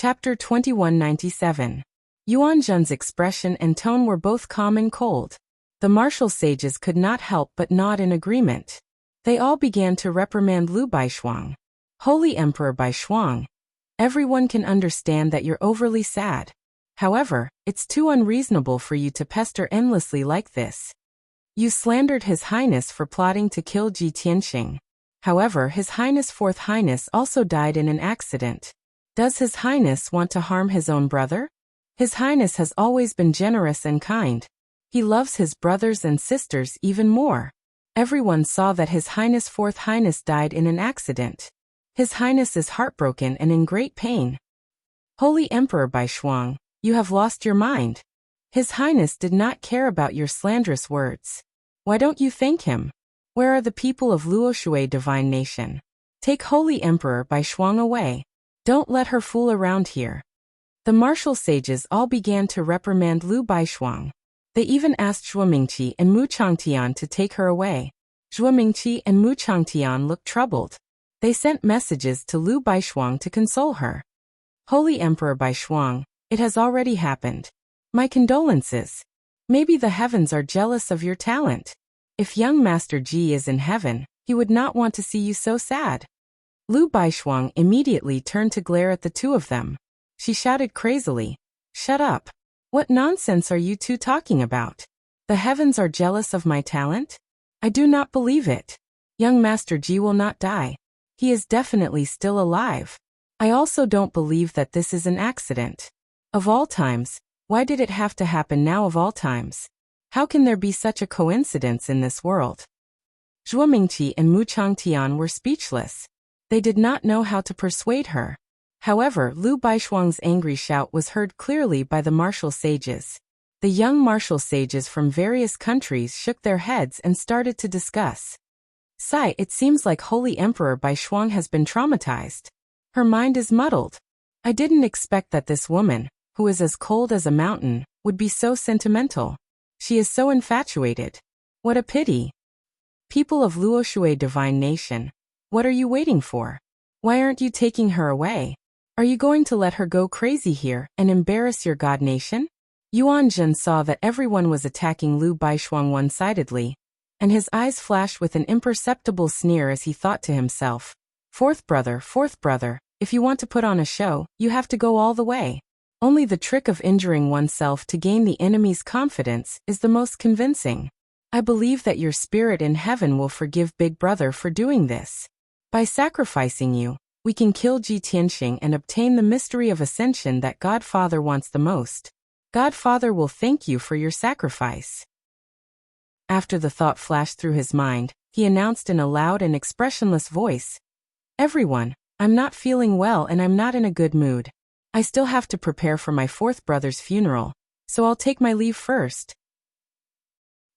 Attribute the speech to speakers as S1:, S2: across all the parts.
S1: Chapter 2197. Yuanzhen's expression and tone were both calm and cold. The martial sages could not help but nod in agreement. They all began to reprimand Lu Baishuang. Holy Emperor Baishuang, everyone can understand that you're overly sad. However, it's too unreasonable for you to pester endlessly like this. You slandered His Highness for plotting to kill Ji Tianxing. However, His Highness Fourth Highness also died in an accident. Does His Highness want to harm his own brother? His Highness has always been generous and kind. He loves his brothers and sisters even more. Everyone saw that His Highness Fourth Highness died in an accident. His Highness is heartbroken and in great pain. Holy Emperor Baishuang, you have lost your mind. His Highness did not care about your slanderous words. Why don't you thank him? Where are the people of Luoshui Divine Nation? Take Holy Emperor Baishuang away. Don't let her fool around here. The martial sages all began to reprimand Lu Baishuang. They even asked Zhuo Mingqi and Mu Changtian to take her away. Zhuo Mingqi and Mu Changtian looked troubled. They sent messages to Lu Baishuang to console her. Holy Emperor Baishuang, it has already happened. My condolences. Maybe the heavens are jealous of your talent. If young Master Ji is in heaven, he would not want to see you so sad. Lu Baishuang immediately turned to glare at the two of them. She shouted crazily, "Shut up! What nonsense are you two talking about? The heavens are jealous of my talent? I do not believe it. Young Master Ji will not die. He is definitely still alive. I also don't believe that this is an accident. Of all times, why did it have to happen now of all times? How can there be such a coincidence in this world?" Zhuo Mingqi and Mu Changtian were speechless. They did not know how to persuade her. However, Lu Baishuang's angry shout was heard clearly by the martial sages. The young martial sages from various countries shook their heads and started to discuss. "Sai, it seems like Holy Emperor Baishuang has been traumatized. Her mind is muddled. I didn't expect that this woman, who is as cold as a mountain, would be so sentimental. She is so infatuated. What a pity. People of Luoshui Divine Nation, what are you waiting for? Why aren't you taking her away? Are you going to let her go crazy here and embarrass your god nation?" Yuanzhen saw that everyone was attacking Lu Baishuang one-sidedly, and his eyes flashed with an imperceptible sneer as he thought to himself, fourth brother, if you want to put on a show, you have to go all the way. Only the trick of injuring oneself to gain the enemy's confidence is the most convincing. I believe that your spirit in heaven will forgive Big Brother for doing this. By sacrificing you, we can kill Ji Tianxing and obtain the mystery of ascension that Godfather wants the most. Godfather will thank you for your sacrifice. After the thought flashed through his mind, he announced in a loud and expressionless voice, "Everyone, I'm not feeling well and I'm not in a good mood. I still have to prepare for my fourth brother's funeral, so I'll take my leave first."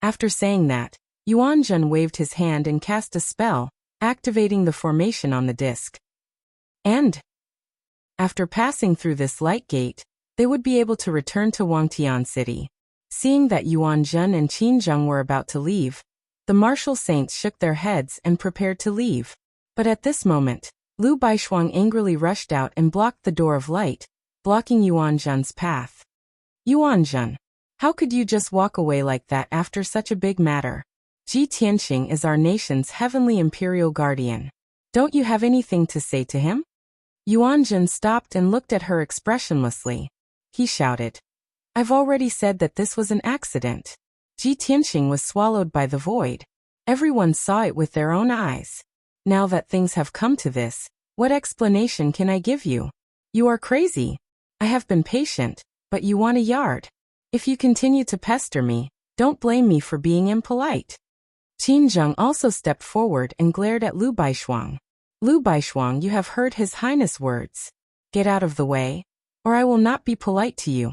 S1: After saying that, Yuanzhen waved his hand and cast a spell, activating the formation on the disc. And after passing through this light gate, they would be able to return to Wangtian City. Seeing that Yuanzhen and Qinzheng were about to leave, the martial saints shook their heads and prepared to leave. But at this moment, Lu Baishuang angrily rushed out and blocked the door of light, blocking Yuanzhen's path. "Yuanzhen, how could you just walk away like that after such a big matter? Ji Tianxing is our nation's heavenly imperial guardian. Don't you have anything to say to him?" Yuanzhen stopped and looked at her expressionlessly. He shouted, "I've already said that this was an accident. Ji Tianxing was swallowed by the void. Everyone saw it with their own eyes. Now that things have come to this, what explanation can I give you? You are crazy. I have been patient, but you want a yard. If you continue to pester me, don't blame me for being impolite." Qinzheng also stepped forward and glared at Lu Baishuang. "Lu Baishuang, you have heard His Highness' words. Get out of the way, or I will not be polite to you."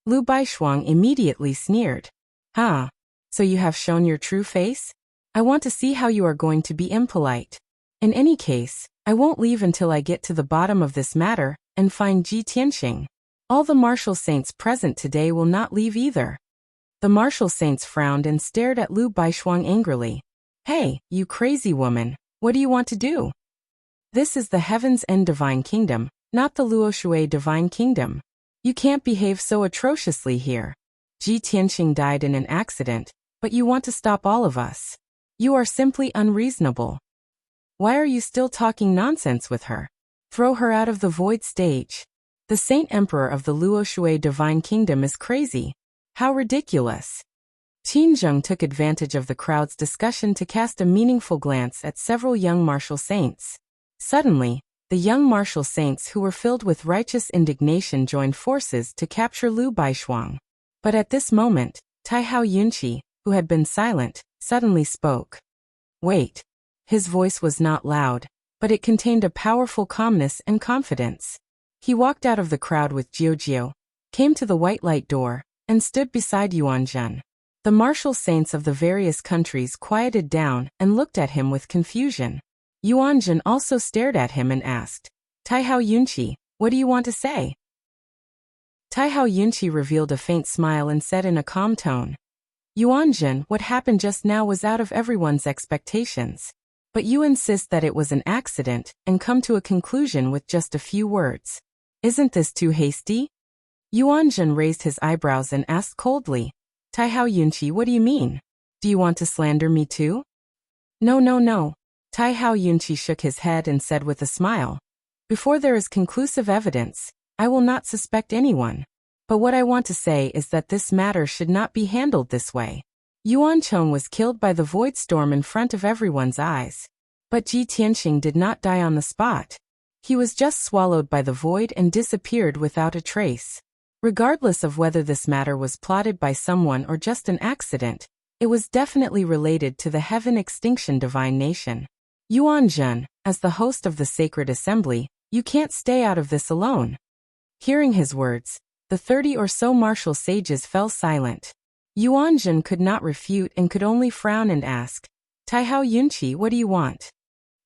S1: Lu Baishuang immediately sneered. "Huh? So you have shown your true face? I want to see how you are going to be impolite. In any case, I won't leave until I get to the bottom of this matter and find Ji Tianxing. All the martial saints present today will not leave either." The martial saints frowned and stared at Lu Baishuang angrily. "Hey, you crazy woman, what do you want to do? This is the Heaven's End Divine Kingdom, not the Luoshui Divine Kingdom. You can't behave so atrociously here. Ji Tianqing died in an accident, but you want to stop all of us. You are simply unreasonable. Why are you still talking nonsense with her? Throw her out of the void stage. The Saint Emperor of the Luoshui Divine Kingdom is crazy. How ridiculous. Qin Zheng took advantage of the crowd's discussion to cast a meaningful glance at several young martial saints. Suddenly, the young martial saints who were filled with righteous indignation joined forces to capture Lu Baishuang. But at this moment, Tai Hao Yunqi, who had been silent, suddenly spoke. Wait. His voice was not loud, but it contained a powerful calmness and confidence. He walked out of the crowd with Jiu, came to the white light door, and stood beside Yuanzhen. The martial saints of the various countries quieted down and looked at him with confusion. Yuanzhen also stared at him and asked, Tai Hao Yunqi, what do you want to say? Tai Hao Yunqi revealed a faint smile and said in a calm tone, Yuanzhen, what happened just now was out of everyone's expectations. But you insist that it was an accident and come to a conclusion with just a few words. Isn't this too hasty? Yuanzhen raised his eyebrows and asked coldly, Tai Hao Yunqi, what do you mean? Do you want to slander me too? No. Tai Hao Yunqi shook his head and said with a smile, before there is conclusive evidence, I will not suspect anyone. But what I want to say is that this matter should not be handled this way. Yuan Chong was killed by the void storm in front of everyone's eyes. But Ji Tianqing did not die on the spot. He was just swallowed by the void and disappeared without a trace. Regardless of whether this matter was plotted by someone or just an accident, it was definitely related to the heaven extinction divine nation. Yuanzhen, as the host of the sacred assembly, you can't stay out of this alone. Hearing his words, the 30 or so martial sages fell silent. Yuanzhen could not refute and could only frown and ask, Tai Hao Yunqi, what do you want?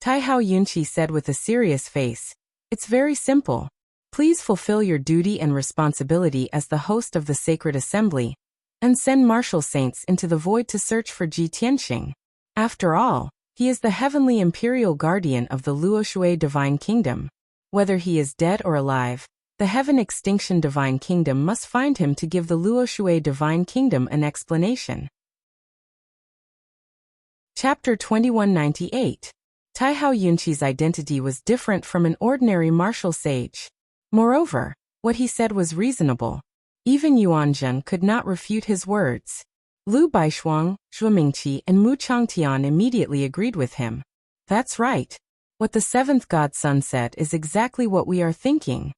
S1: Tai Hao Yunqi said with a serious face, it's very simple. Please fulfill your duty and responsibility as the host of the sacred assembly, and send martial saints into the void to search for Ji Tianqing. After all, he is the heavenly imperial guardian of the Luoshui Divine Kingdom. Whether he is dead or alive, the Heaven Extinction Divine Kingdom must find him to give the Luoshui Divine Kingdom an explanation. Chapter 2198. Tai Hao Yunqi's identity was different from an ordinary martial sage. Moreover, what he said was reasonable. Even Yuanzhen could not refute his words. Lu Baishuang, Zhuo Mingqi, and Mu Changtian immediately agreed with him. That's right. What the seventh godson said is exactly what we are thinking.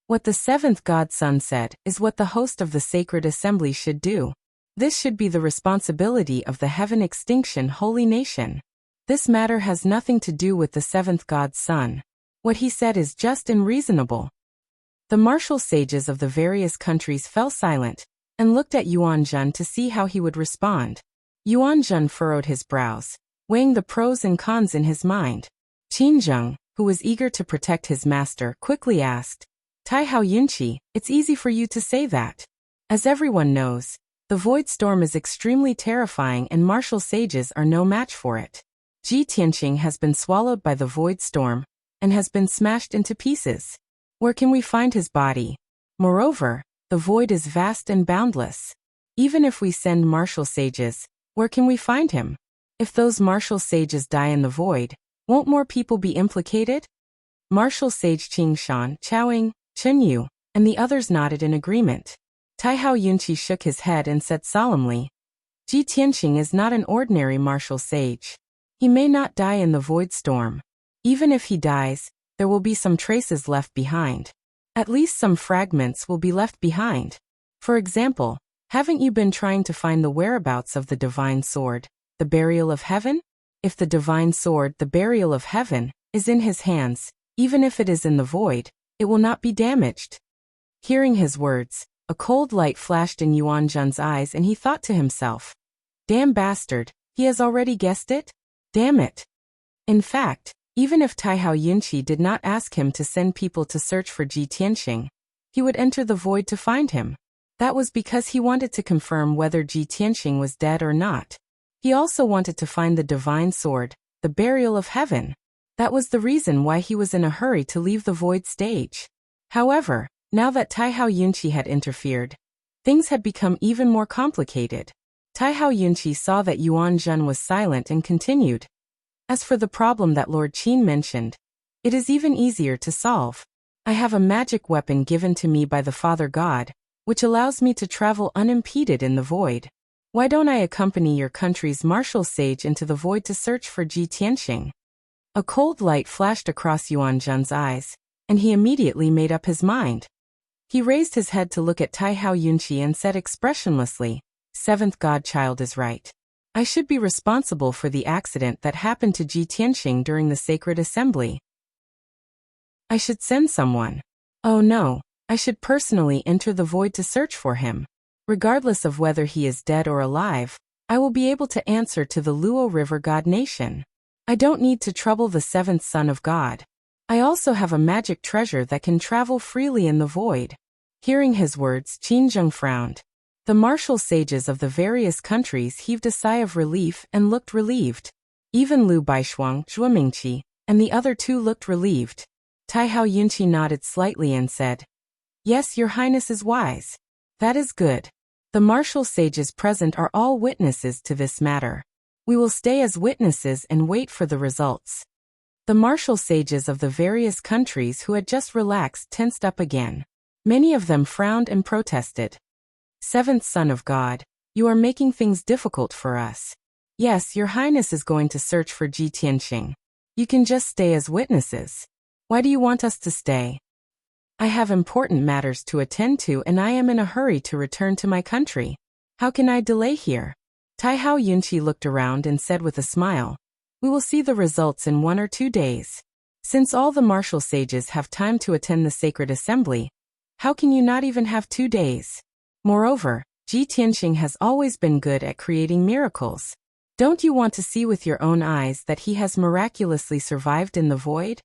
S1: What the seventh godson said is what the host of the sacred assembly should do. This should be the responsibility of the heaven extinction holy nation. This matter has nothing to do with the seventh god's son. What he said is just and reasonable. The martial sages of the various countries fell silent and looked at Yuanzhen to see how he would respond. Yuanzhen furrowed his brows, weighing the pros and cons in his mind. Qin Zheng, who was eager to protect his master, quickly asked, Tai Hao Yunqi, it's easy for you to say that. As everyone knows, the void storm is extremely terrifying and martial sages are no match for it. Ji Tianqing has been swallowed by the void storm and has been smashed into pieces. Where can we find his body? Moreover, the void is vast and boundless. Even if we send martial sages, where can we find him? If those martial sages die in the void, won't more people be implicated? Martial sage Qing Shan, Chaoing, Chen Yu, and the others nodded in agreement. Tai Hao Yunqi shook his head and said solemnly, Ji Tianqing is not an ordinary martial sage. He may not die in the void storm. Even if he dies, there will be some traces left behind. At least some fragments will be left behind. For example, haven't you been trying to find the whereabouts of the divine sword, the burial of heaven? If the divine sword, the burial of heaven, is in his hands, even if it is in the void, it will not be damaged. Hearing his words, a cold light flashed in Yuanzhen's eyes and he thought to himself, damn bastard, he has already guessed it? Damn it. In fact, even if Tai Hao Yunqi did not ask him to send people to search for Ji Tianqing, he would enter the void to find him. That was because he wanted to confirm whether Ji Tianqing was dead or not. He also wanted to find the divine sword, the burial of heaven. That was the reason why he was in a hurry to leave the void stage. However, now that Taihao Yunqi had interfered, things had become even more complicated. Taihao Yunqi saw that Yuan Zhen was silent and continued. As for the problem that Lord Qin mentioned, it is even easier to solve. I have a magic weapon given to me by the Father God, which allows me to travel unimpeded in the void. Why don't I accompany your country's martial sage into the void to search for Ji Tianxing? A cold light flashed across Yuan Zhen's eyes, and he immediately made up his mind. He raised his head to look at Taihao Yunqi and said expressionlessly, "Seventh godchild is right. I should be responsible for the accident that happened to Ji Tianxing during the sacred assembly. I should send someone. Oh no, I should personally enter the void to search for him. Regardless of whether he is dead or alive, I will be able to answer to the Luo River God Nation. I don't need to trouble the seventh son of God. I also have a magic treasure that can travel freely in the void." Hearing his words, Qin Zheng frowned. The martial sages of the various countries heaved a sigh of relief and looked relieved. Even Lu Baishuang, Zhuo Mingqi, and the other two looked relieved. Taihao Yunqi nodded slightly and said, "Yes, your highness is wise. That is good. The martial sages present are all witnesses to this matter. We will stay as witnesses and wait for the results." The martial sages of the various countries who had just relaxed tensed up again. Many of them frowned and protested. "Seventh son of God, you are making things difficult for us. Yes, your highness is going to search for Ji Tianxing. You can just stay as witnesses. Why do you want us to stay? I have important matters to attend to and I am in a hurry to return to my country. How can I delay here?" Taihao Yunqi looked around and said with a smile, "We will see the results in 1 or 2 days. Since all the martial sages have time to attend the sacred assembly, how can you not even have 2 days? Moreover, Ji Tianxing has always been good at creating miracles. Don't you want to see with your own eyes that he has miraculously survived in the void?"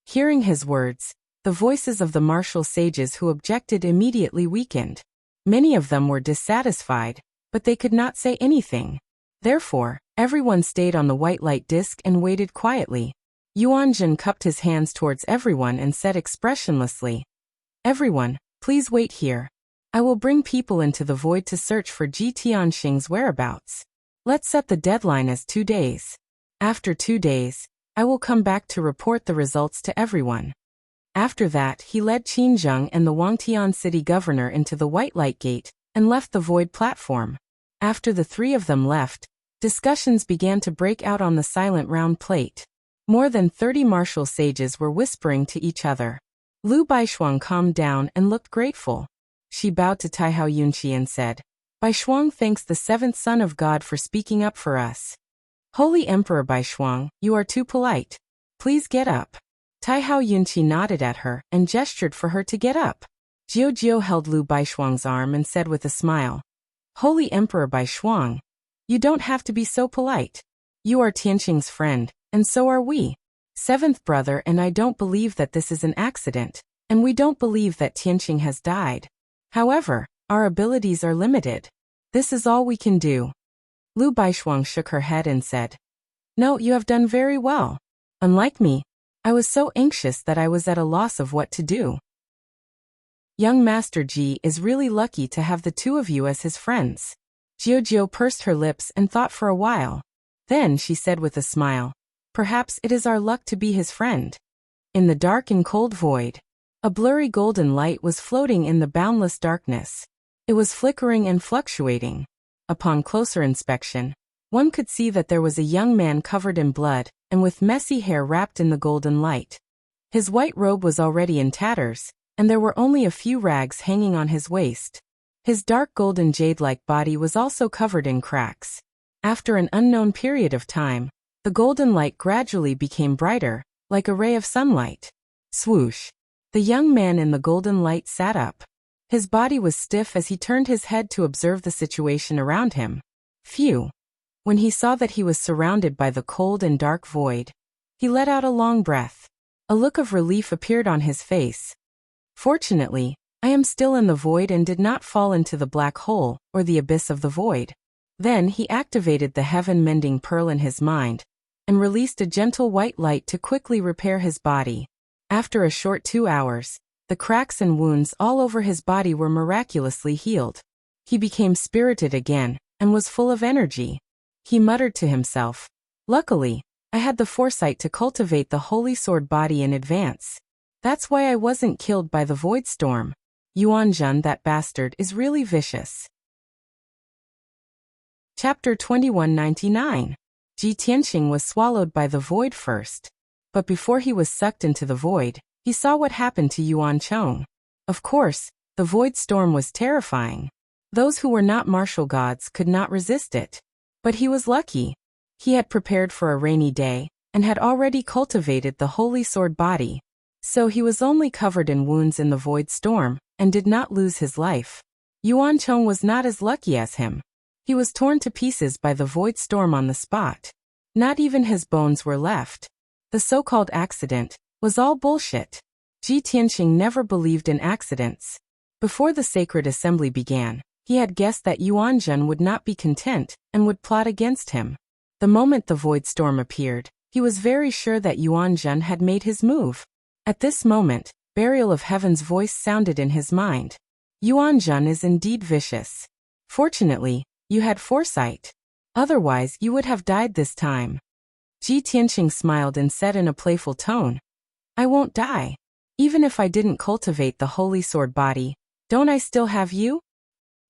S1: Hearing his words, the voices of the martial sages who objected immediately weakened. Many of them were dissatisfied, but they could not say anything. Therefore, everyone stayed on the white light disk and waited quietly. Yuan Zhen cupped his hands towards everyone and said expressionlessly, "Everyone, please wait here. I will bring people into the void to search for Ji Tianxing's whereabouts. Let's set the deadline as 2 days. After 2 days, I will come back to report the results to everyone." After that, he led Qin Zheng and the Wangtian city governor into the white light gate and left the void platform. After the three of them left, discussions began to break out on the silent round plate. More than 30 martial sages were whispering to each other. Lu Baishuang calmed down and looked grateful. She bowed to Taihao Yunqi and said, "Baishuang thanks the seventh son of God for speaking up for us." "Holy Emperor Baishuang, you are too polite. Please get up." Taihao Yunqi nodded at her and gestured for her to get up. Jiao held Lu Baishuang's arm and said with a smile, "Holy Emperor Baishuang, you don't have to be so polite. You are Tianxing's friend, and so are we. Seventh brother and I don't believe that this is an accident, and we don't believe that Tianxing has died. However, our abilities are limited. This is all we can do." Lu Baishuang shook her head and said, "No, you have done very well. Unlike me, I was so anxious that I was at a loss of what to do. Young Master Ji is really lucky to have the two of you as his friends." Jiao pursed her lips and thought for a while. Then she said with a smile, "Perhaps it is our luck to be his friend." In the dark and cold void, a blurry golden light was floating in the boundless darkness. It was flickering and fluctuating. Upon closer inspection, one could see that there was a young man covered in blood and with messy hair wrapped in the golden light. His white robe was already in tatters, and there were only a few rags hanging on his waist. His dark golden jade-like body was also covered in cracks. After an unknown period of time, the golden light gradually became brighter, like a ray of sunlight. Swoosh! The young man in the golden light sat up. His body was stiff as he turned his head to observe the situation around him. Phew! When he saw that he was surrounded by the cold and dark void, he let out a long breath. A look of relief appeared on his face. "Fortunately, I am still in the void and did not fall into the black hole or the abyss of the void." Then he activated the heaven-mending pearl in his mind, and released a gentle white light to quickly repair his body. After a short 2 hours, the cracks and wounds all over his body were miraculously healed. He became spirited again, and was full of energy. He muttered to himself, "Luckily, I had the foresight to cultivate the holy sword body in advance. That's why I wasn't killed by the void storm. Yuanzhen, that bastard, is really vicious." Chapter 2199. Ji Tianxing was swallowed by the void first. But before he was sucked into the void, he saw what happened to Yuan Chong. Of course, the void storm was terrifying. Those who were not martial gods could not resist it. But he was lucky. He had prepared for a rainy day, and had already cultivated the holy sword body. So he was only covered in wounds in the void storm, and did not lose his life. Yuan Chong was not as lucky as him. He was torn to pieces by the void storm on the spot. Not even his bones were left. The so-called accident was all bullshit. Ji Tianxing never believed in accidents. Before the sacred assembly began, he had guessed that Yuanzhen would not be content, and would plot against him. The moment the void storm appeared, he was very sure that Yuanzhen had made his move. At this moment, Burial of Heaven's voice sounded in his mind. Yuanzhen is indeed vicious. Fortunately, you had foresight. Otherwise, you would have died this time. Ji Tianxing smiled and said in a playful tone, "I won't die. Even if I didn't cultivate the holy sword body, don't I still have you?"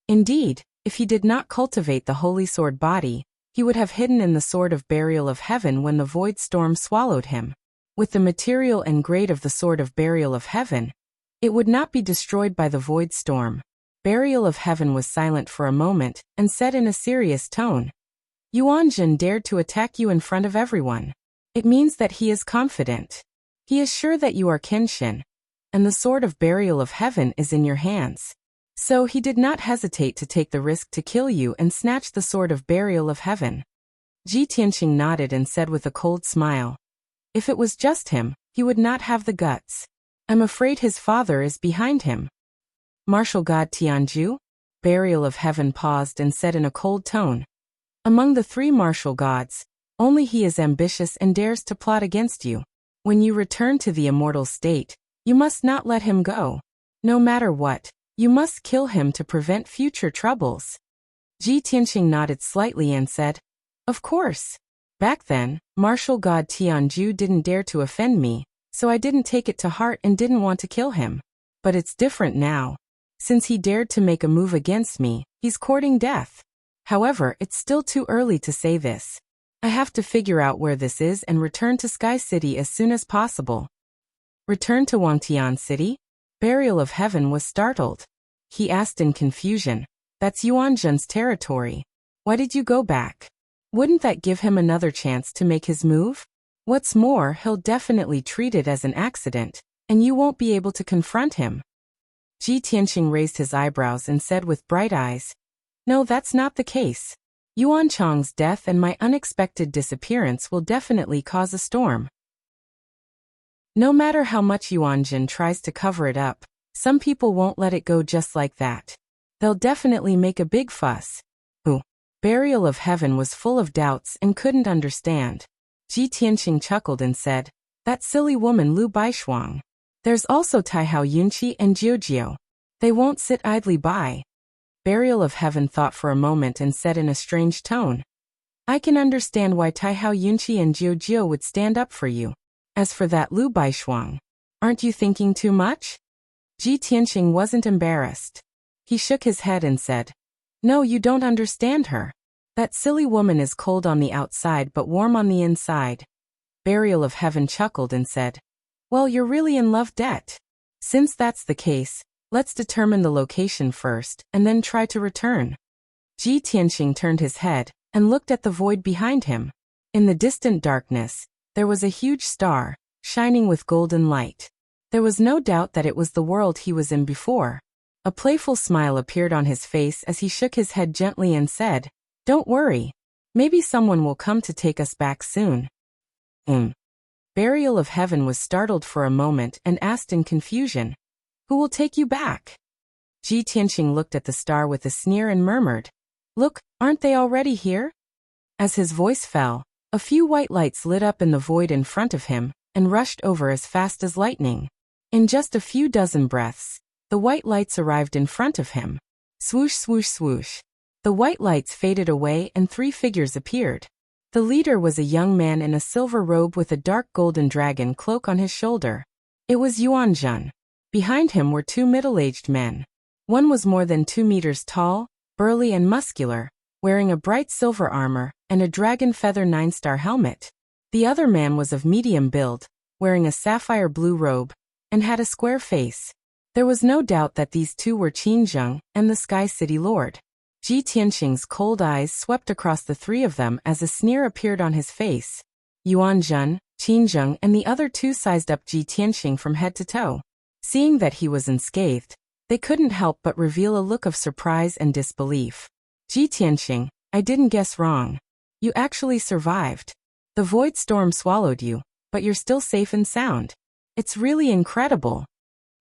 S1: Indeed, if he did not cultivate the holy sword body, he would have hidden in the sword of Burial of Heaven when the void storm swallowed him. With the material and grade of the sword of Burial of Heaven, it would not be destroyed by the void storm. Burial of Heaven was silent for a moment, and said in a serious tone, "Yuanzhen dared to attack you in front of everyone. It means that he is confident. He is sure that you are Kenshin, and the sword of Burial of Heaven is in your hands. So he did not hesitate to take the risk to kill you and snatch the sword of Burial of Heaven." Ji Tianxing nodded and said with a cold smile, "If it was just him, he would not have the guts. I'm afraid his father is behind him." "Martial god Tianju?" Burial of Heaven paused and said in a cold tone, "Among the 3 martial gods, only he is ambitious and dares to plot against you. When you return to the immortal state, you must not let him go. No matter what, you must kill him to prevent future troubles." Ji Tianxing nodded slightly and said, "Of course. Back then, martial god Tianju didn't dare to offend me, so I didn't take it to heart and didn't want to kill him. But it's different now. Since he dared to make a move against me, he's courting death. However, it's still too early to say this. I have to figure out where this is and return to Sky City as soon as possible." "Return to Wangtian City?" Burial of Heaven was startled. He asked in confusion, "That's Yuanzhen's territory. Why did you go back? Wouldn't that give him another chance to make his move? What's more, he'll definitely treat it as an accident, and you won't be able to confront him." Ji Tianxing raised his eyebrows and said with bright eyes, "No, that's not the case. Yuan Chong's death and my unexpected disappearance will definitely cause a storm. No matter how much Yuanzhen tries to cover it up, some people won't let it go just like that. They'll definitely make a big fuss." "Ooh." Burial of Heaven was full of doubts and couldn't understand. Ji Tianxing chuckled and said, "That silly woman Lu Baishuang. There's also Taihao Yunqi and Jiujiu. They won't sit idly by." Burial of Heaven thought for a moment and said in a strange tone, "I can understand why Taihao Yunqi and Jiujiu would stand up for you. As for that Lu Baishuang, aren't you thinking too much?" Ji Tianxing wasn't embarrassed. He shook his head and said, "No, you don't understand her. That silly woman is cold on the outside but warm on the inside." Burial of Heaven chuckled and said, "Well, you're really in love debt. Since that's the case, let's determine the location first, and then try to return." Ji Tianxing turned his head, and looked at the void behind him. In the distant darkness, there was a huge star, shining with golden light. There was no doubt that it was the world he was in before. A playful smile appeared on his face as he shook his head gently and said, "Don't worry. Maybe someone will come to take us back soon." Burial of Heaven was startled for a moment and asked in confusion, "Who will take you back?" Ji Tianxing looked at the star with a sneer and murmured, "Look, aren't they already here?" As his voice fell, A few white lights lit up in the void in front of him and rushed over as fast as lightning. In just a few dozen breaths, the white lights arrived in front of him. Swoosh, swoosh, swoosh. The white lights faded away and 3 figures appeared. The leader was a young man in a silver robe with a dark golden dragon cloak on his shoulder. It was Yuan Jun. Behind him were 2 middle-aged men. One was more than 2 meters tall, burly and muscular, wearing a bright silver armor and a dragon feather 9-star helmet. The other man was of medium build, wearing a sapphire blue robe, and had a square face. There was no doubt that these 2 were Qin Zheng and the Sky City Lord. Ji Tianqing's cold eyes swept across the 3 of them as a sneer appeared on his face. Yuan Jun, Qin Zheng and the other 2 sized up Ji Tianqing from head to toe. Seeing that he was unscathed, they couldn't help but reveal a look of surprise and disbelief. Ji Tianqing, I didn't guess wrong. You actually survived. The void storm swallowed you, but you're still safe and sound. It's really incredible.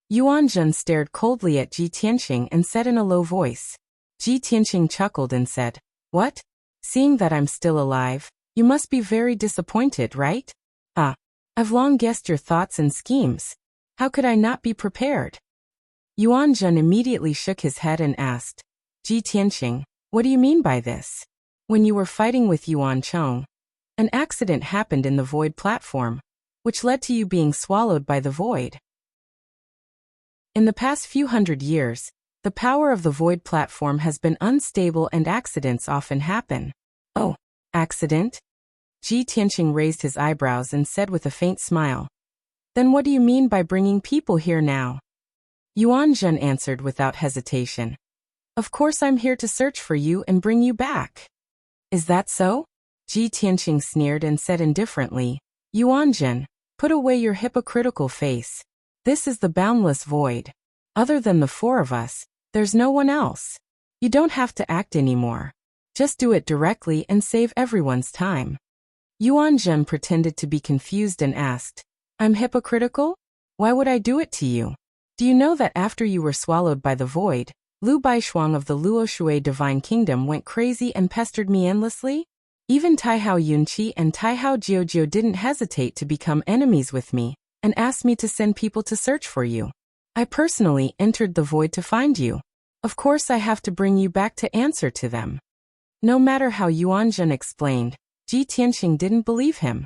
S1: Yuan Jun stared coldly at Ji Tianqing and said in a low voice. Ji Tianqing chuckled and said, What? Seeing that I'm still alive, you must be very disappointed, right? I've long guessed your thoughts and schemes. How could I not be prepared? Yuan Jun immediately shook his head and asked, Ji Tianqing, what do you mean by this? When you were fighting with Yuan Chong, an accident happened in the void platform, which led to you being swallowed by the void. In the past few hundred years, the power of the void platform has been unstable and accidents often happen. Oh, accident? Ji Tianqing raised his eyebrows and said with a faint smile. Then what do you mean by bringing people here now? Yuan Jun answered without hesitation. Of course I'm here to search for you and bring you back. Is that so? Ji Tianqing sneered and said indifferently, Yuan Jun, put away your hypocritical face. This is the boundless void. Other than the 4 of us, there's no one else. You don't have to act anymore. Just do it directly and save everyone's time. Yuan Jun pretended to be confused and asked, I'm hypocritical? Why would I do it to you? Do you know that after you were swallowed by the void, Lu Baishuang of the Luoshui Divine Kingdom went crazy and pestered me endlessly? Even Taihao Yunqi and Taihao Jiujiu didn't hesitate to become enemies with me and asked me to send people to search for you. I personally entered the void to find you. Of course I have to bring you back to answer to them. No matter how Yuan Jun explained, Ji Tianqing didn't believe him.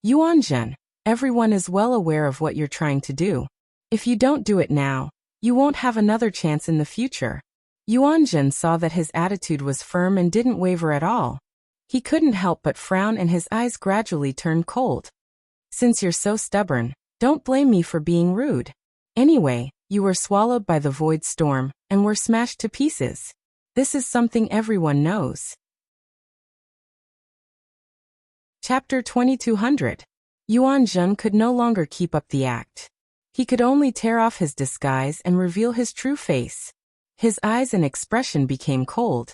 S1: Yuan Jun, everyone is well aware of what you're trying to do. If you don't do it now, you won't have another chance in the future. Yuan Jun saw that his attitude was firm and didn't waver at all. He couldn't help but frown and his eyes gradually turned cold. Since you're so stubborn, don't blame me for being rude. Anyway, you were swallowed by the void storm and were smashed to pieces. This is something everyone knows. Chapter 2200. Yuan Jun could no longer keep up the act. He could only tear off his disguise and reveal his true face. His eyes and expression became cold,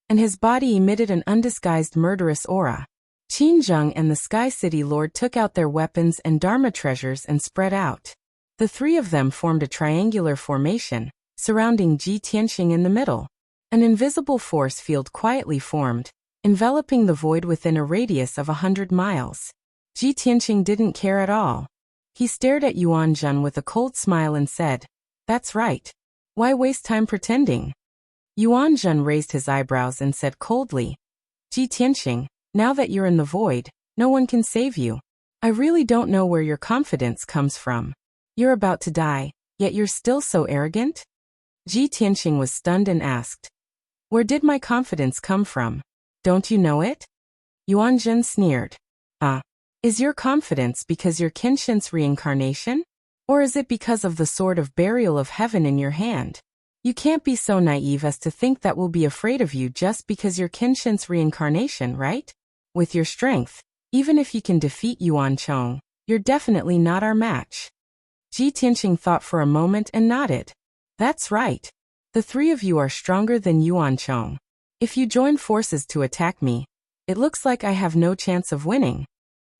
S1: and his body emitted an undisguised murderous aura. Qin Zheng and the Sky City Lord took out their weapons and Dharma treasures and spread out. The 3 of them formed a triangular formation, surrounding Ji Tianqing in the middle. An invisible force field quietly formed, enveloping the void within a radius of 100 miles. Ji Tianqing didn't care at all. He stared at Yuan Jun with a cold smile and said, That's right. Why waste time pretending? Yuan Jun raised his eyebrows and said coldly, Ji Tianqing, now that you're in the void, no one can save you. I really don't know where your confidence comes from. You're about to die, yet you're still so arrogant? Ji Tianqing was stunned and asked, Where did my confidence come from? Don't you know it? Yuan Jun sneered. Is your confidence because you're Kenshin's reincarnation? Or is it because of the sword of burial of heaven in your hand? You can't be so naive as to think that we'll be afraid of you just because you're Kenshin's reincarnation, right? With your strength, even if you can defeat Yuan Chong, you're definitely not our match. Ji Tianqing thought for a moment and nodded. That's right. The 3 of you are stronger than Yuan Chong. If you join forces to attack me, it looks like I have no chance of winning.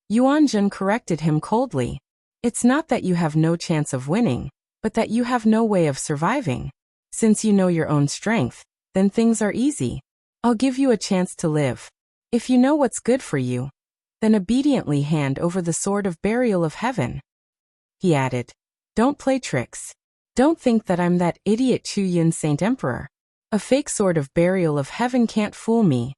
S1: Yuan Jun corrected him coldly. It's not that you have no chance of winning, but that you have no way of surviving. Since you know your own strength, then things are easy. I'll give you a chance to live. If you know what's good for you, then obediently hand over the sword of burial of heaven. He added, "Don't play tricks. Don't think that I'm that idiot Chu Yun Saint Emperor. A fake sword of burial of heaven can't fool me."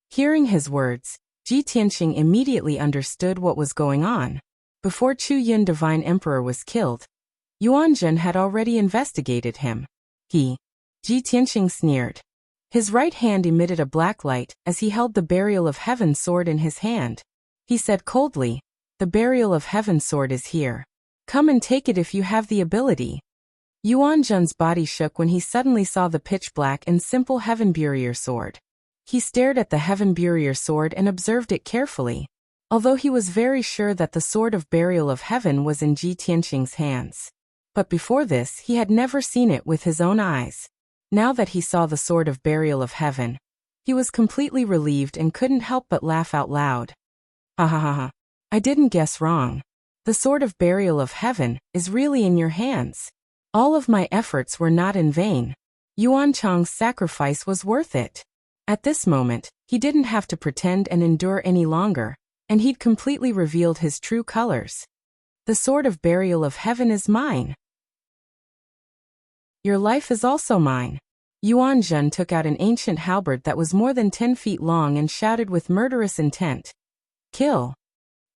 S1: Hearing his words, Ji Tianqing immediately understood what was going on. Before Chu Yun Divine Emperor was killed, Yuanzhen had already investigated him. Ji Tianqing sneered. His right hand emitted a black light as he held the Burial of Heaven sword in his hand. He said coldly, "The Burial of Heaven sword is here. Come and take it if you have the ability." Yuanzhen's body shook when he suddenly saw the pitch-black and simple Heaven Burial sword. He stared at the Heaven Burial sword and observed it carefully, although he was very sure that the sword of burial of heaven was in Ji Tianqing's hands. But before this he had never seen it with his own eyes. Now that he saw the sword of burial of heaven, he was completely relieved and couldn't help but laugh out loud. "Ha ha ha ha. I didn't guess wrong. The sword of burial of heaven is really in your hands. All of my efforts were not in vain. Yuan Chang's sacrifice was worth it." At this moment, he didn't have to pretend and endure any longer, and he'd completely revealed his true colors. "The sword of burial of heaven is mine. Your life is also mine." Yuanzhen took out an ancient halberd that was more than 10 feet long and shouted with murderous intent, "Kill."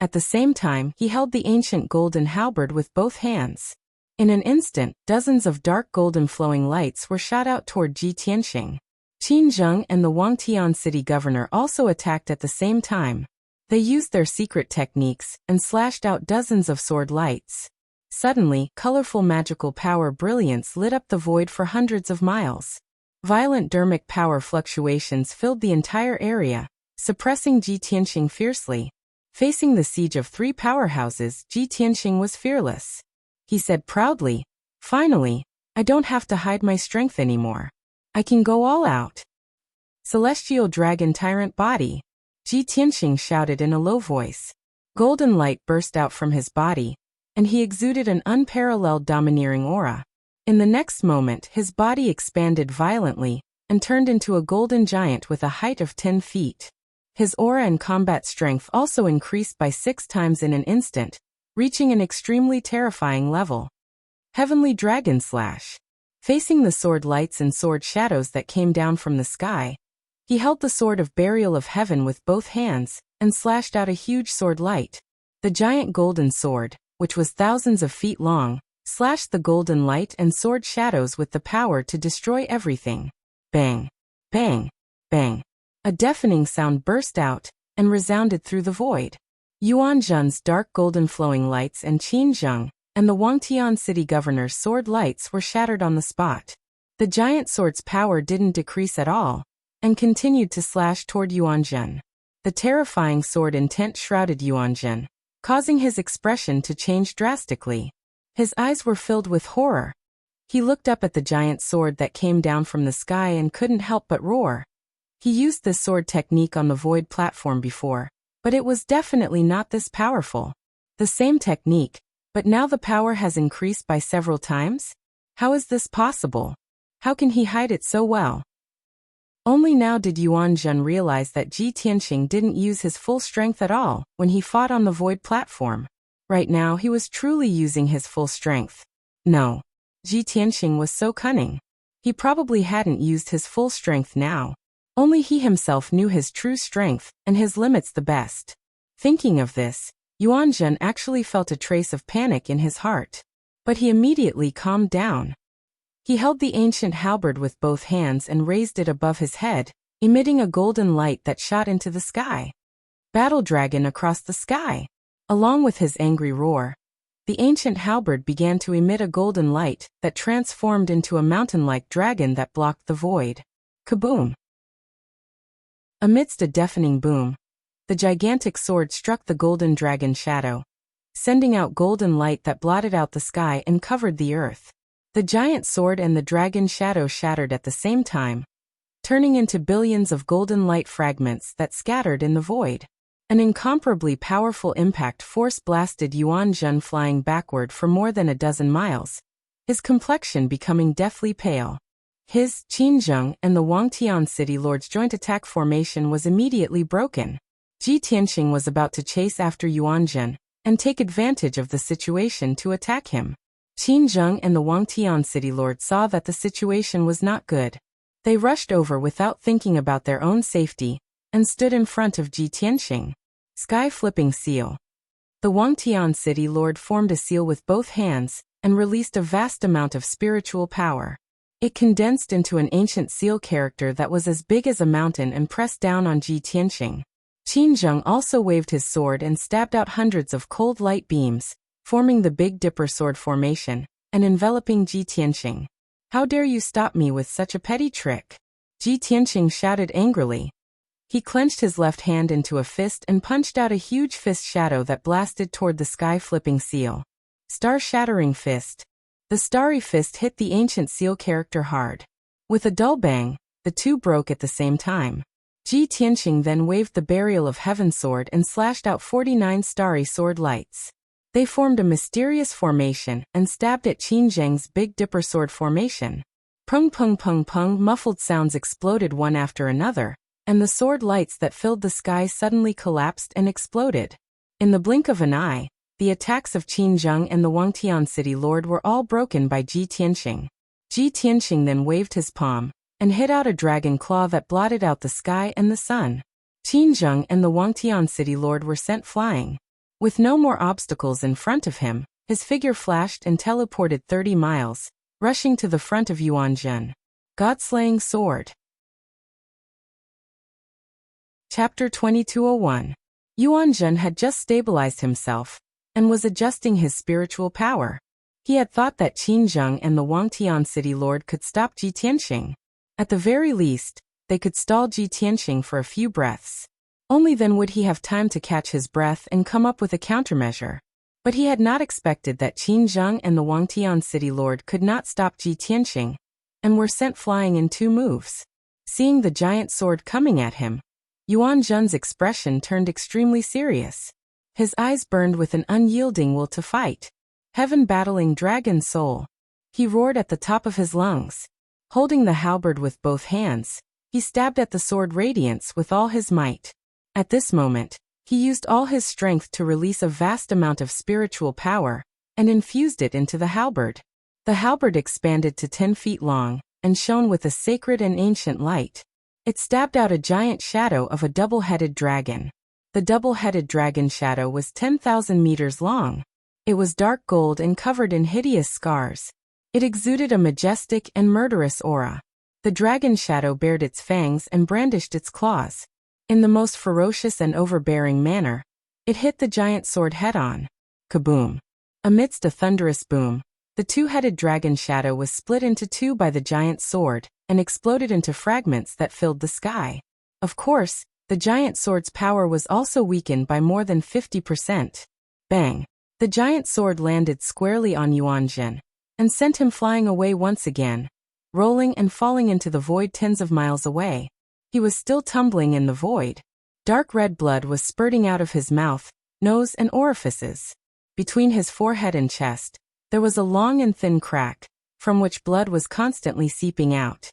S1: At the same time, he held the ancient golden halberd with both hands. In an instant, dozens of dark golden flowing lights were shot out toward Ji Tianqing. Qin Zheng and the Wangtian city governor also attacked at the same time. They used their secret techniques and slashed out dozens of sword lights. Suddenly, colorful magical power brilliance lit up the void for hundreds of miles. Violent dermic power fluctuations filled the entire area, suppressing Ji Tianqing fiercely. Facing the siege of 3 powerhouses, Ji Tianqing was fearless. He said proudly, "Finally, I don't have to hide my strength anymore. I can go all out." "Celestial Dragon Tyrant Body," Ji Tianqing shouted in a low voice. Golden light burst out from his body, and he exuded an unparalleled domineering aura. In the next moment, his body expanded violently and turned into a golden giant with a height of 10 feet. His aura and combat strength also increased by 6 times in an instant, reaching an extremely terrifying level. Heavenly Dragon Slash. Facing the sword lights and sword shadows that came down from the sky, he held the sword of burial of heaven with both hands and slashed out a huge sword light. The giant golden sword, which was thousands of feet long, slashed the golden light and sword shadows with the power to destroy everything. Bang! Bang! Bang! A deafening sound burst out and resounded through the void. Yuanzhen's dark golden flowing lights and Qin Zheng and the Wangtian city governor's sword lights were shattered on the spot. The giant sword's power didn't decrease at all, and continued to slash toward Yuanzhen. The terrifying sword intent shrouded Yuanzhen, causing his expression to change drastically. His eyes were filled with horror. He looked up at the giant sword that came down from the sky and couldn't help but roar. He used this sword technique on the void platform before, but it was definitely not this powerful. The same technique, but now the power has increased by several times? How is this possible? How can he hide it so well? Only now did Yuanzhen realize that Ji Tianqing didn't use his full strength at all when he fought on the void platform. Right now he was truly using his full strength. No. Ji Tianqing was so cunning. He probably hadn't used his full strength now. Only he himself knew his true strength and his limits the best. Thinking of this, Yuanzhen actually felt a trace of panic in his heart. But he immediately calmed down. He held the ancient halberd with both hands and raised it above his head, emitting a golden light that shot into the sky. Battle dragon across the sky. Along with his angry roar, the ancient halberd began to emit a golden light that transformed into a mountain-like dragon that blocked the void. Kaboom! Amidst a deafening boom, the gigantic sword struck the golden dragon shadow, sending out golden light that blotted out the sky and covered the earth. The giant sword and the dragon shadow shattered at the same time, turning into billions of golden light fragments that scattered in the void. An incomparably powerful impact force blasted Yuanzhen flying backward for more than a dozen miles, his complexion becoming deathly pale. His, Qin Zheng and the Wangtian city lord's joint attack formation was immediately broken. Ji Tianxing was about to chase after Yuanzhen and take advantage of the situation to attack him. Qin Zheng and the Wangtian city lord saw that the situation was not good. They rushed over without thinking about their own safety and stood in front of Ji Tianxing. Sky-flipping seal. The Wangtian city lord formed a seal with both hands and released a vast amount of spiritual power. It condensed into an ancient seal character that was as big as a mountain and pressed down on Ji Tianxing. Qin Zheng also waved his sword and stabbed out hundreds of cold light beams, forming the Big Dipper sword formation and enveloping Ji Tianxing. How dare you stop me with such a petty trick? Ji Tianxing shouted angrily. He clenched his left hand into a fist and punched out a huge fist shadow that blasted toward the sky-flipping seal. Star-shattering fist. The starry fist hit the ancient seal character hard. With a dull bang, the two broke at the same time. Ji Tianxing then waved the Burial of Heaven sword and slashed out 49 starry sword lights. They formed a mysterious formation and stabbed at Qin Zheng's Big Dipper sword formation. Pung pung pung pung, muffled sounds exploded one after another, and the sword lights that filled the sky suddenly collapsed and exploded. In the blink of an eye, the attacks of Qin Zheng and the Wangtian city lord were all broken by Ji Tianxing. Ji Tianxing then waved his palm and hit out a dragon claw that blotted out the sky and the sun. Qin Zheng and the Wangtian city lord were sent flying. With no more obstacles in front of him, his figure flashed and teleported 30 miles, rushing to the front of Yuanzhen. God-slaying sword. Chapter 2201. Yuanzhen had just stabilized himself and was adjusting his spiritual power. He had thought that Qin Zheng and the Wangtian city lord could stop Ji Tianxing. At the very least, they could stall Ji Tianxing for a few breaths. Only then would he have time to catch his breath and come up with a countermeasure. But he had not expected that Qin Zheng and the Wangtian city lord could not stop Ji Tianxing, and were sent flying in 2 moves. Seeing the giant sword coming at him, Yuanzhen's expression turned extremely serious. His eyes burned with an unyielding will to fight. Heaven-battling dragon soul. He roared at the top of his lungs. Holding the halberd with both hands, he stabbed at the sword radiance with all his might. At this moment, he used all his strength to release a vast amount of spiritual power and infused it into the halberd. The halberd expanded to 10 feet long and shone with a sacred and ancient light. It stabbed out a giant shadow of a double-headed dragon. The double-headed dragon shadow was 10,000 meters long. It was dark gold and covered in hideous scars. It exuded a majestic and murderous aura. The dragon shadow bared its fangs and brandished its claws. In the most ferocious and overbearing manner, it hit the giant sword head-on. Kaboom! Amidst a thunderous boom, the 2-headed dragon shadow was split into 2 by the giant sword and exploded into fragments that filled the sky. Of course, the giant sword's power was also weakened by more than 50%. Bang! The giant sword landed squarely on Yuanzhen and sent him flying away once again, rolling and falling into the void tens of miles away. He was still tumbling in the void. Dark red blood was spurting out of his mouth, nose and orifices. Between his forehead and chest, there was a long and thin crack, from which blood was constantly seeping out.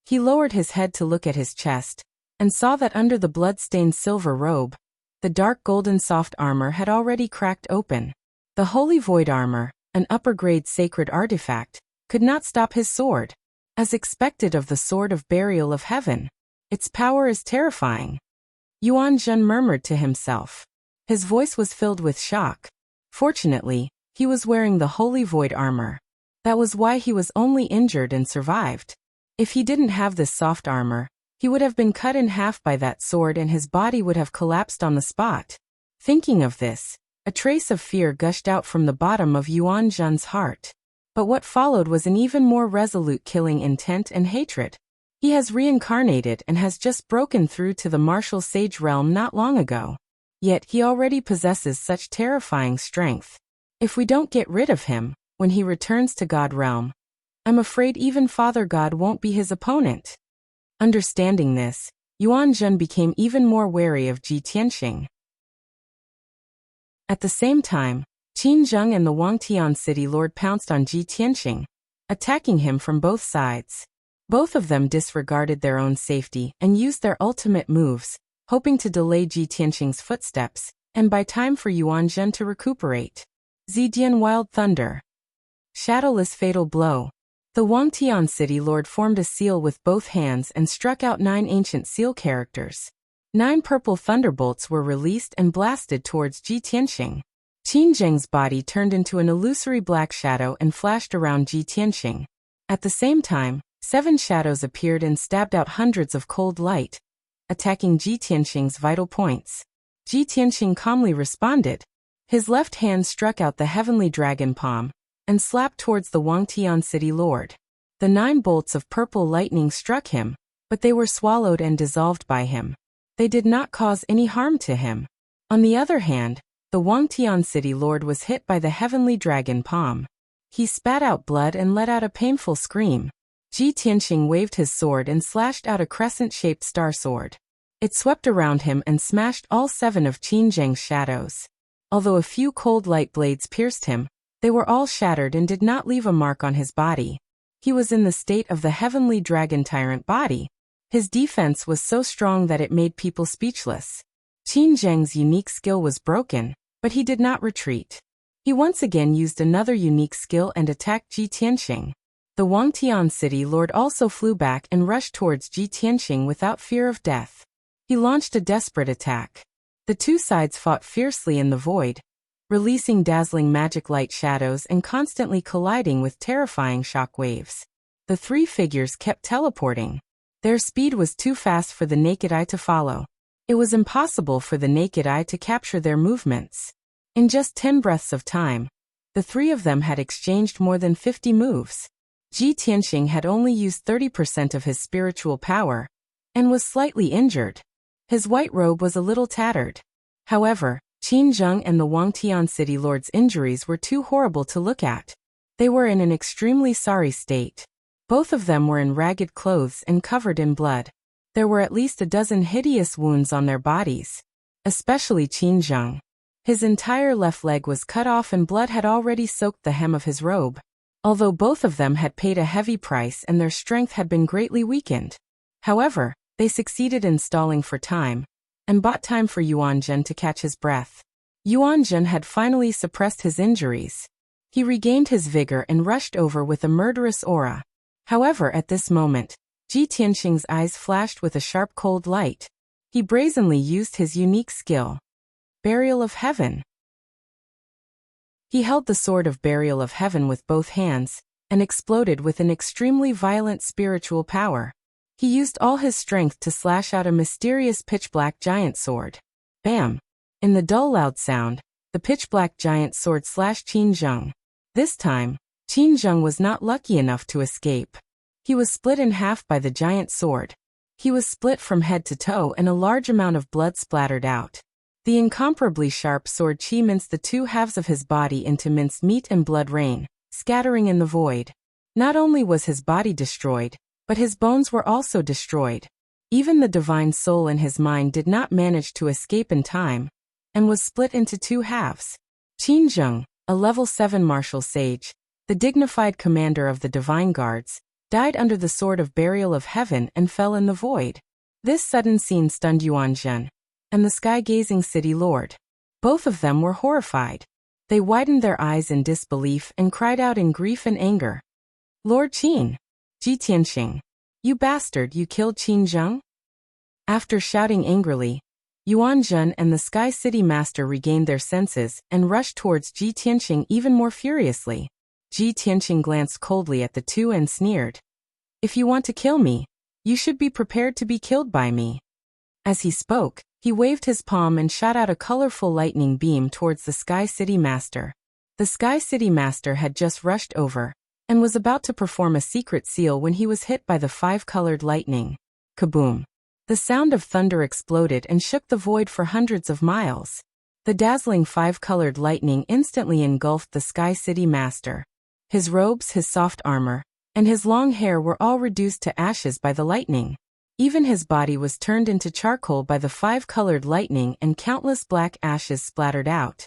S1: He lowered his head to look at his chest, and saw that under the blood-stained silver robe, the dark golden soft armor had already cracked open. The holy void armor, an upper-grade sacred artifact, could not stop his sword. As expected of the sword of Burial of Heaven, its power is terrifying. Yuanzhen murmured to himself. His voice was filled with shock. Fortunately, he was wearing the holy void armor. That was why he was only injured and survived. If he didn't have this soft armor, he would have been cut in half by that sword and his body would have collapsed on the spot. Thinking of this, a trace of fear gushed out from the bottom of Yuanzhen's heart. But what followed was an even more resolute killing intent and hatred. He has reincarnated and has just broken through to the martial sage realm not long ago. Yet he already possesses such terrifying strength. If we don't get rid of him, when he returns to God realm, I'm afraid even Father God won't be his opponent. Understanding this, Yuanzhen became even more wary of Ji Tianxing. At the same time, Qin Zheng and the Wangtian city lord pounced on Ji Tianxing, attacking him from both sides. Both of them disregarded their own safety and used their ultimate moves, hoping to delay Ji Tianqing's footsteps, and buy time for Yuan Zhen to recuperate. Zidian Wild Thunder. Shadowless Fatal Blow. The Wangtian city lord formed a seal with both hands and struck out 9 ancient seal characters. 9 purple thunderbolts were released and blasted towards Ji Tianqing. Qin Zheng's body turned into an illusory black shadow and flashed around Ji Tianqing. At the same time, 7 shadows appeared and stabbed out hundreds of cold light, attacking Ji Tianqing's vital points. Ji Tianqing calmly responded. His left hand struck out the heavenly dragon palm and slapped towards the Wangtian city lord. The 9 bolts of purple lightning struck him, but they were swallowed and dissolved by him. They did not cause any harm to him. On the other hand, the Wangtian city lord was hit by the heavenly dragon palm. He spat out blood and let out a painful scream. Ji Tianqing waved his sword and slashed out a crescent-shaped star sword. It swept around him and smashed all 7 of Qin Zheng's shadows. Although a few cold light blades pierced him, they were all shattered and did not leave a mark on his body. He was in the state of the heavenly dragon tyrant body. His defense was so strong that it made people speechless. Qin Zheng's unique skill was broken, but he did not retreat. He once again used another unique skill and attacked Ji Tianqing. The Wangtian city lord also flew back and rushed towards Ji Tianqing without fear of death. He launched a desperate attack. The 2 sides fought fiercely in the void, releasing dazzling magic light shadows and constantly colliding with terrifying shock waves. The 3 figures kept teleporting. Their speed was too fast for the naked eye to follow. It was impossible for the naked eye to capture their movements. In just 10 breaths of time, the 3 of them had exchanged more than 50 moves. Ji Tianqing had only used 30% of his spiritual power, and was slightly injured. His white robe was a little tattered. However, Qin Zheng and the Wangtian city lord's injuries were too horrible to look at. They were in an extremely sorry state. Both of them were in ragged clothes and covered in blood. There were at least a dozen hideous wounds on their bodies, especially Qin Zheng. His entire left leg was cut off and blood had already soaked the hem of his robe. Although both of them had paid a heavy price and their strength had been greatly weakened. However, they succeeded in stalling for time, and bought time for Yuan Zhen to catch his breath. Yuan Zhen had finally suppressed his injuries. He regained his vigor and rushed over with a murderous aura. However, at this moment, Ji Tianqing's eyes flashed with a sharp cold light. He brazenly used his unique skill. Burial of Heaven. He held the sword of Burial of Heaven with both hands, and exploded with an extremely violent spiritual power. He used all his strength to slash out a mysterious pitch-black giant sword. Bam! In the dull loud sound, the pitch-black giant sword slashed Qin Zheng. This time, Qin Zheng was not lucky enough to escape. He was split in half by the giant sword. He was split from head to toe and a large amount of blood splattered out. The incomparably sharp sword Qi minced the 2 halves of his body into minced meat and blood rain, scattering in the void. Not only was his body destroyed, but his bones were also destroyed. Even the divine soul in his mind did not manage to escape in time, and was split into 2 halves. Qin Zheng, a level 7 martial sage, the dignified commander of the divine guards, died under the sword of Burial of Heaven and fell in the void. This sudden scene stunned Yuan Zhen and the sky-gazing city lord. Both of them were horrified. They widened their eyes in disbelief and cried out in grief and anger. Lord Qin! Ji Tianqing! You bastard, you killed Qin Zheng? After shouting angrily, Yuan Zhen and the Sky City Master regained their senses and rushed towards Ji Tianqing even more furiously. Ji Tianqing glanced coldly at the 2 and sneered. If you want to kill me, you should be prepared to be killed by me. As he spoke, he waved his palm and shot out a colorful lightning beam towards the Sky City Master. The Sky City Master had just rushed over, and was about to perform a secret seal when he was hit by the 5-colored lightning. Kaboom! The sound of thunder exploded and shook the void for hundreds of miles. The dazzling 5-colored lightning instantly engulfed the Sky City Master. His robes, his soft armor, and his long hair were all reduced to ashes by the lightning. Even his body was turned into charcoal by the 5-colored lightning and countless black ashes splattered out.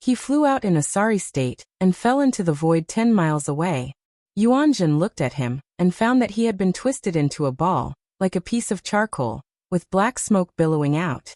S1: He flew out in a sorry state and fell into the void 10 miles away. Yuan Zhen looked at him and found that he had been twisted into a ball, like a piece of charcoal, with black smoke billowing out.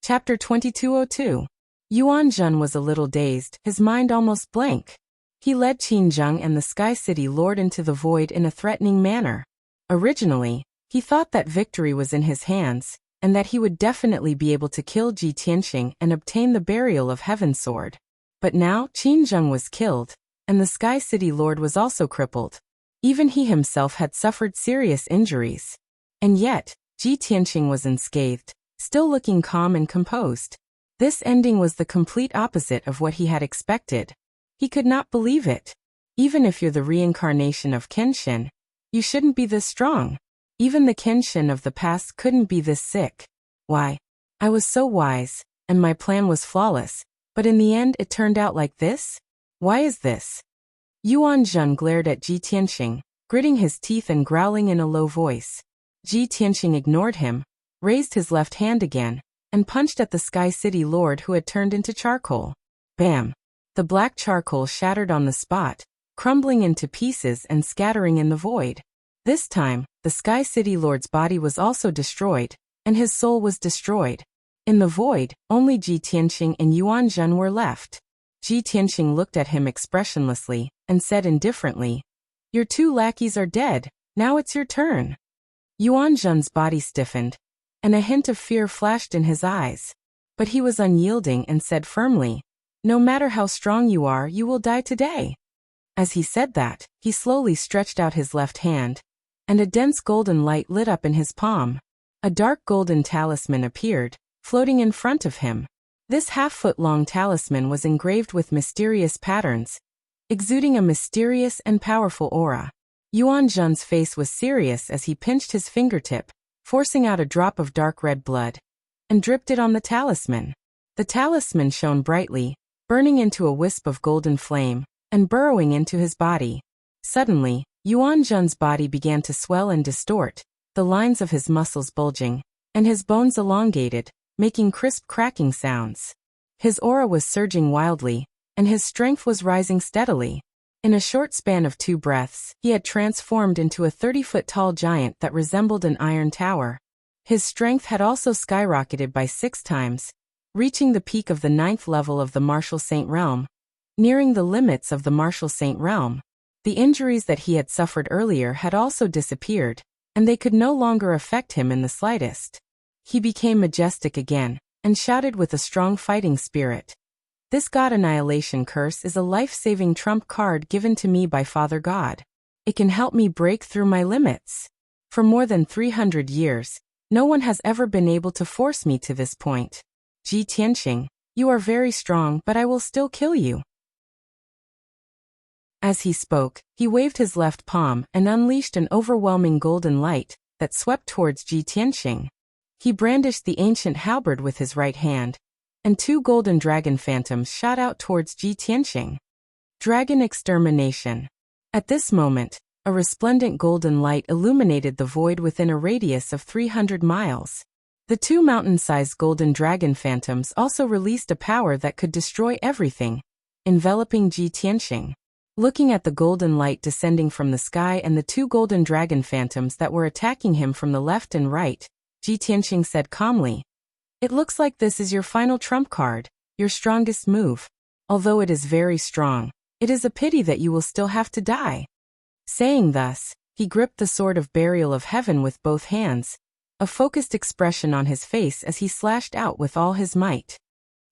S1: Chapter 2202. Yuan Zhen was a little dazed, his mind almost blank. He led Qin Zheng and the Sky City Lord into the void in a threatening manner. Originally, he thought that victory was in his hands, and that he would definitely be able to kill Ji Tianxing and obtain the burial of Heaven Sword. But now, Qin Zheng was killed, and the Sky City Lord was also crippled. Even he himself had suffered serious injuries. And yet, Ji Tianxing was unscathed, still looking calm and composed. This ending was the complete opposite of what he had expected. He could not believe it. Even if you're the reincarnation of Kenshin, you shouldn't be this strong. Even the Kenshin of the past couldn't be this sick. Why? I was so wise, and my plan was flawless, but in the end it turned out like this? Why is this? Yuan Zhen glared at Ji Tianxing, gritting his teeth and growling in a low voice. Ji Tianxing ignored him, raised his left hand again, and punched at the Sky City Lord who had turned into charcoal. Bam! The black charcoal shattered on the spot, crumbling into pieces and scattering in the void. This time, the Sky City Lord's body was also destroyed, and his soul was destroyed. In the void, only Ji Tianxing and Yuan Zhen were left. Ji Tianxing looked at him expressionlessly, and said indifferently, "Your two lackeys are dead, now it's your turn." Yuan Zhen's body stiffened, and a hint of fear flashed in his eyes. But he was unyielding and said firmly, "No matter how strong you are, you will die today." As he said that, he slowly stretched out his left hand, and a dense golden light lit up in his palm. A dark golden talisman appeared, floating in front of him. This half-foot-long talisman was engraved with mysterious patterns, exuding a mysterious and powerful aura. Yuan Zhen's face was serious as he pinched his fingertip, forcing out a drop of dark red blood, and dripped it on the talisman. The talisman shone brightly, burning into a wisp of golden flame, and burrowing into his body. Suddenly, Yuan Zhen's body began to swell and distort, the lines of his muscles bulging, and his bones elongated, making crisp cracking sounds. His aura was surging wildly, and his strength was rising steadily. In a short span of 2 breaths, he had transformed into a 30-foot-tall giant that resembled an iron tower. His strength had also skyrocketed by 6 times, reaching the peak of the 9th level of the Martial Saint Realm. Nearing the limits of the Martial Saint Realm, the injuries that he had suffered earlier had also disappeared, and they could no longer affect him in the slightest. He became majestic again, and shouted with a strong fighting spirit. "This God Annihilation Curse is a life-saving trump card given to me by Father God. It can help me break through my limits. For more than 300 years, no one has ever been able to force me to this point. Ji Tianxing, you are very strong, but I will still kill you." As he spoke, he waved his left palm and unleashed an overwhelming golden light that swept towards Ji Tianxing. He brandished the ancient halberd with his right hand, and 2 golden dragon phantoms shot out towards Ji Tianxing. Dragon extermination. At this moment, a resplendent golden light illuminated the void within a radius of 300 miles. The 2 mountain-sized golden dragon phantoms also released a power that could destroy everything, enveloping Ji Tianxing. Looking at the golden light descending from the sky and the 2 golden dragon phantoms that were attacking him from the left and right, Ji Tianxing said calmly, "It looks like this is your final trump card, your strongest move. Although it is very strong, it is a pity that you will still have to die." Saying thus, he gripped the sword of burial of heaven with both hands, a focused expression on his face as he slashed out with all his might.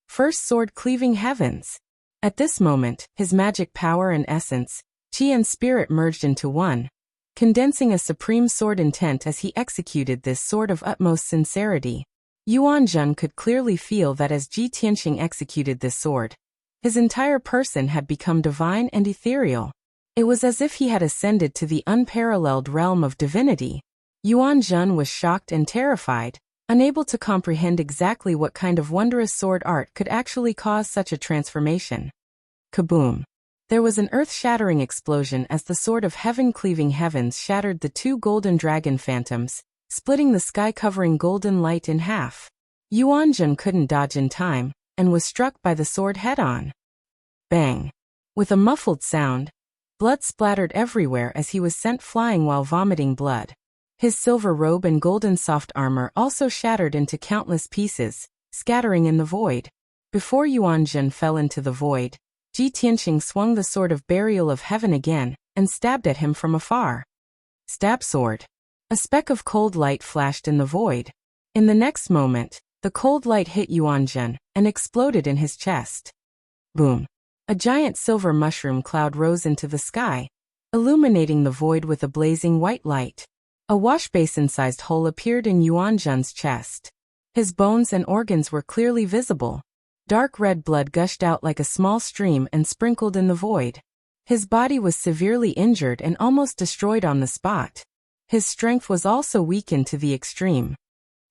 S1: First sword cleaving heavens. At this moment, his magic power and essence, chi and spirit merged into one, condensing a supreme sword intent as he executed this sword of utmost sincerity. Yuan Zhen could clearly feel that as Ji Tianxing executed this sword, his entire person had become divine and ethereal. It was as if he had ascended to the unparalleled realm of divinity. Yuan Zhen was shocked and terrified, unable to comprehend exactly what kind of wondrous sword art could actually cause such a transformation. Kaboom! There was an earth-shattering explosion as the sword of heaven cleaving heavens shattered the 2 golden dragon phantoms, splitting the sky-covering golden light in half. Yuan Zhen couldn't dodge in time, and was struck by the sword head-on. Bang! With a muffled sound, blood splattered everywhere as he was sent flying while vomiting blood. His silver robe and golden soft armor also shattered into countless pieces, scattering in the void. Before Yuanjun fell into the void, Ji Tianqing swung the sword of burial of heaven again, and stabbed at him from afar. Stab sword. A speck of cold light flashed in the void. In the next moment, the cold light hit Yuanjun, and exploded in his chest. Boom. A giant silver mushroom cloud rose into the sky, illuminating the void with a blazing white light. A washbasin-sized hole appeared in Yuanjun's chest. His bones and organs were clearly visible. Dark red blood gushed out like a small stream and sprinkled in the void. His body was severely injured and almost destroyed on the spot. His strength was also weakened to the extreme.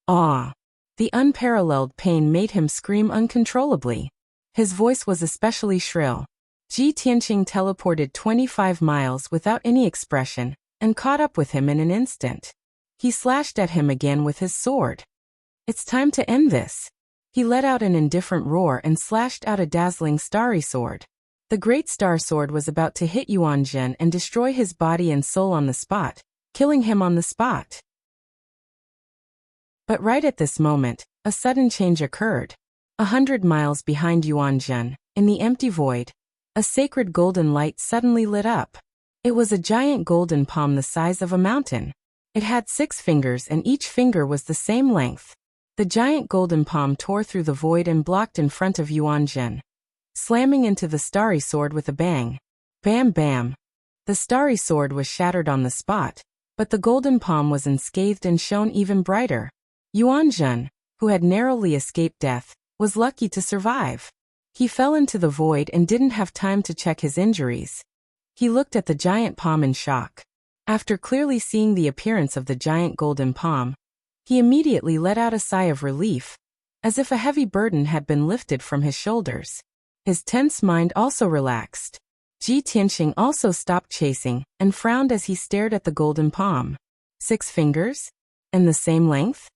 S1: Ah! The unparalleled pain made him scream uncontrollably. His voice was especially shrill. Ji Tianqing teleported 25 miles without any expression, and caught up with him in an instant. He slashed at him again with his sword. It's time to end this. He let out an indifferent roar and slashed out a dazzling starry sword. The great star sword was about to hit Yuanjun and destroy his body and soul on the spot, killing him on the spot. But right at this moment, a sudden change occurred. 100 miles behind Yuanjun, in the empty void, a sacred golden light suddenly lit up. It was a giant golden palm the size of a mountain. It had 6 fingers and each finger was the same length. The giant golden palm tore through the void and blocked in front of Yuanjun, slamming into the starry sword with a bang. Bam bam. The starry sword was shattered on the spot, but the golden palm was unscathed and shone even brighter. Yuanjun, who had narrowly escaped death, was lucky to survive. He fell into the void and didn't have time to check his injuries. He looked at the giant palm in shock. After clearly seeing the appearance of the giant golden palm, he immediately let out a sigh of relief, as if a heavy burden had been lifted from his shoulders. His tense mind also relaxed. Ji Tianqing also stopped chasing and frowned as he stared at the golden palm. 6 fingers? And the same length?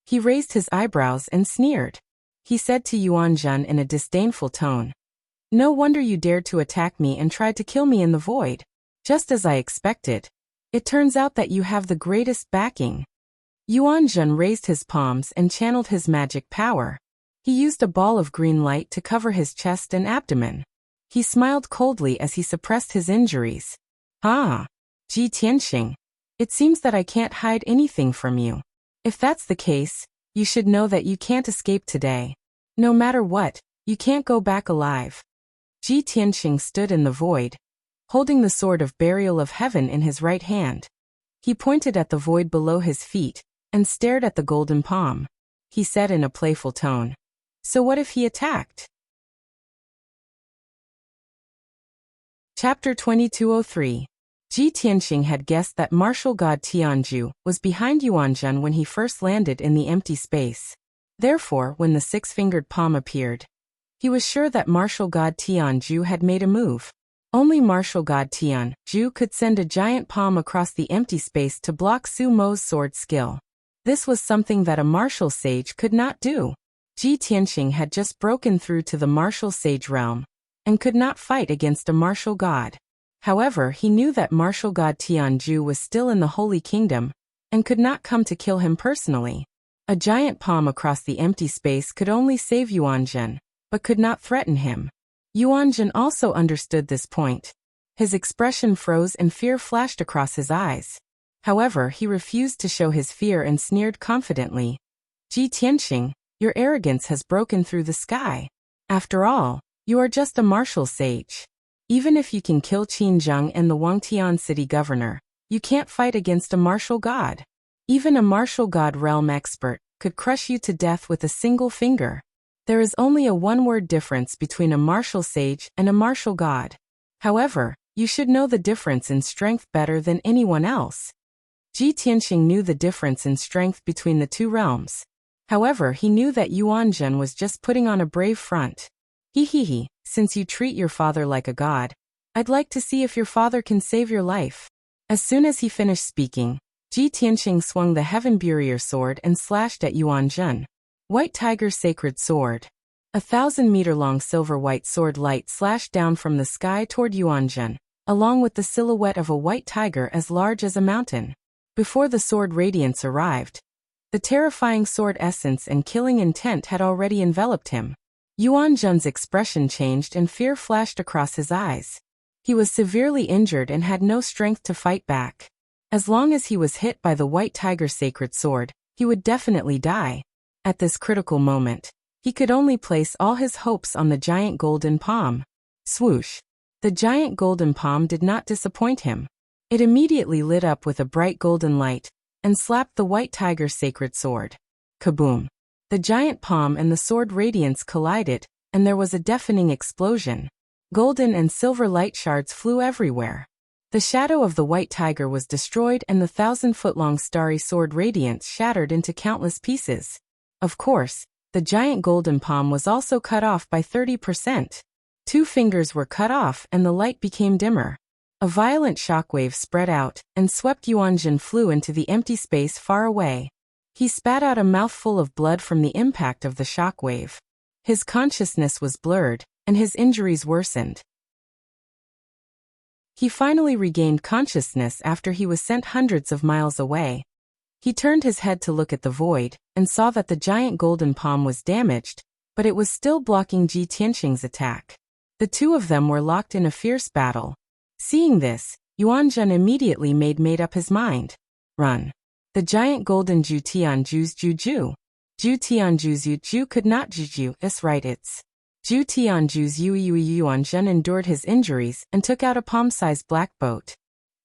S1: He raised his eyebrows and sneered. He said to Yuanjun in a disdainful tone, "No wonder you dared to attack me and tried to kill me in the void. Just as I expected. It turns out that you have the greatest backing." Yuanjun raised his palms and channeled his magic power. He used a ball of green light to cover his chest and abdomen. He smiled coldly as he suppressed his injuries. "Ah, Ji Tianqing. It seems that I can't hide anything from you. If that's the case, you should know that you can't escape today. No matter what, you can't go back alive." Ji Tianqing stood in the void, holding the sword of burial of heaven in his right hand. He pointed at the void below his feet, and stared at the golden palm. He said in a playful tone, "So what if he attacked?" Chapter 2203. Ji Tianqing had guessed that martial god Tianju was behind Yuanjun when he first landed in the empty space. Therefore, when the 6-fingered palm appeared, he was sure that martial god Tianju had made a move. Only martial god Tianju could send a giant palm across the empty space to block Su Mo's sword skill. This was something that a martial sage could not do. Ji Tianqing had just broken through to the martial sage realm, and could not fight against a martial god. However, he knew that martial god Tianju was still in the Holy Kingdom, and could not come to kill him personally. A giant palm across the empty space could only save Yuanjun, but could not threaten him. Yuanjun also understood this point. His expression froze and fear flashed across his eyes. However, he refused to show his fear and sneered confidently. "Ji Tianqing, your arrogance has broken through the sky. After all, you are just a martial sage. Even if you can kill Qin Zheng and the Wangtian city governor, you can't fight against a martial god. Even a martial god realm expert could crush you to death with a single finger. There is only a one-word difference between a martial sage and a martial god. However, you should know the difference in strength better than anyone else." Ji Tianqing knew the difference in strength between the two realms. However, he knew that Yuanjun was just putting on a brave front. He, since you treat your father like a god, I'd like to see if your father can save your life." As soon as he finished speaking, Ji Tianqing swung the Heaven Burier sword and slashed at Yuanjun. White Tiger Sacred Sword. 1,000-meter-long silver-white sword light slashed down from the sky toward Yuanjun, along with the silhouette of a white tiger as large as a mountain. Before the sword radiance arrived, the terrifying sword essence and killing intent had already enveloped him. Yuan Zhen's expression changed and fear flashed across his eyes. He was severely injured and had no strength to fight back. As long as he was hit by the White Tiger's sacred sword, he would definitely die. At this critical moment, he could only place all his hopes on the giant golden palm. Swoosh! The giant golden palm did not disappoint him. It immediately lit up with a bright golden light and slapped the White Tiger's sacred sword. Kaboom! The giant palm and the sword radiance collided, and there was a deafening explosion. Golden and silver light shards flew everywhere. The shadow of the White Tiger was destroyed and the 1,000-foot-long starry sword radiance shattered into countless pieces. Of course, the giant golden palm was also cut off by 30%. 2 fingers were cut off and the light became dimmer. A violent shockwave spread out, and swept Yuanzhen flew into the empty space far away. He spat out a mouthful of blood from the impact of the shockwave. His consciousness was blurred, and his injuries worsened. He finally regained consciousness after he was sent hundreds of miles away. He turned his head to look at the void, and saw that the giant golden palm was damaged, but it was still blocking Ji Tianxing's attack. The two of them were locked in a fierce battle. Seeing this, Yuanzhen immediately made up his mind. Run. The giant golden Ju Tianju's Juju. Ju Tianju's Ju could not Juju, that's right it's. Ju Tianju's Yuanzhen endured his injuries and took out a palm-sized black boat.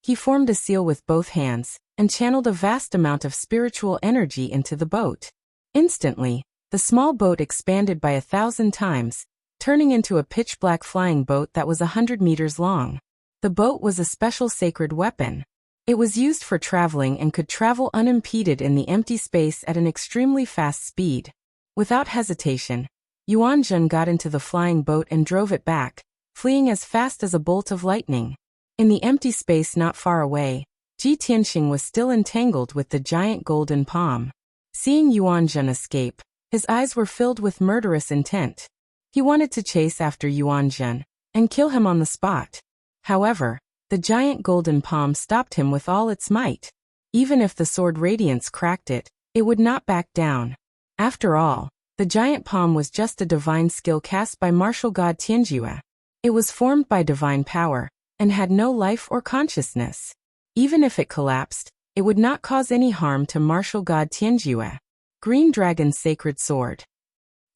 S1: He formed a seal with both hands, and channeled a vast amount of spiritual energy into the boat. Instantly, the small boat expanded by 1,000 times, turning into a pitch-black flying boat that was 100 meters long. The boat was a special sacred weapon. It was used for traveling and could travel unimpeded in the empty space at an extremely fast speed. Without hesitation, Yuanzhen got into the flying boat and drove it back, fleeing as fast as a bolt of lightning. In the empty space not far away, Ji Tianxing was still entangled with the giant golden palm. Seeing Yuanzhen escape, his eyes were filled with murderous intent. He wanted to chase after Yuanzhen and kill him on the spot. However, the giant golden palm stopped him with all its might. Even if the sword radiance cracked it, it would not back down. After all, the giant palm was just a divine skill cast by martial god Tianjue. It was formed by divine power, and had no life or consciousness. Even if it collapsed, it would not cause any harm to martial god Tianjue. Green Dragon's Sacred Sword.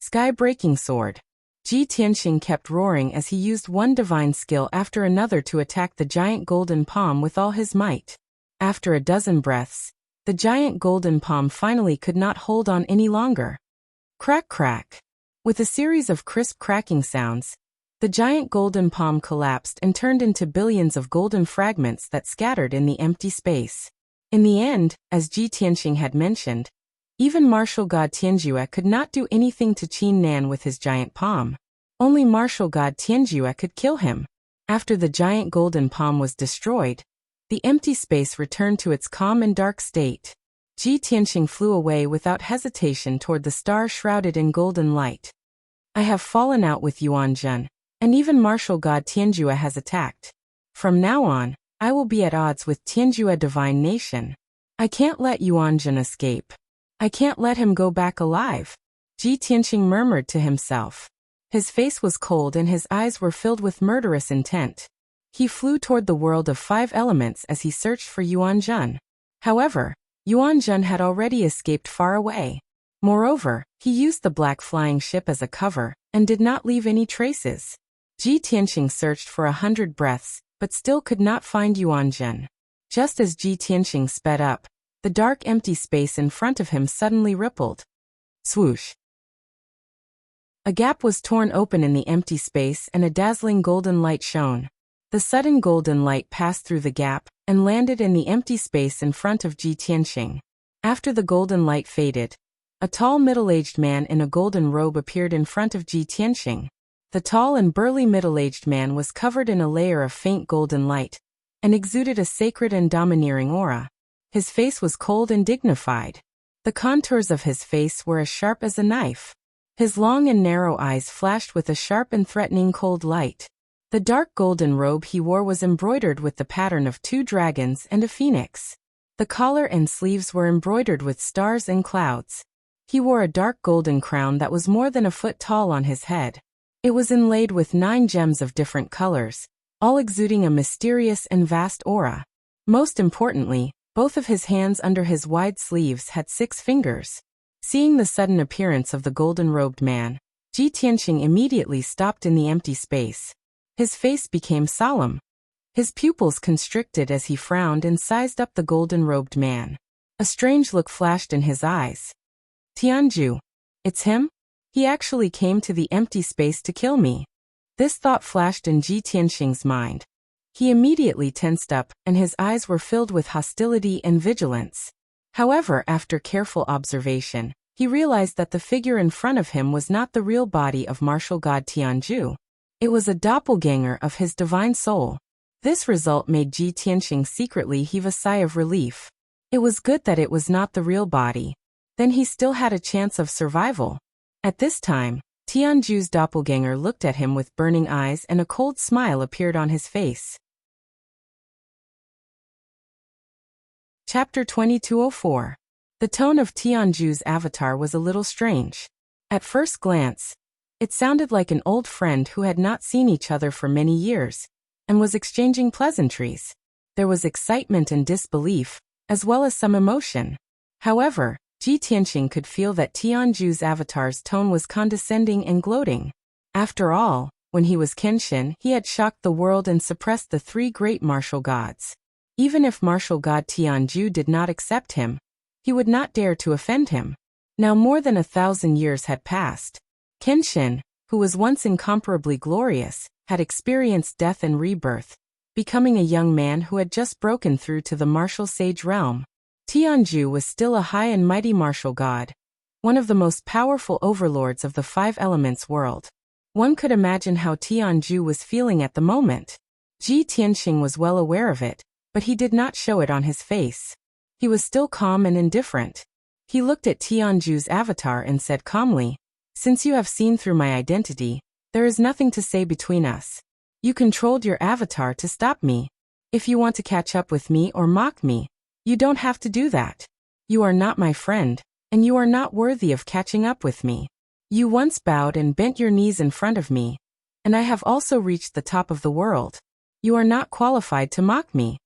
S1: Sky-breaking sword. Ji Tianxing kept roaring as he used one divine skill after another to attack the giant golden palm with all his might. After a dozen breaths, the giant golden palm finally could not hold on any longer. Crack crack. With a series of crisp cracking sounds, the giant golden palm collapsed and turned into billions of golden fragments that scattered in the empty space. In the end, as Ji Tianxing had mentioned, even martial god Tianjue could not do anything to Qin Nan with his giant palm. Only martial god Tianjue could kill him. After the giant golden palm was destroyed, the empty space returned to its calm and dark state. Ji Tianxing flew away without hesitation toward the star shrouded in golden light. I have fallen out with Yuanzhen, and even martial god Tianjue has attacked. From now on, I will be at odds with Tianjue Divine Nation. I can't let Yuanzhen escape. I can't let him go back alive. Ji Tianxing murmured to himself. His face was cold and his eyes were filled with murderous intent. He flew toward the world of 5 elements as he searched for Yuanzhen. However, Yuanzhen had already escaped far away. Moreover, he used the black flying ship as a cover, and did not leave any traces. Ji Tianxing searched for 100 breaths, but still could not find Yuanzhen. Just as Ji Tianxing sped up, the dark empty space in front of him suddenly rippled. Swoosh! A gap was torn open in the empty space and a dazzling golden light shone. The sudden golden light passed through the gap and landed in the empty space in front of Ji Tianxing. After the golden light faded, a tall middle-aged man in a golden robe appeared in front of Ji Tianxing. The tall and burly middle-aged man was covered in a layer of faint golden light and exuded a sacred and domineering aura. His face was cold and dignified. The contours of his face were as sharp as a knife. His long and narrow eyes flashed with a sharp and threatening cold light. The dark golden robe he wore was embroidered with the pattern of 2 dragons and a phoenix. The collar and sleeves were embroidered with stars and clouds. He wore a dark golden crown that was more than a foot tall on his head. It was inlaid with 9 gems of different colors, all exuding a mysterious and vast aura. Most importantly, both of his hands under his wide sleeves had 6 fingers. Seeing the sudden appearance of the golden-robed man, Ji Tianqing immediately stopped in the empty space. His face became solemn. His pupils constricted as he frowned and sized up the golden-robed man. A strange look flashed in his eyes. Tianju. It's him? He actually came to the empty space to kill me. This thought flashed in Ji Tianqing's mind. He immediately tensed up, and his eyes were filled with hostility and vigilance. However, after careful observation, he realized that the figure in front of him was not the real body of martial god Tianju. It was a doppelganger of his divine soul. This result made Ji Tianqing secretly heave a sigh of relief. It was good that it was not the real body. Then he still had a chance of survival. At this time, Tianju's doppelganger looked at him with burning eyes and a cold smile appeared on his face. Chapter 2204. The tone of Tianju's avatar was a little strange. At first glance, it sounded like an old friend who had not seen each other for many years, and was exchanging pleasantries. There was excitement and disbelief, as well as some emotion. However, Ji Tianqing could feel that Tianju's avatar's tone was condescending and gloating. After all, when he was Kenshin, he had shocked the world and suppressed the 3 great martial gods. Even if martial god Tianju did not accept him, he would not dare to offend him. Now more than 1,000 years had passed. Kenshin, who was once incomparably glorious, had experienced death and rebirth, becoming a young man who had just broken through to the martial sage realm. Tianju was still a high and mighty martial god, one of the most powerful overlords of the 5 elements world. One could imagine how Tianju was feeling at the moment. Ji Tianqing was well aware of it, but he did not show it on his face. He was still calm and indifferent. He looked at Tianju's avatar and said calmly, "Since you have seen through my identity, there is nothing to say between us. You controlled your avatar to stop me. If you want to catch up with me or mock me, you don't have to do that. You are not my friend, and you are not worthy of catching up with me. You once bowed and bent your knees in front of me, and I have also reached the top of the world. You are not qualified to mock me."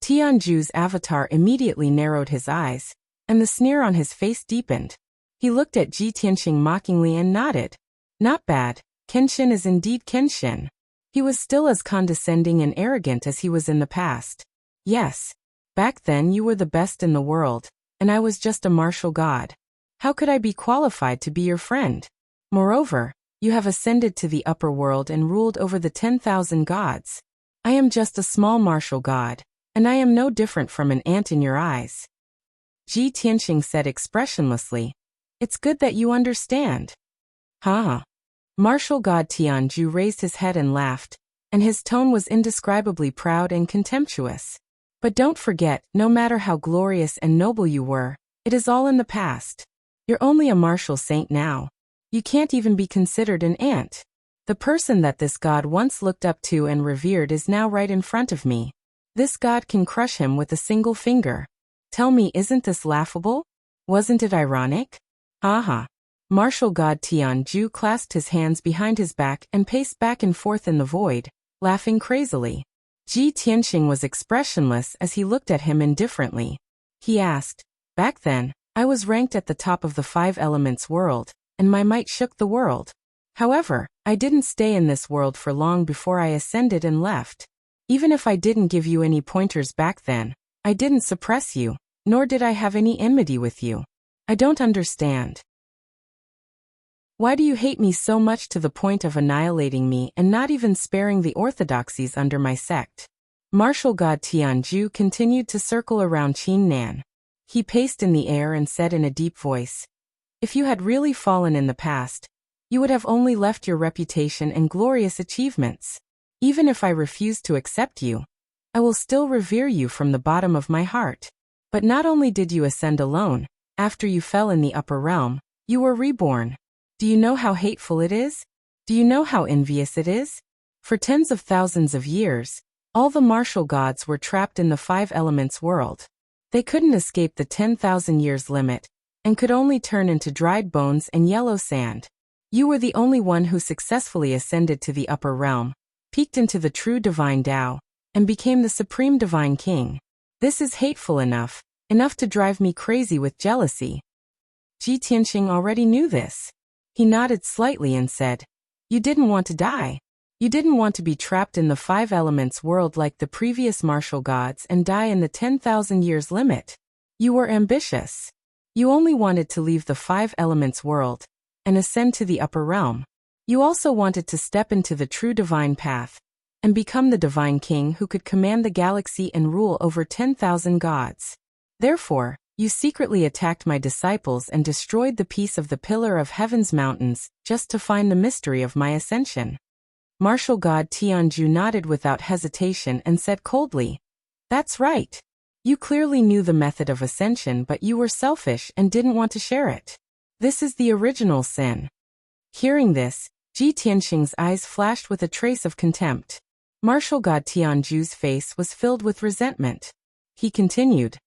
S1: Tianju's avatar immediately narrowed his eyes, and the sneer on his face deepened. He looked at Ji Tianqing mockingly and nodded. Not bad, Kenshin is indeed Kenshin. He was still as condescending and arrogant as he was in the past. Yes, back then you were the best in the world, and I was just a martial god. How could I be qualified to be your friend? Moreover, you have ascended to the upper world and ruled over the 10,000 gods. I am just a small martial god, and I am no different from an ant in your eyes. Ji Tianqing said expressionlessly, "It's good that you understand." Huh? Martial god Tianju raised his head and laughed, and his tone was indescribably proud and contemptuous. But don't forget, no matter how glorious and noble you were, it is all in the past. You're only a martial saint now. You can't even be considered an ant. The person that this god once looked up to and revered is now right in front of me. This god can crush him with a single finger. Tell me, isn't this laughable? Wasn't it ironic? Haha. Martial god Tianju clasped his hands behind his back and paced back and forth in the void, laughing crazily. Ji Tianqing was expressionless as he looked at him indifferently. He asked, "Back then, I was ranked at the top of the 5 elements world, and my might shook the world. However, I didn't stay in this world for long before I ascended and left. Even if I didn't give you any pointers back then, I didn't suppress you, nor did I have any enmity with you. I don't understand. Why do you hate me so much to the point of annihilating me and not even sparing the orthodoxies under my sect?" Martial god Tianju continued to circle around Qin Nan. He paced in the air and said in a deep voice, "If you had really fallen in the past, you would have only left your reputation and glorious achievements. Even if I refuse to accept you, I will still revere you from the bottom of my heart. But not only did you ascend alone, after you fell in the upper realm, you were reborn. Do you know how hateful it is? Do you know how envious it is? For tens of thousands of years, all the martial gods were trapped in the 5 elements world. They couldn't escape the 10,000 years limit, and could only turn into dried bones and yellow sand. You were the only one who successfully ascended to the upper realm, peeked into the true divine Tao, and became the supreme divine king. This is hateful enough to drive me crazy with jealousy. Ji Tianqing already knew this. He nodded slightly and said, "You didn't want to die. You didn't want to be trapped in the 5 elements world like the previous martial gods and die in the 10,000 years limit. You were ambitious. You only wanted to leave the 5 elements world and ascend to the upper realm. You also wanted to step into the true divine path and become the divine king who could command the galaxy and rule over 10,000 gods. Therefore, you secretly attacked my disciples and destroyed the piece of the pillar of heaven's mountains just to find the mystery of my ascension." Martial god Tianju nodded without hesitation and said coldly, "That's right. You clearly knew the method of ascension, but you were selfish and didn't want to share it. This is the original sin." Hearing this, Ji Tianqing's eyes flashed with a trace of contempt. Martial god Tianju's face was filled with resentment. He continued,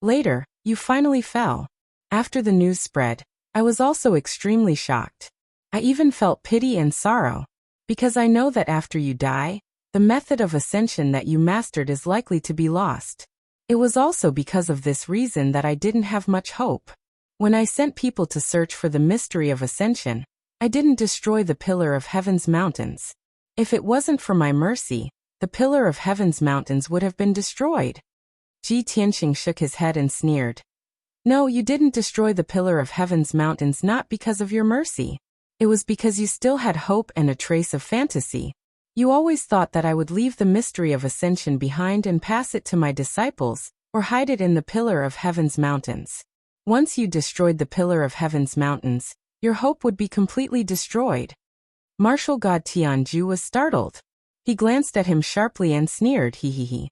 S1: "Later, you finally fell. After the news spread, I was also extremely shocked. I even felt pity and sorrow, because I know that after you die, the method of ascension that you mastered is likely to be lost. It was also because of this reason that I didn't have much hope. When I sent people to search for the mystery of ascension, I didn't destroy the pillar of heaven's mountains. If it wasn't for my mercy, the pillar of heaven's mountains would have been destroyed." Ji Tianqing shook his head and sneered. "No, you didn't destroy the pillar of heaven's mountains not because of your mercy. It was because you still had hope and a trace of fantasy. You always thought that I would leave the mystery of ascension behind and pass it to my disciples, or hide it in the pillar of heaven's mountains. Once you destroyed the pillar of heaven's mountains, your hope would be completely destroyed." Martial god Tianju was startled. He glanced at him sharply and sneered, "He.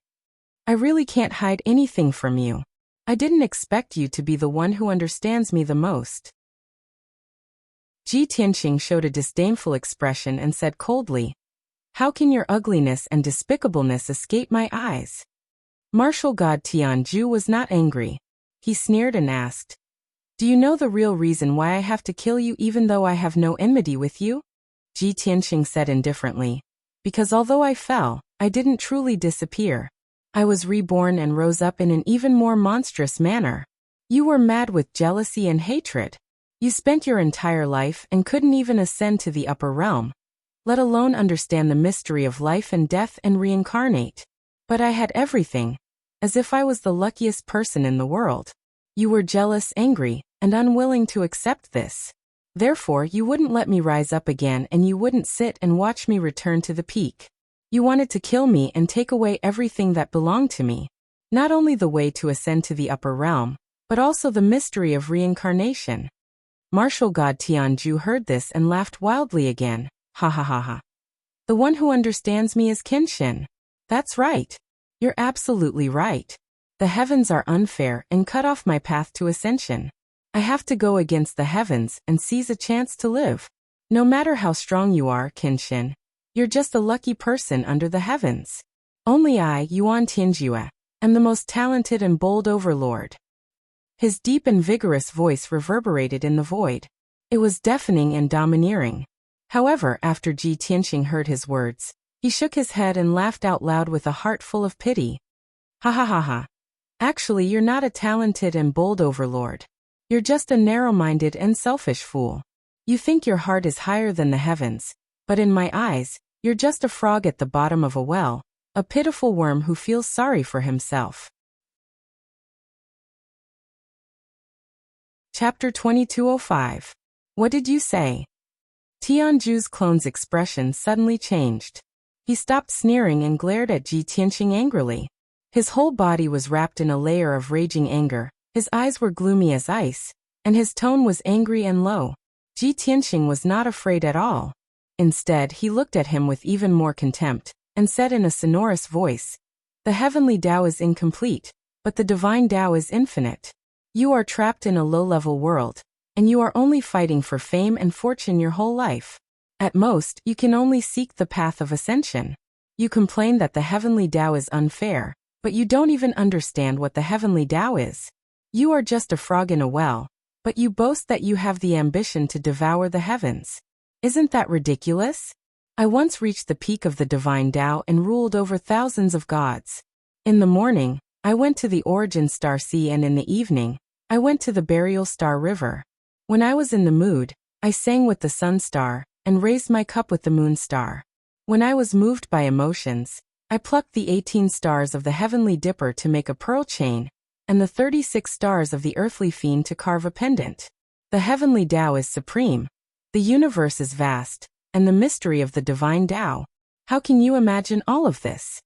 S1: I really can't hide anything from you. I didn't expect you to be the one who understands me the most." Ji Tianqing showed a disdainful expression and said coldly, "How can your ugliness and despicableness escape my eyes?" Martial god Tianju was not angry. He sneered and asked, "Do you know the real reason why I have to kill you even though I have no enmity with you?" Ji Tianqing said indifferently, "Because although I fell, I didn't truly disappear. I was reborn and rose up in an even more monstrous manner. You were mad with jealousy and hatred. You spent your entire life and couldn't even ascend to the upper realm, let alone understand the mystery of life and death and reincarnate. But I had everything, as if I was the luckiest person in the world. You were jealous, angry, and unwilling to accept this. Therefore, you wouldn't let me rise up again and you wouldn't sit and watch me return to the peak. You wanted to kill me and take away everything that belonged to me. Not only the way to ascend to the upper realm, but also the mystery of reincarnation." Martial god Tianju heard this and laughed wildly again. "Ha ha ha ha. The one who understands me is Kenshin. That's right. You're absolutely right. The heavens are unfair and cut off my path to ascension. I have to go against the heavens and seize a chance to live. No matter how strong you are, Kenshin, you're just a lucky person under the heavens. Only I, Yuan Tianjue, am the most talented and bold overlord." His deep and vigorous voice reverberated in the void. It was deafening and domineering. However, after Ji Tianqing heard his words, he shook his head and laughed out loud with a heart full of pity. "Ha ha ha ha. Actually, you're not a talented and bold overlord. You're just a narrow-minded and selfish fool. You think your heart is higher than the heavens, but in my eyes, you're just a frog at the bottom of a well, a pitiful worm who feels sorry for himself." Chapter 2205. What did you say? Tianju's clone's expression suddenly changed. He stopped sneering and glared at Ji Tianqing angrily. His whole body was wrapped in a layer of raging anger, his eyes were gloomy as ice, and his tone was angry and low. Ji Tianqing was not afraid at all. Instead, he looked at him with even more contempt, and said in a sonorous voice, "The heavenly Tao is incomplete, but the divine Tao is infinite. You are trapped in a low-level world, and you are only fighting for fame and fortune your whole life. At most, you can only seek the path of ascension. You complain that the heavenly Tao is unfair, But you don't even understand what the heavenly Tao is. You are just a frog in a well, but you boast that you have the ambition to devour the heavens. Isn't that ridiculous? I once reached the peak of the divine Tao and ruled over thousands of gods. In the morning, I went to the origin star sea, and in the evening, I went to the burial star river. When I was in the mood, I sang with the sun star and raised my cup with the moon star. When I was moved by emotions, I plucked the 18 stars of the heavenly dipper to make a pearl chain, and the 36 stars of the earthly fiend to carve a pendant. The heavenly Tao is supreme. The universe is vast, and the mystery of the divine Tao. How can you imagine all of this?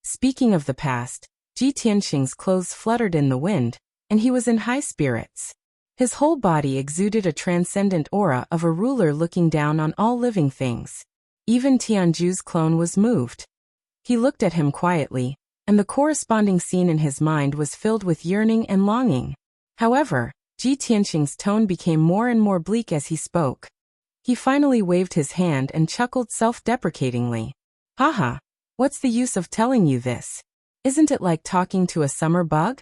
S1: Speaking of the past, Ji Tianxing's clothes fluttered in the wind, and he was in high spirits. His whole body exuded a transcendent aura of a ruler looking down on all living things. Even Tianju's clone was moved. He looked at him quietly, and the corresponding scene in his mind was filled with yearning and longing. However, Ji Tianxing's tone became more and more bleak as he spoke. He finally waved his hand and chuckled self-deprecatingly. Haha, what's the use of telling you this? Isn't it like talking to a summer bug?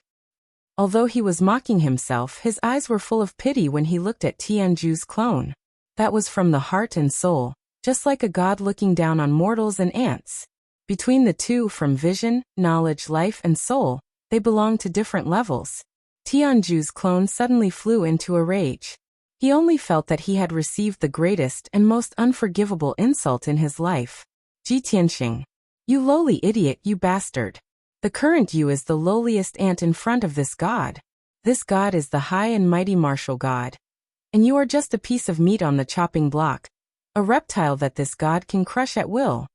S1: Although he was mocking himself, his eyes were full of pity when he looked at Tianju's clone. That was from the heart and soul, just like a god looking down on mortals and ants. Between the two, from vision, knowledge, life, and soul, they belonged to different levels. Tianju's clone suddenly flew into a rage. He only felt that he had received the greatest and most unforgivable insult in his life. Ji Tianxing. You lowly idiot, you bastard. The current you is the lowliest ant in front of this god. This god is the high and mighty martial god. And you are just a piece of meat on the chopping block, a reptile that this god can crush at will.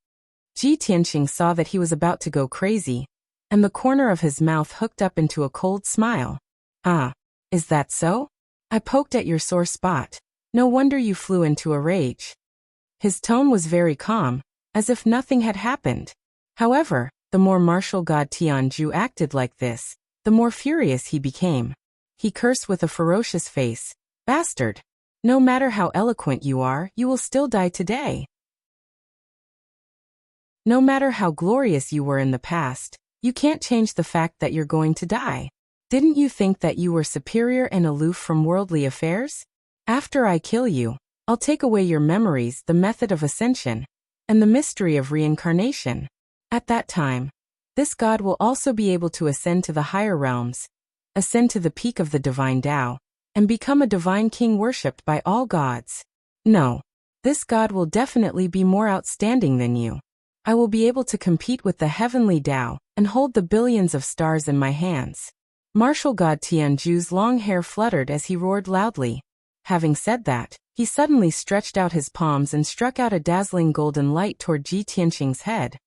S1: Ji Tianxing saw that he was about to go crazy, and the corner of his mouth hooked up into a cold smile. Ah, is that so? I poked at your sore spot. No wonder you flew into a rage. His tone was very calm, as if nothing had happened. However, the more martial god Tianju acted like this, the more furious he became. He cursed with a ferocious face. Bastard! No matter how eloquent you are, you will still die today. No matter how glorious you were in the past, you can't change the fact that you're going to die. Didn't you think that you were superior and aloof from worldly affairs? After I kill you, I'll take away your memories, the method of ascension, and the mystery of reincarnation. At that time, this god will also be able to ascend to the higher realms, ascend to the peak of the divine Tao, and become a divine king worshipped by all gods. No, this god will definitely be more outstanding than you. I will be able to compete with the heavenly Tao and hold the billions of stars in my hands. Martial god Tianju's long hair fluttered as he roared loudly. Having said that, he suddenly stretched out his palms and struck out a dazzling golden light toward Ji Tianxing's head.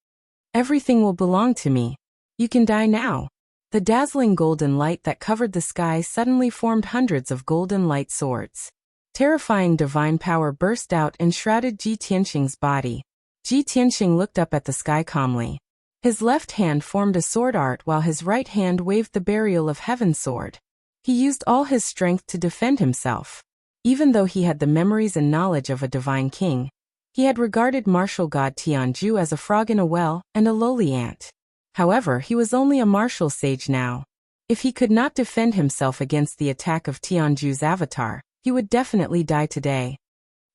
S1: Everything will belong to me. You can die now. The dazzling golden light that covered the sky suddenly formed hundreds of golden light swords. Terrifying divine power burst out and shrouded Ji Tianxing's body. Ji Tianxing looked up at the sky calmly. His left hand formed a sword art while his right hand waved the burial of heaven sword. He used all his strength to defend himself. Even though he had the memories and knowledge of a divine king, he had regarded martial god Tianju as a frog in a well and a lowly ant. However, he was only a martial sage now. If he could not defend himself against the attack of Tianju's avatar, he would definitely die today.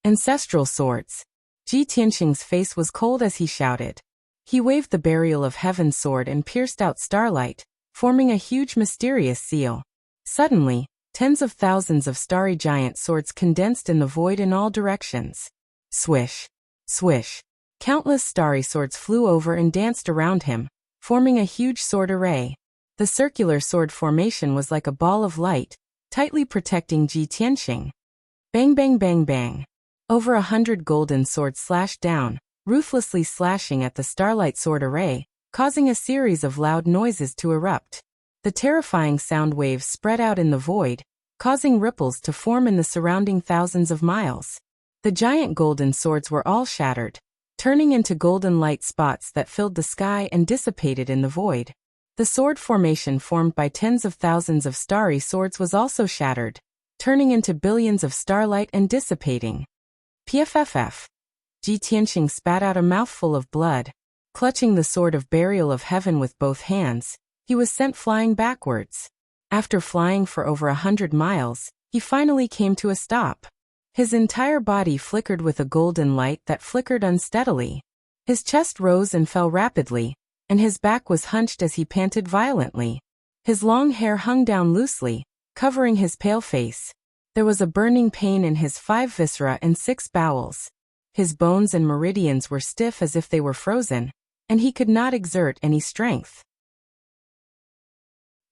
S1: Ancestral swords. Ji Tianxing's face was cold as he shouted. He waved the burial of heaven sword and pierced out starlight, forming a huge mysterious seal. Suddenly, tens of thousands of starry giant swords condensed in the void in all directions. Swish, swish. Countless starry swords flew over and danced around him, forming a huge sword array. The circular sword formation was like a ball of light, tightly protecting Ji Tianxing. Bang bang bang bang. Over 100 golden swords slashed down, ruthlessly slashing at the starlight sword array, causing a series of loud noises to erupt. The terrifying sound waves spread out in the void, causing ripples to form in the surrounding thousands of miles. The giant golden swords were all shattered, turning into golden light spots that filled the sky and dissipated in the void. The sword formation formed by tens of thousands of starry swords was also shattered, turning into billions of starlight and dissipating. Pfff. Ji Tianxing spat out a mouthful of blood. Clutching the sword of burial of heaven with both hands, he was sent flying backwards. After flying for over 100 miles, he finally came to a stop. His entire body flickered with a golden light that flickered unsteadily. His chest rose and fell rapidly, and his back was hunched as he panted violently. His long hair hung down loosely, covering his pale face. There was a burning pain in his 5 viscera and 6 bowels. His bones and meridians were stiff as if they were frozen, and he could not exert any strength.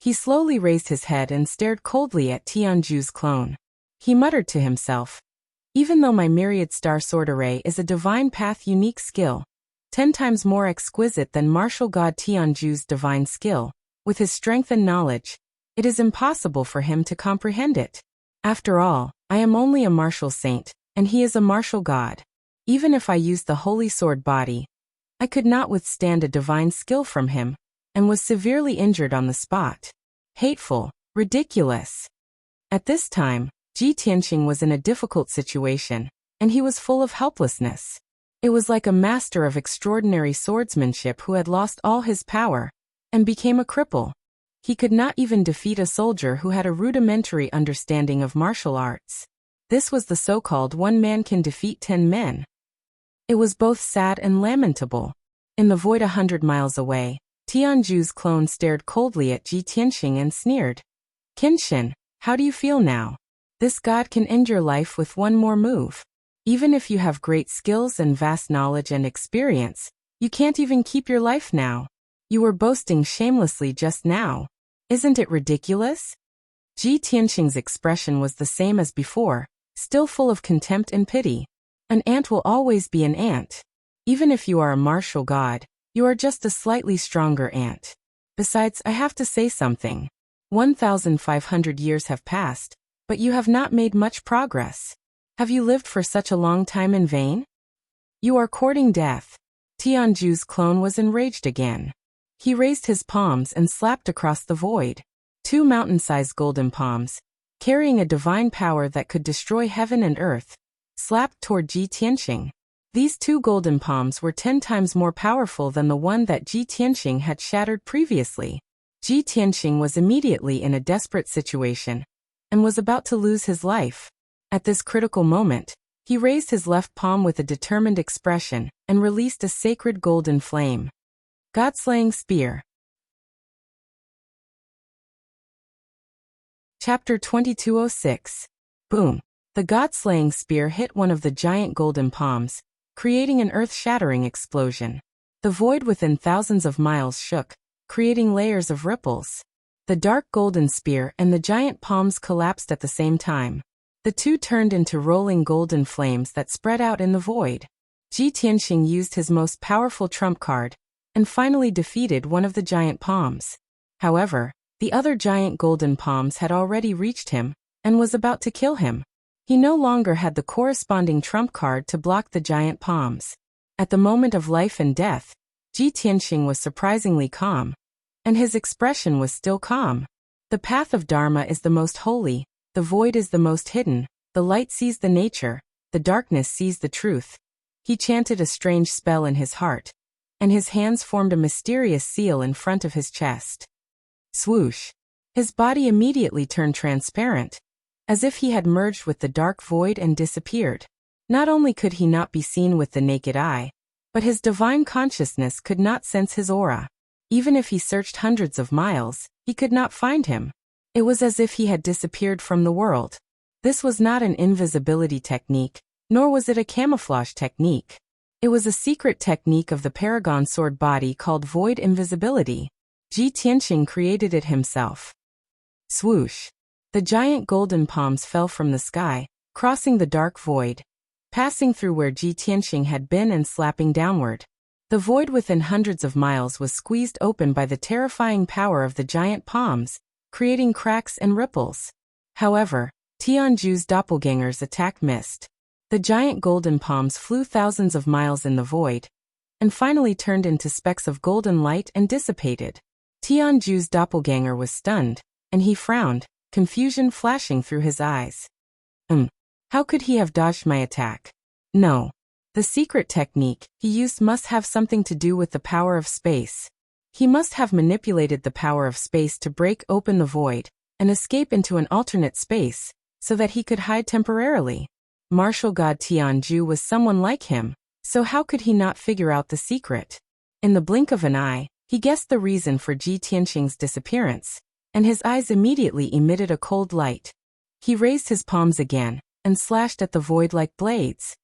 S1: He slowly raised his head and stared coldly at Tianju's clone. He muttered to himself, "Even though my myriad star sword array is a divine path unique skill, 10 times more exquisite than martial god Tianju's divine skill, with his strength and knowledge, it is impossible for him to comprehend it. After all, I am only a martial saint, and he is a martial god. Even if I used the holy sword body, I could not withstand a divine skill from him, and was severely injured on the spot. Hateful, ridiculous." At this time, Ji Tianqing was in a difficult situation, and he was full of helplessness. It was like a master of extraordinary swordsmanship who had lost all his power, and became a cripple. He could not even defeat a soldier who had a rudimentary understanding of martial arts. This was the so-called one man can defeat 10 men. It was both sad and lamentable. In the void 100 miles away, Tianju's clone stared coldly at Ji Tianqing and sneered. "Kenshin, how do you feel now? This god can end your life with one more move. Even if you have great skills and vast knowledge and experience, you can't even keep your life now. You were boasting shamelessly just now. Isn't it ridiculous?" Ji Tianqing's expression was the same as before, still full of contempt and pity. An ant will always be an ant. Even if you are a martial god, you are just a slightly stronger ant. Besides, I have to say something. 1,500 years have passed, but you have not made much progress. Have you lived for such a long time in vain? You are courting death. Tianju's clone was enraged again. He raised his palms and slapped across the void. 2 mountain-sized golden palms, carrying a divine power that could destroy heaven and earth, slapped toward Ji Tianqing. These 2 golden palms were 10 times more powerful than the one that Ji Tianqing had shattered previously. Ji Tianqing was immediately in a desperate situation, and was about to lose his life. At this critical moment, he raised his left palm with a determined expression, and released a sacred golden flame. God-slaying spear. Chapter 2206. Boom. The God-slaying spear hit one of the giant golden palms, creating an earth-shattering explosion. The void within thousands of miles shook, creating layers of ripples. The dark golden spear and the giant palms collapsed at the same time. The 2 turned into rolling golden flames that spread out in the void. Ji Tianqing used his most powerful trump card, and finally defeated one of the giant palms. However, the other giant golden palms had already reached him, and was about to kill him. He no longer had the corresponding trump card to block the giant palms. At the moment of life and death, Ji Tianqing was surprisingly calm, and his expression was still calm. The path of Dharma is the most holy, the void is the most hidden, the light sees the nature, the darkness sees the truth. He chanted a strange spell in his heart, and his hands formed a mysterious seal in front of his chest. Swoosh! His body immediately turned transparent, as if he had merged with the dark void and disappeared. Not only could he not be seen with the naked eye, but his divine consciousness could not sense his aura. Even if he searched hundreds of miles, he could not find him. It was as if he had disappeared from the world. This was not an invisibility technique, nor was it a camouflage technique. It was a secret technique of the Paragon sword body called void invisibility. Ji Tianqing created it himself. Swoosh! The giant golden palms fell from the sky, crossing the dark void, passing through where Ji Tianqing had been and slapping downward. The void within hundreds of miles was squeezed open by the terrifying power of the giant palms, creating cracks and ripples. However, Tianju's doppelganger's attack missed. The giant golden palms flew thousands of miles in the void, and finally turned into specks of golden light and dissipated. Tianju's doppelganger was stunned, and he frowned, confusion flashing through his eyes. How could he have dodged my attack? No. The secret technique he used must have something to do with the power of space. He must have manipulated the power of space to break open the void and escape into an alternate space so that he could hide temporarily. Martial god Tianju was someone like him, so how could he not figure out the secret? In the blink of an eye, he guessed the reason for Ji Tianxing's disappearance, and his eyes immediately emitted a cold light. He raised his palms again and slashed at the void like blades.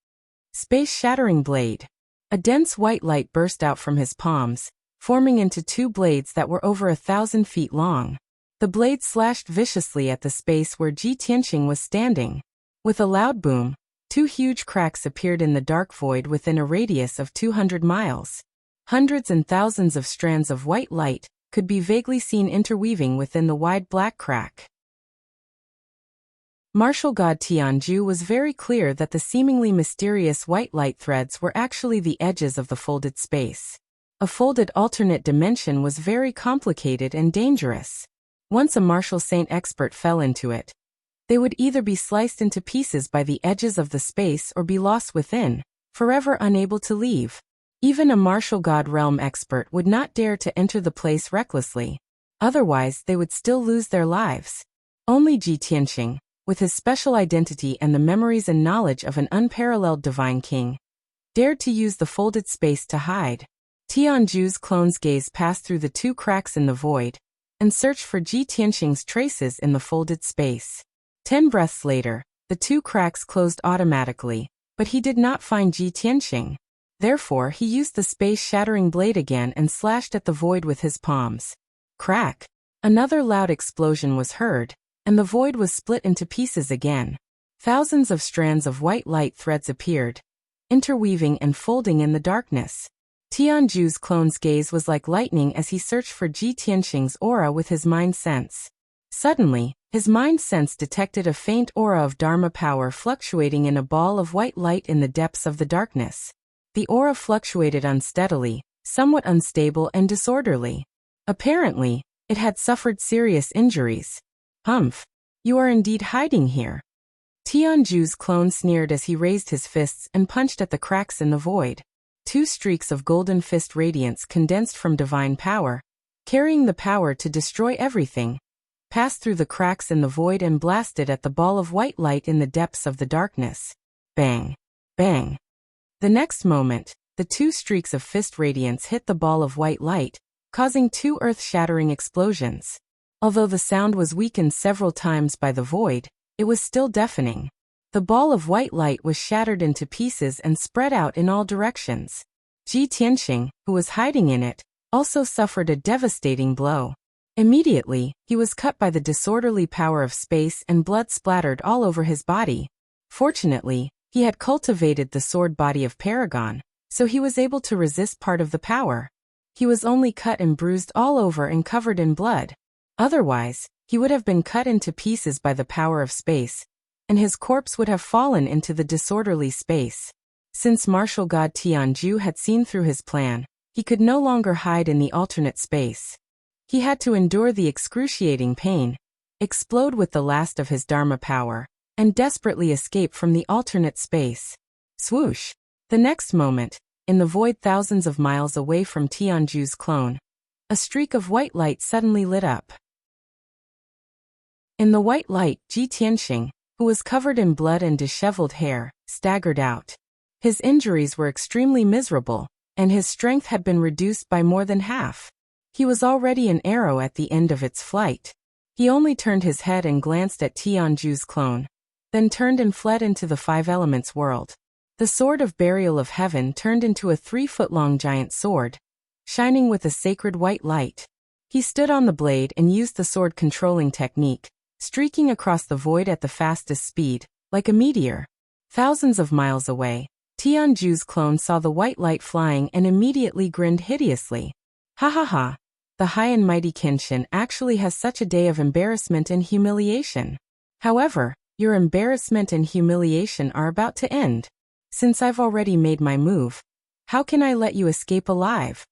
S1: Space-shattering blade. A dense white light burst out from his palms, forming into two blades that were over 1,000 feet long. The blades slashed viciously at the space where Ji Tianxing was standing. With a loud boom, two huge cracks appeared in the dark void within a radius of 200 miles. Hundreds and thousands of strands of white light could be vaguely seen interweaving within the wide black crack. Martial god Tianju was very clear that the seemingly mysterious white light threads were actually the edges of the folded space. A folded alternate dimension was very complicated and dangerous. Once a martial saint expert fell into it, they would either be sliced into pieces by the edges of the space or be lost within, forever unable to leave. Even a martial god realm expert would not dare to enter the place recklessly. Otherwise, they would still lose their lives. Only Ji Tianxing, with his special identity and the memories and knowledge of an unparalleled divine king, dared to use the folded space to hide. Tianju's clone's gaze passed through the two cracks in the void and searched for Ji Tianxing's traces in the folded space. 10 breaths later, the two cracks closed automatically, but he did not find Ji Tianxing. Therefore, he used the space-shattering blade again and slashed at the void with his palms. Crack! Another loud explosion was heard, and the void was split into pieces again. Thousands of strands of white light threads appeared, interweaving and folding in the darkness. Tianju's clone's gaze was like lightning as he searched for Ji Tianxing's aura with his mind sense. Suddenly, his mind sense detected a faint aura of Dharma power fluctuating in a ball of white light in the depths of the darkness. The aura fluctuated unsteadily, somewhat unstable and disorderly. Apparently, it had suffered serious injuries. Humph! You are indeed hiding here. Tianju's clone sneered as he raised his fists and punched at the cracks in the void. Two streaks of golden fist radiance condensed from divine power, carrying the power to destroy everything, passed through the cracks in the void and blasted at the ball of white light in the depths of the darkness. Bang! Bang! The next moment, the two streaks of fist radiance hit the ball of white light, causing two earth-shattering explosions. Although the sound was weakened several times by the void, it was still deafening. The ball of white light was shattered into pieces and spread out in all directions. Ji Tianxing, who was hiding in it, also suffered a devastating blow. Immediately, he was cut by the disorderly power of space and blood splattered all over his body. Fortunately, he had cultivated the sword body of Paragon, so he was able to resist part of the power. He was only cut and bruised all over and covered in blood. Otherwise, he would have been cut into pieces by the power of space, and his corpse would have fallen into the disorderly space. Since martial god Tianju had seen through his plan, he could no longer hide in the alternate space. He had to endure the excruciating pain, explode with the last of his Dharma power, and desperately escape from the alternate space. Swoosh! The next moment, in the void thousands of miles away from Tianju's clone, a streak of white light suddenly lit up. In the white light, Ji Tianxing, who was covered in blood and disheveled hair, staggered out. His injuries were extremely miserable, and his strength had been reduced by more than half. He was already an arrow at the end of its flight. He only turned his head and glanced at Tianju's clone, then turned and fled into the Five Elements world. The sword of burial of heaven turned into a 3-foot-long giant sword, shining with a sacred white light. He stood on the blade and used the sword controlling technique, streaking across the void at the fastest speed, like a meteor. Thousands of miles away, Tianju's clone saw the white light flying and immediately grinned hideously. Ha ha ha! The high and mighty Kenshin actually has such a day of embarrassment and humiliation. However, your embarrassment and humiliation are about to end. Since I've already made my move, how can I let you escape alive?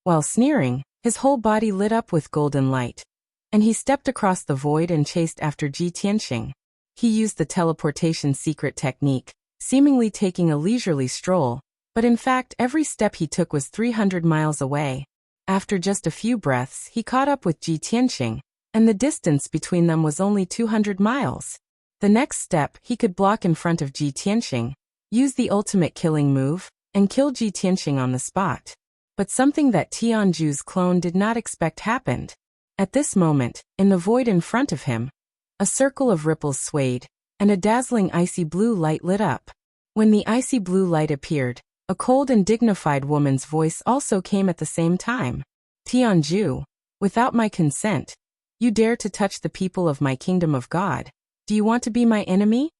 S1: While sneering, his whole body lit up with golden light, and he stepped across the void and chased after Ji Tianxing. He used the teleportation secret technique, seemingly taking a leisurely stroll, but in fact every step he took was 300 miles away. After just a few breaths, he caught up with Ji Tianqing, and the distance between them was only 200 miles. The next step, he could block in front of Ji Tianqing, use the ultimate killing move, and kill Ji Tianqing on the spot. But something that Tianju's clone did not expect happened. At this moment, in the void in front of him, a circle of ripples swayed, and a dazzling icy blue light lit up. When the icy blue light appeared, a cold and dignified woman's voice also came at the same time. Tianju, without my consent, you dare to touch the people of my kingdom of God. Do you want to be my enemy?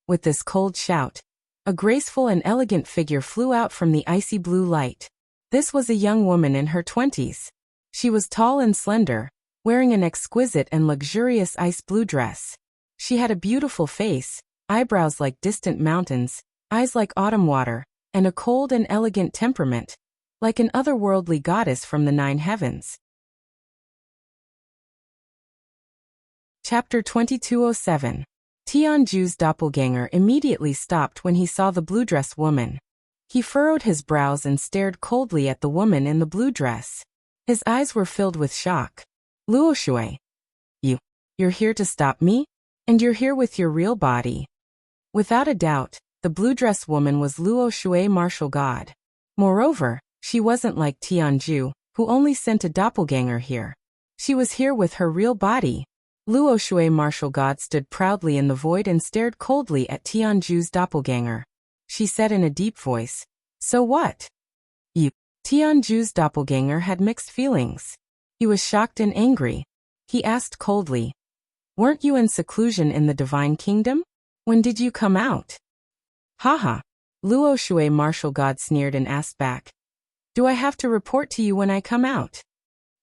S1: With this cold shout, a graceful and elegant figure flew out from the icy blue light. This was a young woman in her 20s. She was tall and slender, wearing an exquisite and luxurious ice blue dress. She had a beautiful face, eyebrows like distant mountains, eyes like autumn water, and a cold and elegant temperament, like an otherworldly goddess from the 9 heavens. Chapter 2207. Tianju's doppelganger immediately stopped when he saw the blue dress woman. He furrowed his brows and stared coldly at the woman in the blue dress. His eyes were filled with shock. Luo Shui. You're here to stop me? And you're here with your real body? Without a doubt, the blue dress woman was Luo Shui, martial god. Moreover, she wasn't like Tianju, who only sent a doppelganger here. She was here with her real body. Luo Shui, martial god, stood proudly in the void and stared coldly at Tianju's doppelganger. She said in a deep voice, "So what?" Tianju's doppelganger had mixed feelings. He was shocked and angry. He asked coldly, "Weren't you in seclusion in the divine kingdom? When did you come out?" Haha. Luo Shui, martial god, sneered and asked back, "Do I have to report to you when I come out?"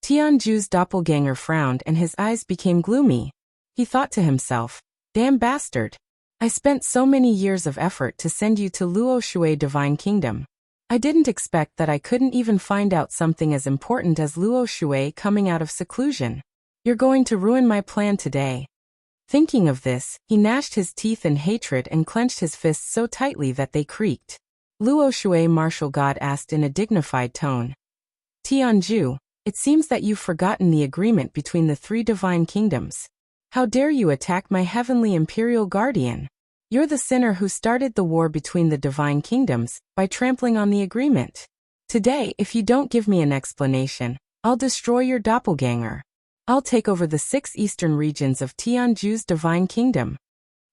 S1: Tianju's doppelganger frowned and his eyes became gloomy. He thought to himself, "Damn bastard. I spent so many years of effort to send you to Luo Shui Divine Kingdom. I didn't expect that I couldn't even find out something as important as Luo Shui coming out of seclusion. You're going to ruin my plan today." Thinking of this, he gnashed his teeth in hatred and clenched his fists so tightly that they creaked. Luo Shui, martial god, asked in a dignified tone, "Tianju, it seems that you've forgotten the agreement between the 3 divine kingdoms. How dare you attack my heavenly imperial guardian? You're the sinner who started the war between the divine kingdoms by trampling on the agreement. Today, if you don't give me an explanation, I'll destroy your doppelganger. I'll take over the 6 eastern regions of Tianju's divine kingdom."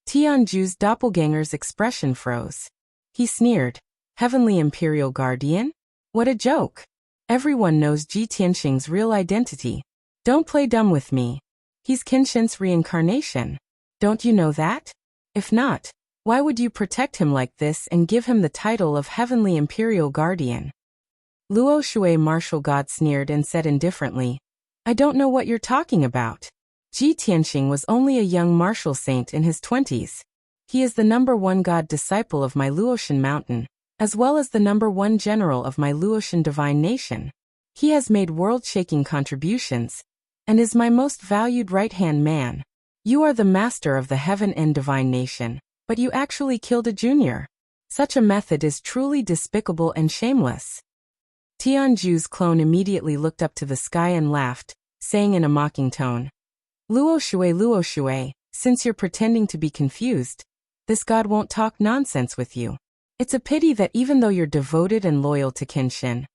S1: Tianju's doppelganger's expression froze. He sneered, "Heavenly imperial guardian? What a joke. Everyone knows Ji Tianqing's real identity. Don't play dumb with me. He's Kenshin's reincarnation. Don't you know that? If not, why would you protect him like this and give him the title of Heavenly Imperial Guardian?" Luo Shui, martial god, sneered and said indifferently, "I don't know what you're talking about. Ji Tianqing was only a young martial saint in his 20s. He is the #1 god disciple of my Luoshan mountain, as well as the #1 general of my Luoshan divine nation. He has made world-shaking contributions, and is my most valued right-hand man. You are the master of the heaven and divine nation, but you actually killed a junior. Such a method is truly despicable and shameless." Tianju's clone immediately looked up to the sky and laughed, saying in a mocking tone, Luo Shui, since you're pretending to be confused, this god won't talk nonsense with you. It's a pity that even though you're devoted and loyal to Kenshin,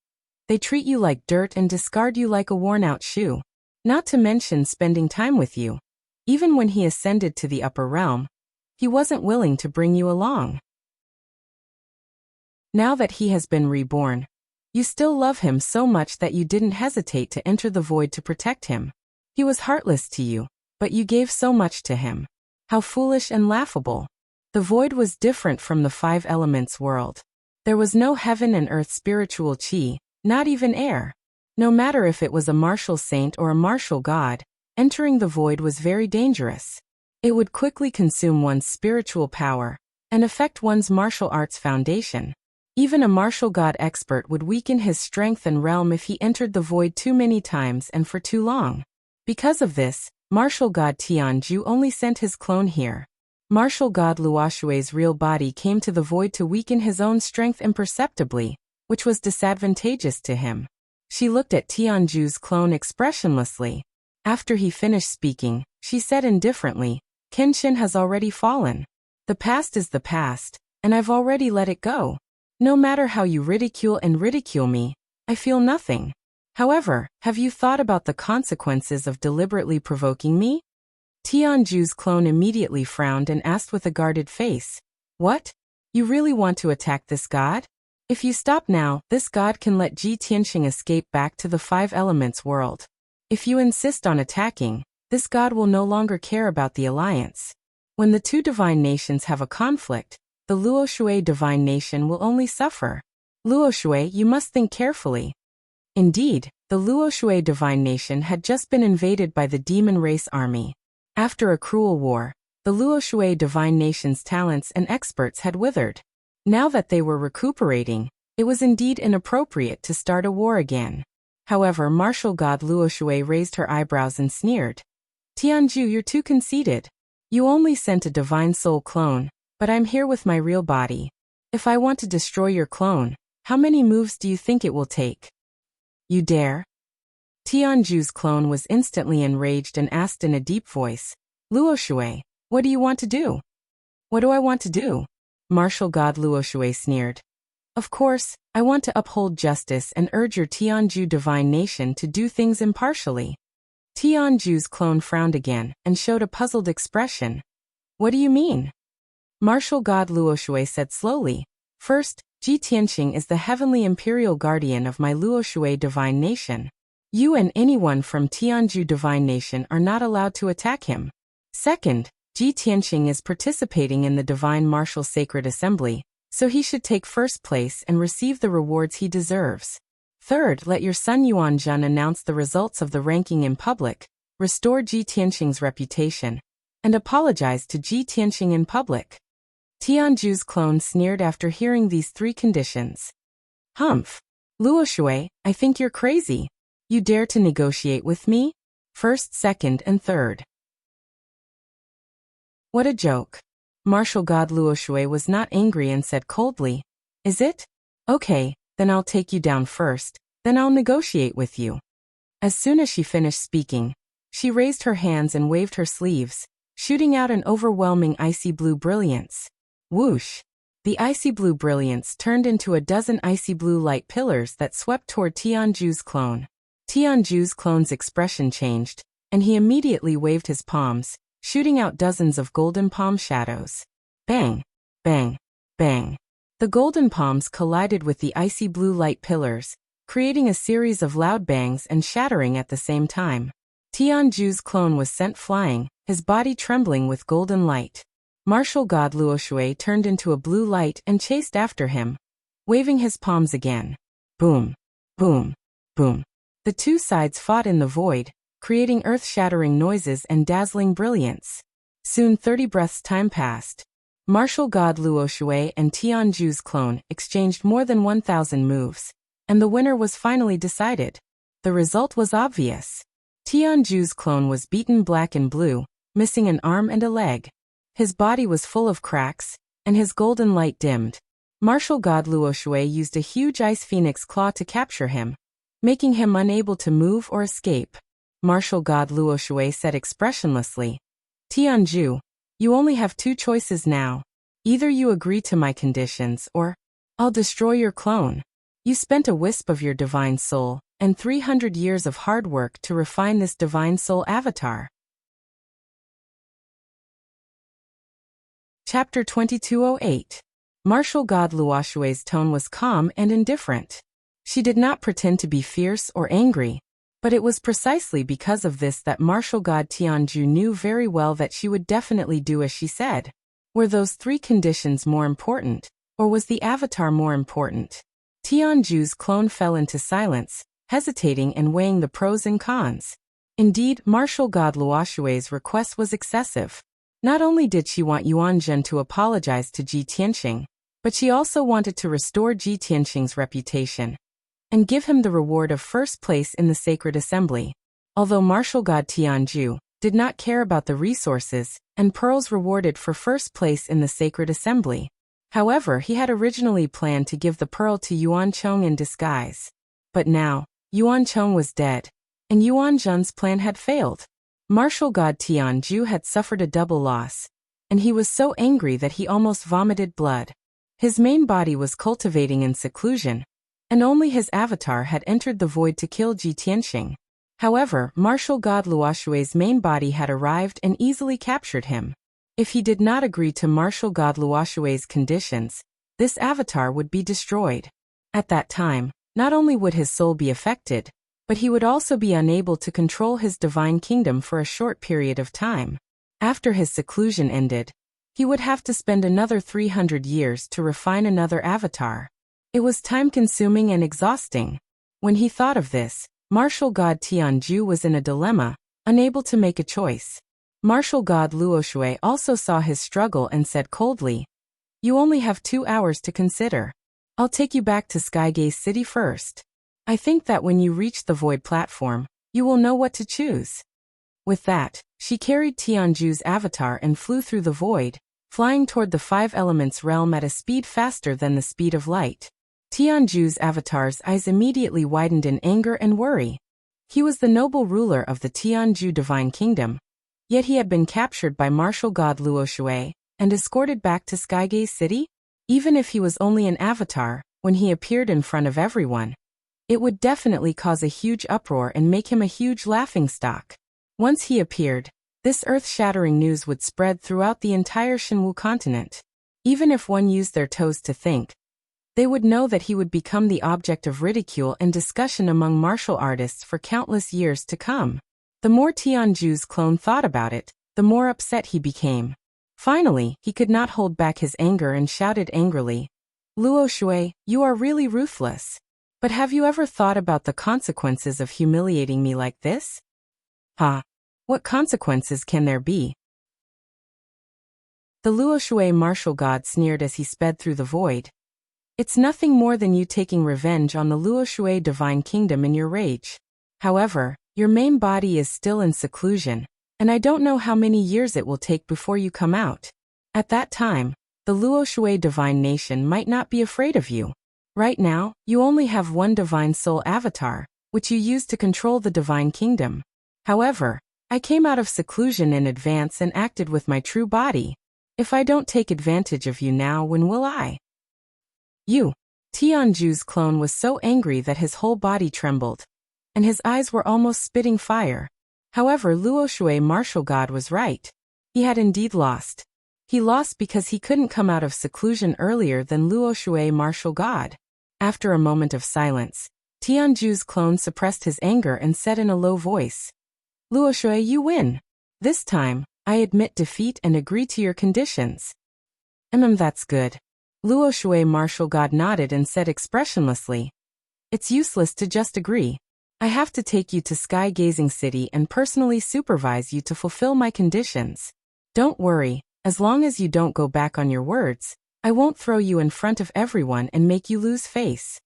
S1: they treat you like dirt and discard you like a worn-out shoe. Not to mention spending time with you. Even when he ascended to the upper realm, he wasn't willing to bring you along. Now that he has been reborn, you still love him so much that you didn't hesitate to enter the void to protect him. He was heartless to you, but you gave so much to him. How foolish and laughable. The void was different from the 5 elements world. There was no heaven and earth spiritual chi, not even air. No matter if it was a martial saint or a martial god, entering the void was very dangerous. It would quickly consume one's spiritual power and affect one's martial arts foundation. Even a martial god expert would weaken his strength and realm if he entered the void too many times and for too long. Because of this, martial god Tianju only sent his clone here. Martial god Luoshui's real body came to the void to weaken his own strength imperceptibly, which was disadvantageous to him. She looked at Tianju's clone expressionlessly. After he finished speaking, she said indifferently, Kenshin has already fallen. The past is the past, and I've already let it go. No matter how you ridicule me, I feel nothing. However, have you thought about the consequences of deliberately provoking me? Tianju's clone immediately frowned and asked with a guarded face, What? You really want to attack this god? If you stop now, this god can let Ji Tianxing escape back to the Five Elements world. If you insist on attacking, this god will no longer care about the alliance. When the two divine nations have a conflict, the Luoshui divine nation will only suffer. Luoshui, you must think carefully. Indeed, the Luoshui divine nation had just been invaded by the demon race army. After a cruel war, the Luoshui divine nation's talents and experts had withered. Now that they were recuperating, it was indeed inappropriate to start a war again. However, martial god Luoshui raised her eyebrows and sneered. Tianju, you're too conceited. You only sent a divine soul clone, but I'm here with my real body. If I want to destroy your clone, how many moves do you think it will take? You dare? Tianju's clone was instantly enraged and asked in a deep voice, Luoshui, what do you want to do? What do I want to do? Martial god Luoshui sneered. Of course, I want to uphold justice and urge your Tianju divine nation to do things impartially. Tianju's clone frowned again and showed a puzzled expression. What do you mean? Martial god Luoshui said slowly, First, Ji Tianxing is the heavenly imperial guardian of my Luoshui divine nation. You and anyone from Tianju divine nation are not allowed to attack him. Second, Ji Tianxing is participating in the divine martial sacred assembly, so he should take first place and receive the rewards he deserves. Third, let your son Yuanzhen announce the results of the ranking in public, restore Ji Tianxing's reputation, and apologize to Ji Tianxing in public. Tianju's clone sneered after hearing these three conditions. Humph! Luoshui, I think you're crazy. You dare to negotiate with me? First, second, and third. What a joke. Martial god Luoshui was not angry and said coldly, Is it? Okay, then I'll take you down first, then I'll negotiate with you. As soon as she finished speaking, she raised her hands and waved her sleeves, shooting out an overwhelming icy blue brilliance. Whoosh! The icy blue brilliance turned into a dozen icy blue light pillars that swept toward Tianju's clone. Tianju's clone's expression changed, and he immediately waved his palms, shooting out dozens of golden palm shadows. Bang! Bang! Bang! The golden palms collided with the icy blue light pillars, creating a series of loud bangs and shattering at the same time. Tianju's clone was sent flying, his body trembling with golden light. Martial god Luoshui turned into a blue light and chased after him, waving his palms again. Boom! Boom! Boom! The two sides fought in the void, creating earth-shattering noises and dazzling brilliance. Soon 30 breaths' time passed. Martial god Luoshui and Tianju's clone exchanged more than 1,000 moves, and the winner was finally decided. The result was obvious. Tianju's clone was beaten black and blue, missing an arm and a leg. His body was full of cracks, and his golden light dimmed. Martial god Luoshui used a huge ice phoenix claw to capture him, making him unable to move or escape. Martial god Luoshui said expressionlessly, Tianju, you only have two choices now. Either you agree to my conditions or I'll destroy your clone. You spent a wisp of your divine soul and 300 years of hard work to refine this divine soul avatar. Chapter 2208. Martial god Luoshui's tone was calm and indifferent. She did not pretend to be fierce or angry, but it was precisely because of this that martial god Tianju knew very well that she would definitely do as she said. Were those three conditions more important, or was the avatar more important? Tianju's clone fell into silence, hesitating and weighing the pros and cons. Indeed, martial god Luoshui's request was excessive. Not only did she want Yuanzhen to apologize to Ji Tianxing, but she also wanted to restore Ji Tianxing's reputation and give him the reward of first place in the sacred assembly. Although martial god Tianju did not care about the resources and pearls rewarded for first place in the sacred assembly. However, he had originally planned to give the pearl to Yuancheng in disguise. But now, Yuan Cheng was dead, and Yuan Zhen's plan had failed. Martial god Tianju had suffered a double loss, and he was so angry that he almost vomited blood. His main body was cultivating in seclusion, and only his avatar had entered the void to kill Ji Tianxing. However, martial god Luoshui's main body had arrived and easily captured him. If he did not agree to martial god Luoshui's conditions, this avatar would be destroyed. At that time, not only would his soul be affected, but he would also be unable to control his divine kingdom for a short period of time. After his seclusion ended, he would have to spend another 300 years to refine another avatar. It was time-consuming and exhausting. When he thought of this, martial god Tianju was in a dilemma, unable to make a choice. Martial god Luoshui also saw his struggle and said coldly, "You only have 2 hours to consider. I'll take you back to Skygaze City first. I think that when you reach the void platform, you will know what to choose." With that, she carried Tianju's avatar and flew through the void, flying toward the Five Elements realm at a speed faster than the speed of light. Tianju's avatar's eyes immediately widened in anger and worry. He was the noble ruler of the Tianju divine kingdom, yet he had been captured by martial god Luoshui and escorted back to Skygaze City? Even if he was only an avatar, when he appeared in front of everyone, it would definitely cause a huge uproar and make him a huge laughingstock. Once he appeared, this earth-shattering news would spread throughout the entire Shenwu continent. Even if one used their toes to think, they would know that he would become the object of ridicule and discussion among martial artists for countless years to come. The more Tianju's clone thought about it, the more upset he became. Finally, he could not hold back his anger and shouted angrily, "Luoshui, you are really ruthless. But have you ever thought about the consequences of humiliating me like this?" "Ha! What consequences can there be?" The Luoshui martial god sneered as he sped through the void. "It's nothing more than you taking revenge on the Luoshui divine kingdom in your rage. However, your main body is still in seclusion, and I don't know how many years it will take before you come out. At that time, the Luoshui divine nation might not be afraid of you. Right now, you only have one divine soul avatar, which you use to control the divine kingdom. However, I came out of seclusion in advance and acted with my true body. If I don't take advantage of you now, when will I?" "You." Tianju's clone was so angry that his whole body trembled, and his eyes were almost spitting fire. However, Luoshui martial god was right. He had indeed lost. He lost because he couldn't come out of seclusion earlier than Luoshui martial god. After a moment of silence, Tianju's clone suppressed his anger and said in a low voice, "Luoshui, you win. This time, I admit defeat and agree to your conditions." That's good." Luoshui martial god nodded and said expressionlessly, "It's useless to just agree. I have to take you to Sky Gazing City and personally supervise you to fulfill my conditions. Don't worry, as long as you don't go back on your words, I won't throw you in front of everyone and make you lose face."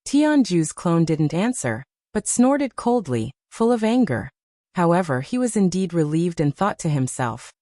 S1: Tianju's clone didn't answer, but snorted coldly, full of anger. However, he was indeed relieved and thought to himself,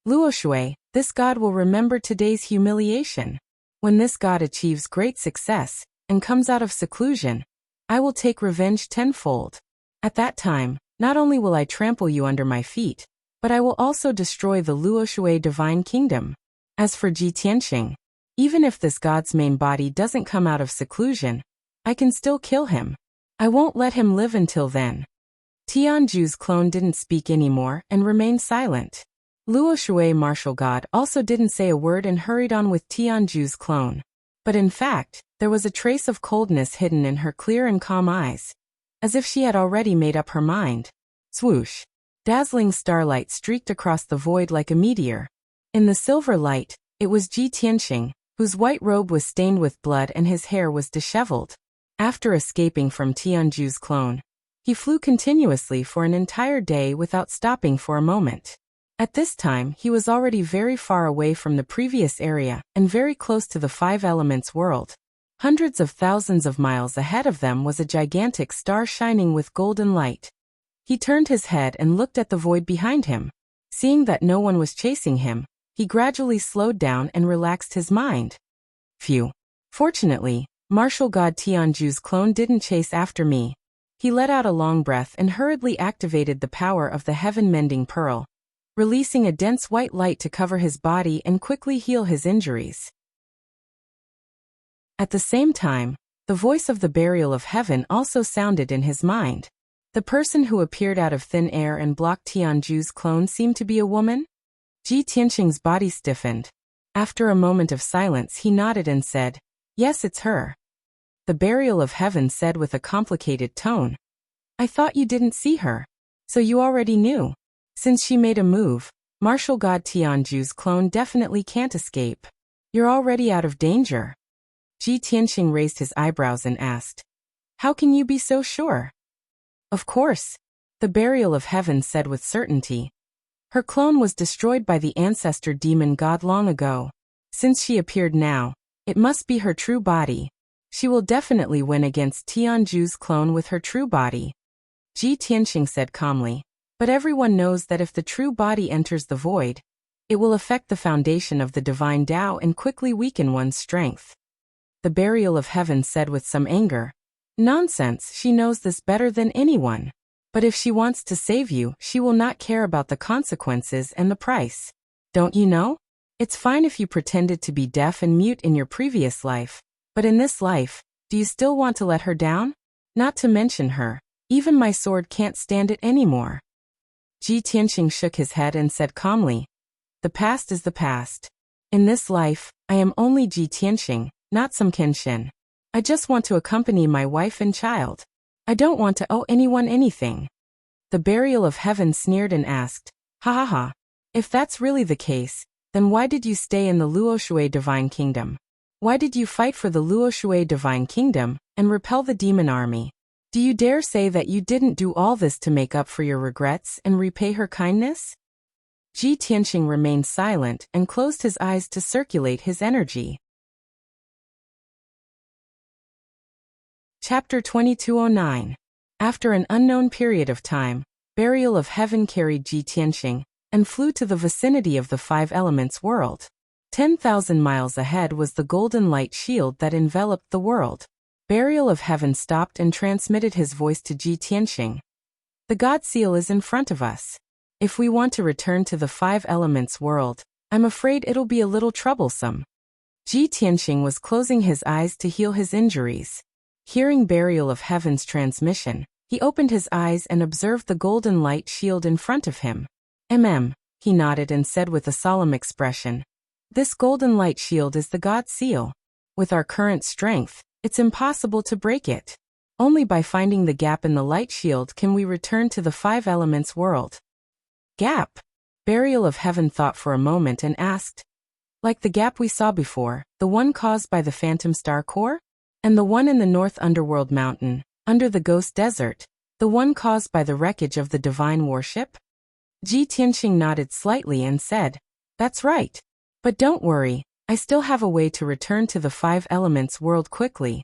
S1: "Luoshui, this god will remember today's humiliation. When this god achieves great success and comes out of seclusion, I will take revenge tenfold. At that time, not only will I trample you under my feet, but I will also destroy the Luoshui divine kingdom. As for Ji Tianxing, even if this god's main body doesn't come out of seclusion, I can still kill him. I won't let him live until then." Tianju's clone didn't speak anymore and remained silent. Luoshui martial god also didn't say a word and hurried on with Tianju's clone. But in fact, there was a trace of coldness hidden in her clear and calm eyes, as if she had already made up her mind. Swoosh! Dazzling starlight streaked across the void like a meteor. In the silver light, it was Ji Tianxing, whose white robe was stained with blood and his hair was disheveled. After escaping from Tianju's clone, he flew continuously for an entire day without stopping for a moment. At this time, he was already very far away from the previous area and very close to the Five Elements world. Hundreds of thousands of miles ahead of them was a gigantic star shining with golden light. He turned his head and looked at the void behind him. Seeing that no one was chasing him, he gradually slowed down and relaxed his mind. Phew. Fortunately, martial god Tianju's clone didn't chase after me. He let out a long breath and hurriedly activated the power of the heaven-mending pearl, releasing a dense white light to cover his body and quickly heal his injuries. At the same time, the voice of the burial of heaven also sounded in his mind. The person who appeared out of thin air and blocked Tianju's clone seemed to be a woman? Ji Tianqing's body stiffened. After a moment of silence, he nodded and said, "Yes, it's her." The burial of heaven said with a complicated tone, "I thought you didn't see her. So you already knew. Since she made a move, martial god Tianju's clone definitely can't escape. You're already out of danger." Ji Tianqing raised his eyebrows and asked, "How can you be so sure?" "Of course," the burial of heaven said with certainty. "Her clone was destroyed by the ancestor demon god long ago. Since she appeared now, it must be her true body. She will definitely win against Tianju's clone with her true body." Ji Tianqing said calmly, "But everyone knows that if the true body enters the void, it will affect the foundation of the divine Tao and quickly weaken one's strength." The burial of heaven said with some anger, "Nonsense, she knows this better than anyone. But if she wants to save you, she will not care about the consequences and the price. Don't you know? It's fine if you pretended to be deaf and mute in your previous life, but in this life, do you still want to let her down? Not to mention her, even my sword can't stand it anymore." Ji Tianqing shook his head and said calmly, "The past is the past. In this life, I am only Ji Tianqing, not some Kenshin. I just want to accompany my wife and child. I don't want to owe anyone anything." The burial of heaven sneered and asked, "Ha ha ha. If that's really the case, then why did you stay in the Luoshui Divine Kingdom? Why did you fight for the Luoshui Divine Kingdom and repel the demon army? Do you dare say that you didn't do all this to make up for your regrets and repay her kindness?" Ji Tianqing remained silent and closed his eyes to circulate his energy. Chapter 2209. After an unknown period of time, burial of heaven carried Ji Tianqing and flew to the vicinity of the Five Elements world. 10,000 miles ahead was the golden light shield that enveloped the world. Burial of heaven stopped and transmitted his voice to Ji Tianqing. "The God Seal is in front of us. If we want to return to the Five Elements world, I'm afraid it'll be a little troublesome." Ji Tianqing was closing his eyes to heal his injuries. Hearing burial of heaven's transmission, he opened his eyes and observed the golden light shield in front of him. He nodded and said with a solemn expression, "This golden light shield is the God Seal. With our current strength, it's impossible to break it. Only by finding the gap in the light shield can we return to the Five Elements world." "Gap?" Burial of heaven thought for a moment and asked, "Like the gap we saw before, the one caused by the Phantom Star Core? And the one in the North Underworld Mountain, under the Ghost Desert, the one caused by the wreckage of the Divine Warship?" Ji Tianqing nodded slightly and said, "That's right. But don't worry, I still have a way to return to the Five Elements world quickly."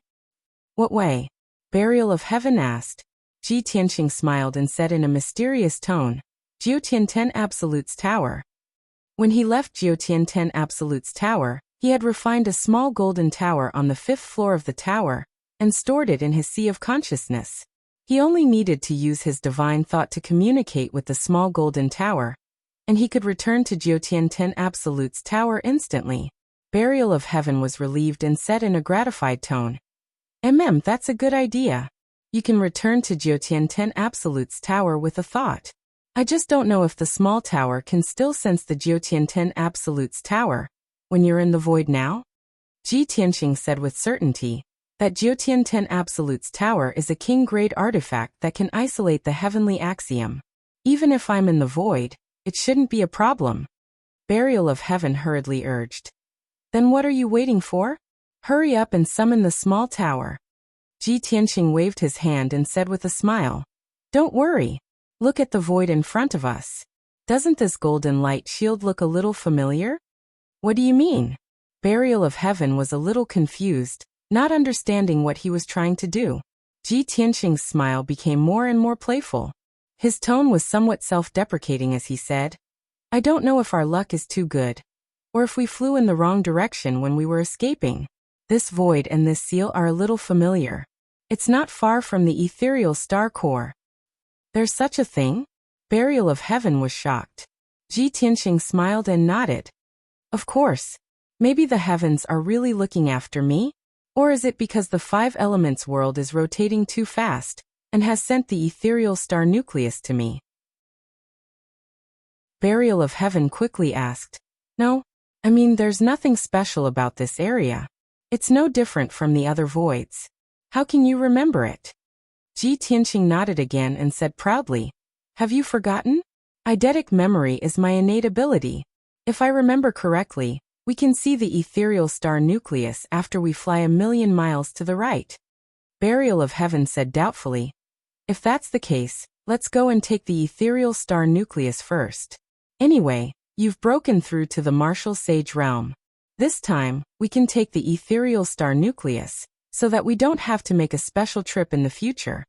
S1: "What way?" Burial of heaven asked. Ji Tianqing smiled and said in a mysterious tone, "Jiutian Absolute's Tower." When he left Jiutian Absolute's tower, he had refined a small golden tower on the 5th floor of the tower and stored it in his sea of consciousness. He only needed to use his divine thought to communicate with the small golden tower, and he could return to Jiutian Absolute's tower instantly. Burial of heaven was relieved and said in a gratified tone, That's a good idea. You can return to Jiutian Absolute's tower with a thought. I just don't know if the small tower can still sense the Jiutian Absolute's tower when you're in the void now." Ji Tianqing said with certainty that Jiutian Absolute's tower is a king-grade artifact that can isolate the heavenly axiom. Even if I'm in the void, it shouldn't be a problem. Burial of heaven hurriedly urged. "Then what are you waiting for? Hurry up and summon the small tower." Ji Tianqing waved his hand and said with a smile, "Don't worry. Look at the void in front of us. Doesn't this golden light shield look a little familiar?" "What do you mean?" Burial of heaven was a little confused, not understanding what he was trying to do. Ji Tianqing's smile became more and more playful. His tone was somewhat self-deprecating as he said, "I don't know if our luck is too good, or if we flew in the wrong direction when we were escaping. This void and this seal are a little familiar. It's not far from the ethereal star core. There's such a thing? Burial of Heaven was shocked. Ji Tianxing smiled and nodded. Of course. Maybe the heavens are really looking after me? Or is it because the five elements world is rotating too fast and has sent the ethereal star nucleus to me? Burial of Heaven quickly asked. No, I mean there's nothing special about this area. It's no different from the other voids. How can you remember it? Ji Tianxing nodded again and said proudly, have you forgotten? Eidetic memory is my innate ability. If I remember correctly, we can see the ethereal star nucleus after we fly 1,000,000 miles to the right. Burial of Heaven said doubtfully, if that's the case, let's go and take the ethereal star nucleus first. Anyway, you've broken through to the martial sage realm. This time, we can take the ethereal star nucleus, so that we don't have to make a special trip in the future.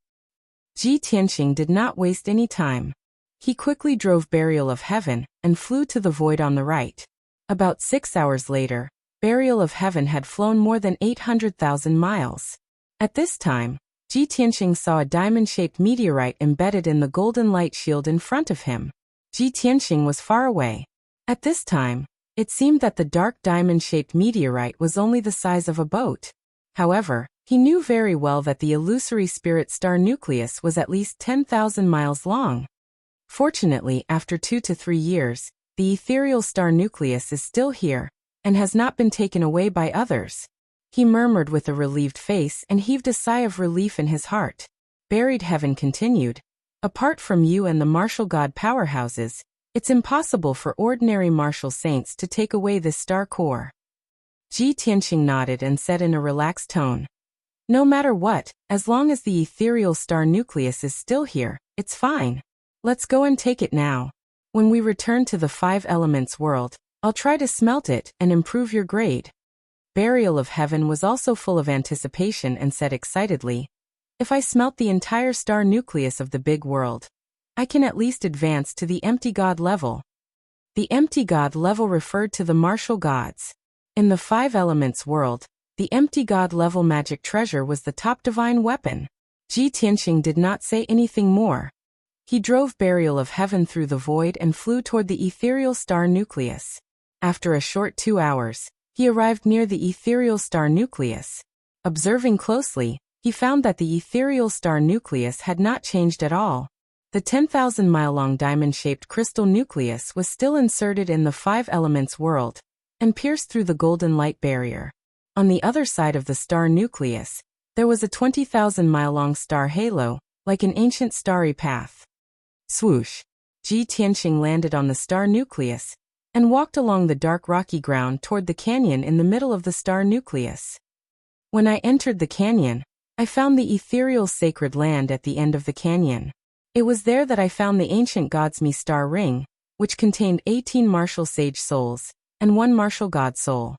S1: Ji Tianxing did not waste any time. He quickly drove Burial of Heaven and flew to the void on the right. About 6 hours later, Burial of Heaven had flown more than 800,000 miles. At this time, Ji Tianxing saw a diamond-shaped meteorite embedded in the golden light shield in front of him. Ji Tianxing was far away. At this time, it seemed that the dark diamond-shaped meteorite was only the size of a boat. However, he knew very well that the illusory spirit star nucleus was at least 10,000 miles long. Fortunately, after 2 to 3 years, the ethereal star nucleus is still here, and has not been taken away by others. He murmured with a relieved face and heaved a sigh of relief in his heart. Buried Heaven continued. Apart from you and the martial god powerhouses, it's impossible for ordinary martial saints to take away this star core. Ji Tianxing nodded and said in a relaxed tone, no matter what, as long as the ethereal star nucleus is still here, it's fine. Let's go and take it now. When we return to the five elements world, I'll try to smelt it and improve your grade. Burial of Heaven was also full of anticipation and said excitedly, if I smelt the entire star nucleus of the big world, I can at least advance to the empty god level. The empty god level referred to the martial gods. In the five elements world, the empty god level magic treasure was the top divine weapon. Ji Tianxing did not say anything more. He drove Burial of Heaven through the void and flew toward the ethereal star nucleus. After a short 2 hours, he arrived near the ethereal star nucleus. Observing closely, he found that the ethereal star nucleus had not changed at all. The 10,000-mile-long diamond-shaped crystal nucleus was still inserted in the five elements world, and pierced through the golden light barrier. On the other side of the star nucleus, there was a 20,000-mile-long star halo, like an ancient starry path. Swoosh! Ji Tianxing landed on the star nucleus, and walked along the dark rocky ground toward the canyon in the middle of the star nucleus. When I entered the canyon, I found the ethereal sacred land at the end of the canyon. It was there that I found the ancient god's star ring, which contained 18 martial sage souls, and 1 martial god soul.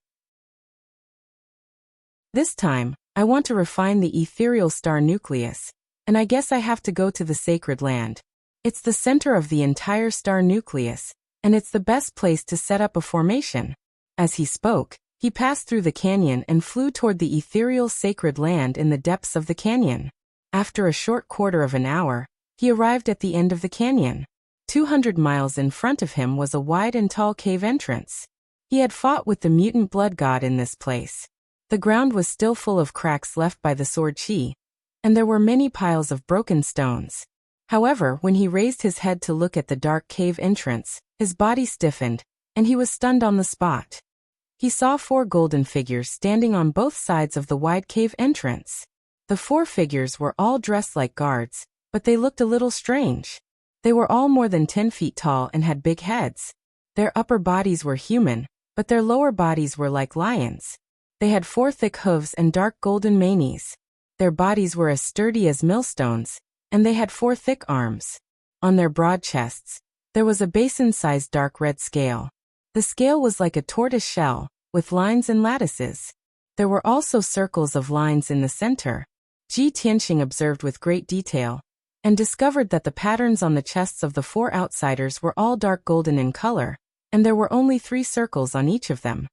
S1: This time, I want to refine the ethereal star nucleus, and I guess I have to go to the sacred land. It's the center of the entire star nucleus, and it's the best place to set up a formation. As he spoke, he passed through the canyon and flew toward the ethereal sacred land in the depths of the canyon. After a short quarter of an hour, he arrived at the end of the canyon. 200 miles in front of him was a wide and tall cave entrance. He had fought with the mutant blood god in this place. The ground was still full of cracks left by the sword chi, and there were many piles of broken stones. However, when he raised his head to look at the dark cave entrance, his body stiffened, and he was stunned on the spot. He saw 4 golden figures standing on both sides of the wide cave entrance. The 4 figures were all dressed like guards, but they looked a little strange. They were all more than 10 feet tall and had big heads. Their upper bodies were human, but their lower bodies were like lions. They had 4 thick hooves and dark golden manes. Their bodies were as sturdy as millstones, and they had 4 thick arms. On their broad chests, there was a basin-sized dark red scale. The scale was like a tortoise shell, with lines and lattices. There were also circles of lines in the center. Ji Tianxing observed with great detail, and discovered that the patterns on the chests of the 4 outsiders were all dark golden in color, and there were only 3 circles on each of them.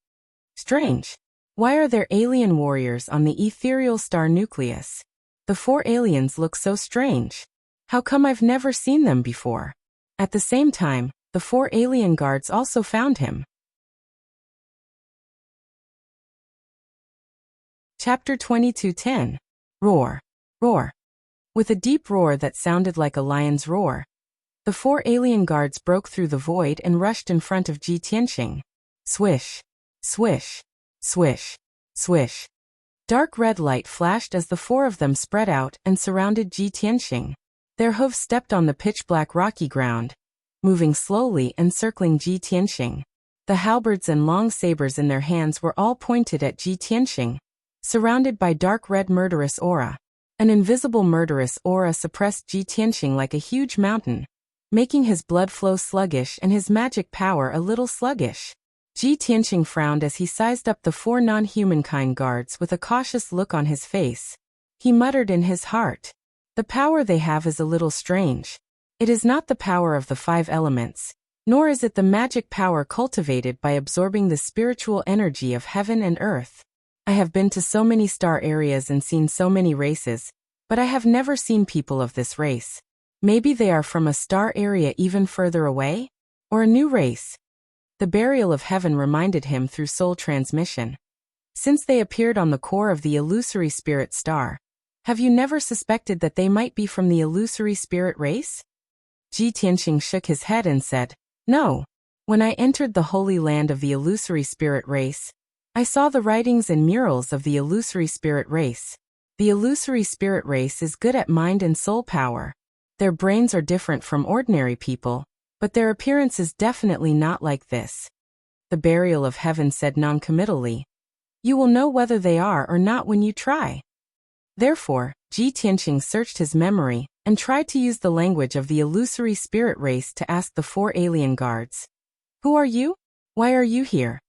S1: Strange. Why are there alien warriors on the ethereal star nucleus? The four aliens look so strange. How come I've never seen them before? At the same time, the four alien guards also found him. Chapter 22:10. Roar. Roar. With a deep roar that sounded like a lion's roar, the four alien guards broke through the void and rushed in front of Ji Tianqing. Swish. Swish. Swish. Swish. Dark red light flashed as the four of them spread out and surrounded Ji Tianqing. Their hooves stepped on the pitch-black rocky ground, moving slowly and circling Ji Tianqing. The halberds and long sabers in their hands were all pointed at Ji Tianqing, surrounded by dark red murderous aura. An invisible murderous aura suppressed Ji Tianqing like a huge mountain, making his blood flow sluggish and his magic power a little sluggish. Ji Tianqing frowned as he sized up the four non-humankind guards with a cautious look on his face. He muttered in his heart, "The power they have is a little strange. It is not the power of the five elements, nor is it the magic power cultivated by absorbing the spiritual energy of heaven and earth. I have been to so many star areas and seen so many races, but I have never seen people of this race. Maybe they are from a star area even further away? Or a new race?" The burial of heaven reminded him through soul transmission. Since they appeared on the core of the illusory spirit star, have you never suspected that they might be from the illusory spirit race? Ji Tianqing shook his head and said, "No. When I entered the holy land of the illusory spirit race, I saw the writings and murals of the illusory spirit race. The illusory spirit race is good at mind and soul power. Their brains are different from ordinary people, but their appearance is definitely not like this." The burial of heaven said noncommittally, "You will know whether they are or not when you try." Therefore, Ji Tianqing searched his memory and tried to use the language of the illusory spirit race to ask the four alien guards, "Who are you? Why are you here?"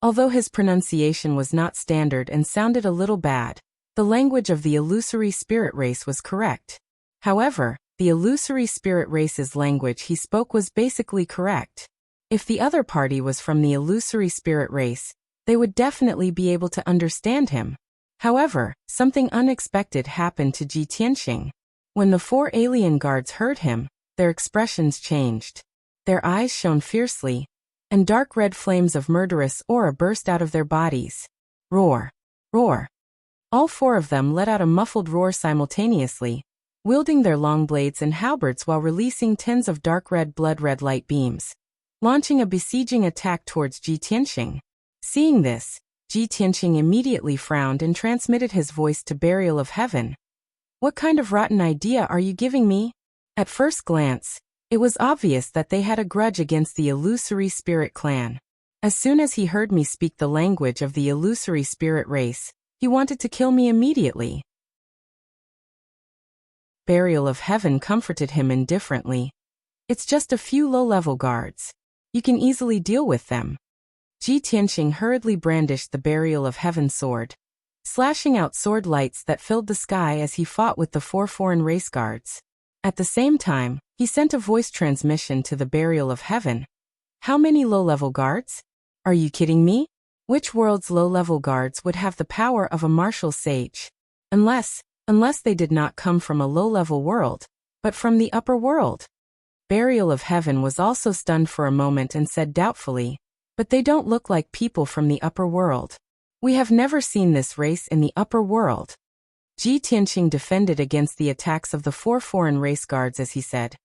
S1: Although his pronunciation was not standard and sounded a little bad, the language of the illusory spirit race was correct. However, the illusory spirit race's language he spoke was basically correct. If the other party was from the illusory spirit race, they would definitely be able to understand him. However, something unexpected happened to Ji Tianqing. When the four alien guards heard him, their expressions changed. Their eyes shone fiercely, and dark red flames of murderous aura burst out of their bodies. Roar! Roar! All four of them let out a muffled roar simultaneously, wielding their long blades and halberds while releasing tens of dark red blood-red light beams, launching a besieging attack towards Ji Tianqing. Seeing this, Ji Tianqing immediately frowned and transmitted his voice to Burial of Heaven. "What kind of rotten idea are you giving me?" At first glance, it was obvious that they had a grudge against the illusory spirit clan. As soon as he heard me speak the language of the illusory spirit race, he wanted to kill me immediately. Burial of Heaven comforted him indifferently. "It's just a few low-level guards. You can easily deal with them." Ji Tianqing hurriedly brandished the Burial of Heaven sword, slashing out sword lights that filled the sky as he fought with the four foreign race guards. At the same time, he sent a voice transmission to the Burial of Heaven. "How many low-level guards? Are you kidding me? Which world's low-level guards would have the power of a martial sage? Unless they did not come from a low-level world, but from the upper world." Burial of Heaven was also stunned for a moment and said doubtfully, "But they don't look like people from the upper world. We have never seen this race in the upper world." Ji Tianqing defended against the attacks of the four foreign race guards as he said,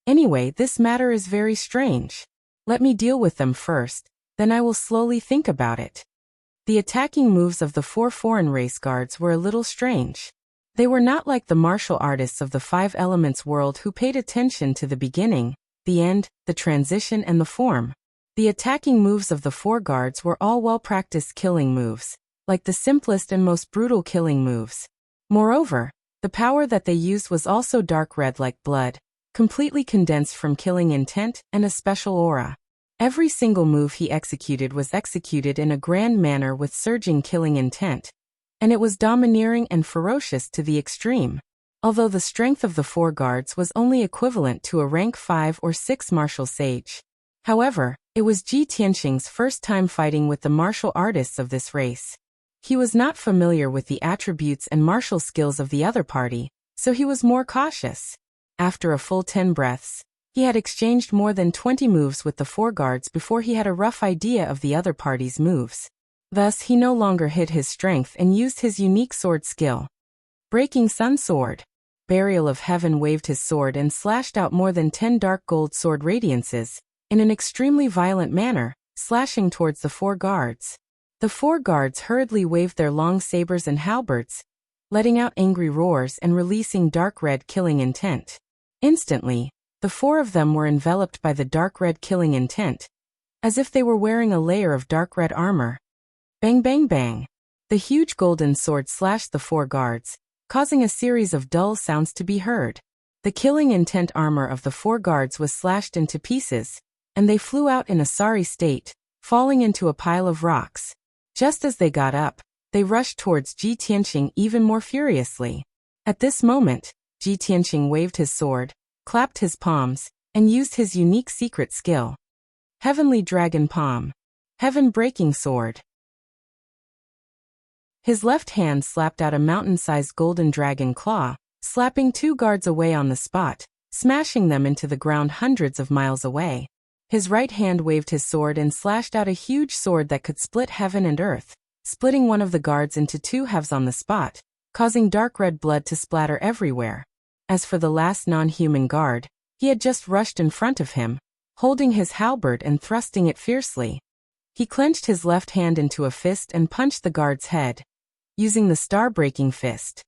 S1: "Anyway, this matter is very strange. Let me deal with them first, then I will slowly think about it." The attacking moves of the four foreign race guards were a little strange. They were not like the martial artists of the five elements world who paid attention to the beginning, the end, the transition and the form. The attacking moves of the four guards were all well-practiced killing moves, like the simplest and most brutal killing moves. Moreover, the power that they used was also dark red like blood, completely condensed from killing intent and a special aura. Every single move he executed was executed in a grand manner with surging killing intent, and it was domineering and ferocious to the extreme. Although the strength of the four guards was only equivalent to a rank 5 or 6 martial sage. However, it was Ji Tianqing's first time fighting with the martial artists of this race. He was not familiar with the attributes and martial skills of the other party, so he was more cautious. After a full 10 breaths, he had exchanged more than 20 moves with the 4 guards before he had a rough idea of the other party's moves. Thus, he no longer hid his strength and used his unique sword skill. Breaking Sun Sword. Burial of Heaven waved his sword and slashed out more than 10 dark gold sword radiances, in an extremely violent manner, slashing towards the 4 guards. The 4 guards hurriedly waved their long sabers and halberds, letting out angry roars and releasing dark red killing intent. Instantly, the 4 of them were enveloped by the dark red killing intent, as if they were wearing a layer of dark red armor. Bang bang bang. The huge golden sword slashed the 4 guards, causing a series of dull sounds to be heard. The killing intent armor of the 4 guards was slashed into pieces, and they flew out in a sorry state, falling into a pile of rocks. Just as they got up, they rushed towards Ji Tianqing even more furiously. At this moment, Ji Tianqing waved his sword, clapped his palms, and used his unique secret skill. Heavenly Dragon Palm. Heaven-breaking sword. His left hand slapped out a mountain-sized golden dragon claw, slapping 2 guards away on the spot, smashing them into the ground hundreds of miles away. His right hand waved his sword and slashed out a huge sword that could split heaven and earth, splitting one of the guards into 2 halves on the spot, causing dark red blood to splatter everywhere. As for the last non-human guard, he had just rushed in front of him, holding his halberd and thrusting it fiercely. He clenched his left hand into a fist and punched the guard's head, using the star-breaking fist.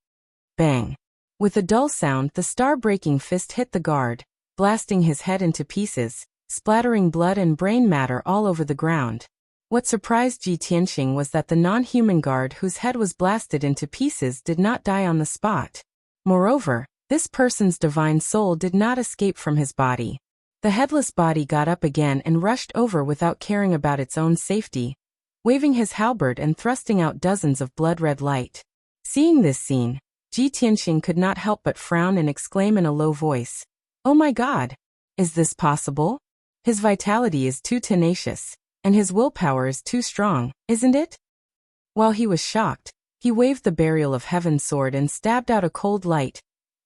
S1: Bang! With a dull sound, the star-breaking fist hit the guard, blasting his head into pieces, splattering blood and brain matter all over the ground. What surprised Ji Tianqing was that the non-human guard whose head was blasted into pieces did not die on the spot. Moreover, this person's divine soul did not escape from his body. The headless body got up again and rushed over without caring about its own safety, waving his halberd and thrusting out dozens of blood-red light. Seeing this scene, Ji Tianqing could not help but frown and exclaim in a low voice, "Oh my God! Is this possible? His vitality is too tenacious, and his willpower is too strong, isn't it?" While he was shocked, he waved the Burial of Heaven sword and stabbed out a cold light,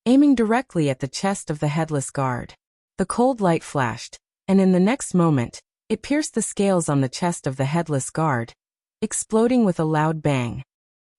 S1: aiming directly at the chest of the headless guard. The cold light flashed, and in the next moment, it pierced the scales on the chest of the headless guard, exploding with a loud bang.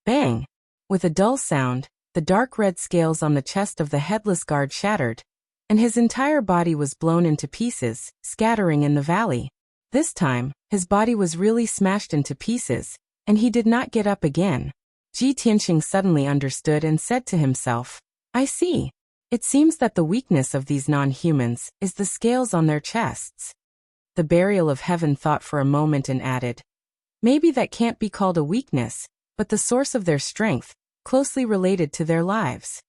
S1: Bang! With a dull sound, the dark red scales on the chest of the headless guard shattered, and his entire body was blown into pieces, scattering in the valley. This time, his body was really smashed into pieces, and he did not get up again. Ji Tianqing suddenly understood and said to himself, "I see. It seems that the weakness of these non-humans is the scales on their chests." The Burial of Heaven thought for a moment and added, "Maybe that can't be called a weakness, but the source of their strength, closely related to their lives."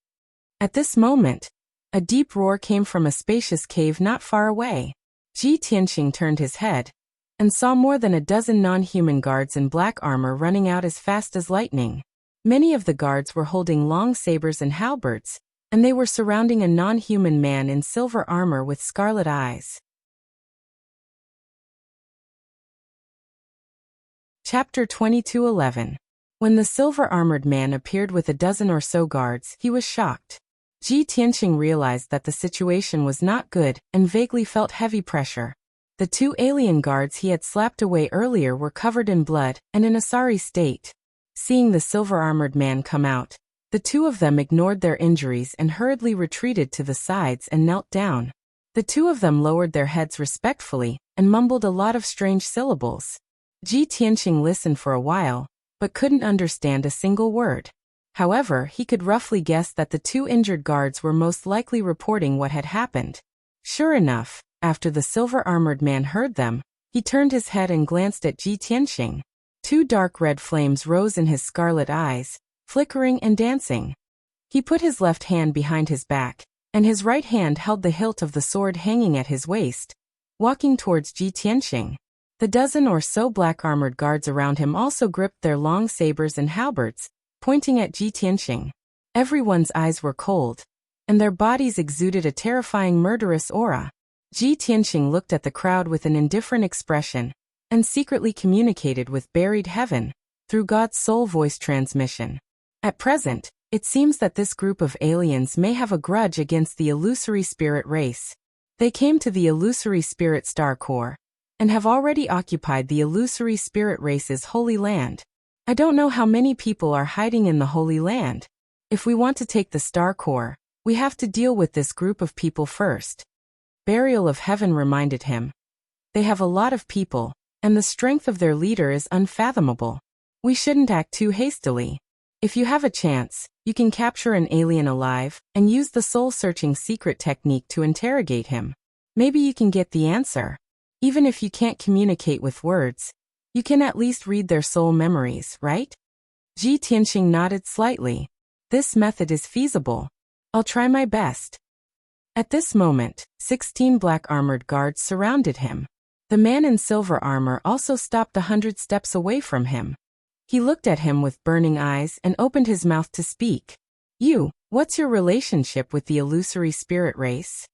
S1: At this moment, a deep roar came from a spacious cave not far away. Ji Tianqing turned his head, and saw more than a dozen non-human guards in black armor running out as fast as lightning. Many of the guards were holding long sabers and halberds, and they were surrounding a non-human man in silver armor with scarlet eyes. Chapter 22:11. When the silver-armored man appeared with a dozen or so guards, he was shocked. Ji Tianqing realized that the situation was not good and vaguely felt heavy pressure. The 2 alien guards he had slapped away earlier were covered in blood and in a sorry state. Seeing the silver-armored man come out, the 2 of them ignored their injuries and hurriedly retreated to the sides and knelt down. The 2 of them lowered their heads respectfully and mumbled a lot of strange syllables. Ji Tianqing listened for a while, but couldn't understand a single word. However, he could roughly guess that the 2 injured guards were most likely reporting what had happened. Sure enough, after the silver-armored man heard them, he turned his head and glanced at Ji Tianqing. 2 dark red flames rose in his scarlet eyes, flickering and dancing. He put his left hand behind his back, and his right hand held the hilt of the sword hanging at his waist, walking towards Ji Tianqing. The dozen or so black-armored guards around him also gripped their long sabers and halberds, pointing at Ji Tianqing. Everyone's eyes were cold, and their bodies exuded a terrifying murderous aura. Ji Tianqing looked at the crowd with an indifferent expression, and secretly communicated with buried heaven, through God's soul voice transmission. At present, it seems that this group of aliens may have a grudge against the illusory spirit race. They came to the illusory spirit star core and have already occupied the illusory spirit race's holy land. I don't know how many people are hiding in the Holy Land. If we want to take the star core, we have to deal with this group of people first. Burial of Heaven reminded him. They have a lot of people, and the strength of their leader is unfathomable. We shouldn't act too hastily. If you have a chance, you can capture an alien alive and use the soul-searching secret technique to interrogate him. Maybe you can get the answer. Even if you can't communicate with words, you can at least read their soul memories, right? Ji Tianxing nodded slightly. This method is feasible. I'll try my best. At this moment, 16 black armored guards surrounded him. The man in silver armor also stopped 100 steps away from him. He looked at him with burning eyes and opened his mouth to speak. What's your relationship with the illusory spirit race?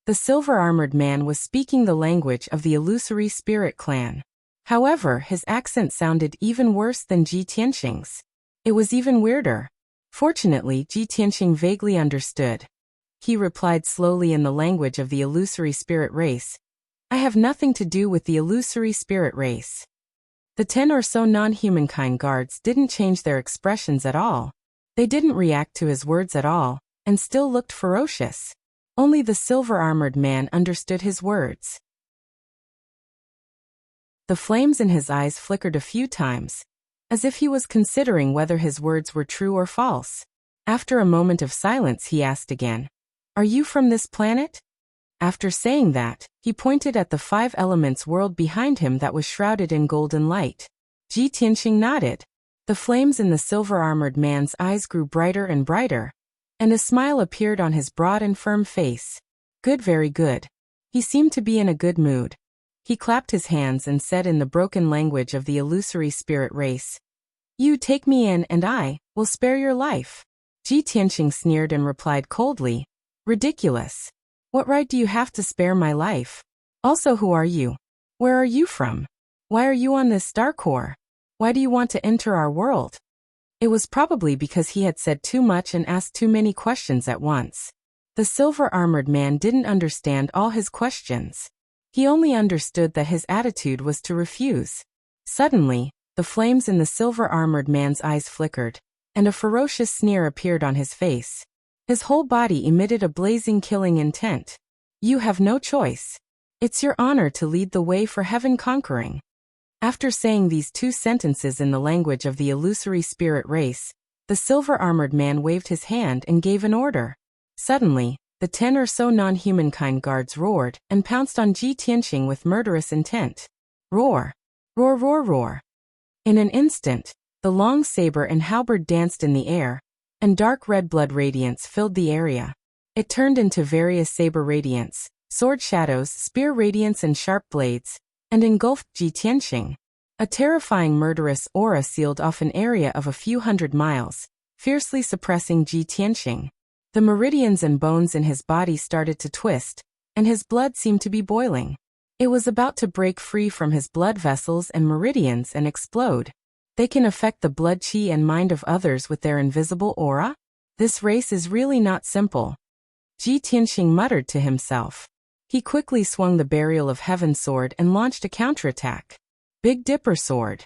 S1: The silver-armored man was speaking the language of the illusory spirit clan. However, his accent sounded even worse than Ji Tianxing's. It was even weirder. Fortunately, Ji Tianxing vaguely understood. He replied slowly in the language of the illusory spirit race. I have nothing to do with the illusory spirit race. The 10 or so non-humankind guards didn't change their expressions at all. They didn't react to his words at all, and still looked ferocious. Only the silver-armored man understood his words. The flames in his eyes flickered a few times, as if he was considering whether his words were true or false. After a moment of silence, he asked again, Are you from this planet? After saying that, he pointed at the 5 elements world behind him that was shrouded in golden light. Ji Tianxing nodded. The flames in the silver-armored man's eyes grew brighter and brighter, and a smile appeared on his broad and firm face. Good, very good. He seemed to be in a good mood. He clapped his hands and said in the broken language of the illusory spirit race, You take me in and I will spare your life. Ji Tianxing sneered and replied coldly, Ridiculous. What right do you have to spare my life? Also, who are you? Where are you from? Why are you on this star core? Why do you want to enter our world? It was probably because he had said too much and asked too many questions at once. The silver-armored man didn't understand all his questions. He only understood that his attitude was to refuse. Suddenly, the flames in the silver-armored man's eyes flickered, and a ferocious sneer appeared on his face. His whole body emitted a blazing killing intent. You have no choice. It's your honor to lead the way for heaven conquering. After saying these 2 sentences in the language of the illusory spirit race, the silver-armored man waved his hand and gave an order. Suddenly, the 10 or so non-humankind guards roared and pounced on Ji Tianxing with murderous intent. Roar! Roar, roar, roar! In an instant, the long saber and halberd danced in the air, and dark red blood radiance filled the area. It turned into various saber radiance, sword shadows, spear radiance and sharp blades, and engulfed Ji Tianxing. A terrifying murderous aura sealed off an area of a few hundred miles, fiercely suppressing Ji Tianxing. The meridians and bones in his body started to twist, and his blood seemed to be boiling. It was about to break free from his blood vessels and meridians and explode. They can affect the blood qi and mind of others with their invisible aura? This race is really not simple. Ji Tianxing muttered to himself. He quickly swung the Burial of Heaven sword and launched a counterattack. Big Dipper sword.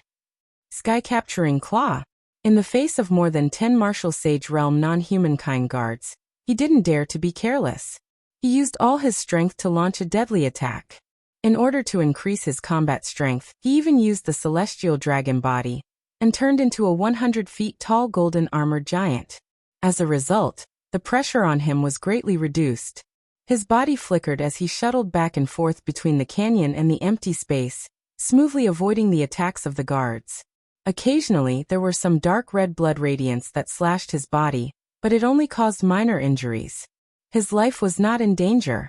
S1: Sky-capturing claw. In the face of more than 10 martial sage realm non-humankind guards, he didn't dare to be careless. He used all his strength to launch a deadly attack. In order to increase his combat strength, he even used the celestial dragon body, and turned into a 100 feet tall golden armored giant. As a result, the pressure on him was greatly reduced. His body flickered as he shuttled back and forth between the canyon and the empty space, smoothly avoiding the attacks of the guards. Occasionally, there were some dark red blood radiance that slashed his body, but it only caused minor injuries. His life was not in danger.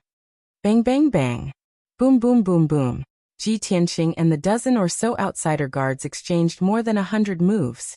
S1: Bang bang bang. Boom boom boom boom. Ji Tianxing and the dozen or so outsider guards exchanged more than 100 moves.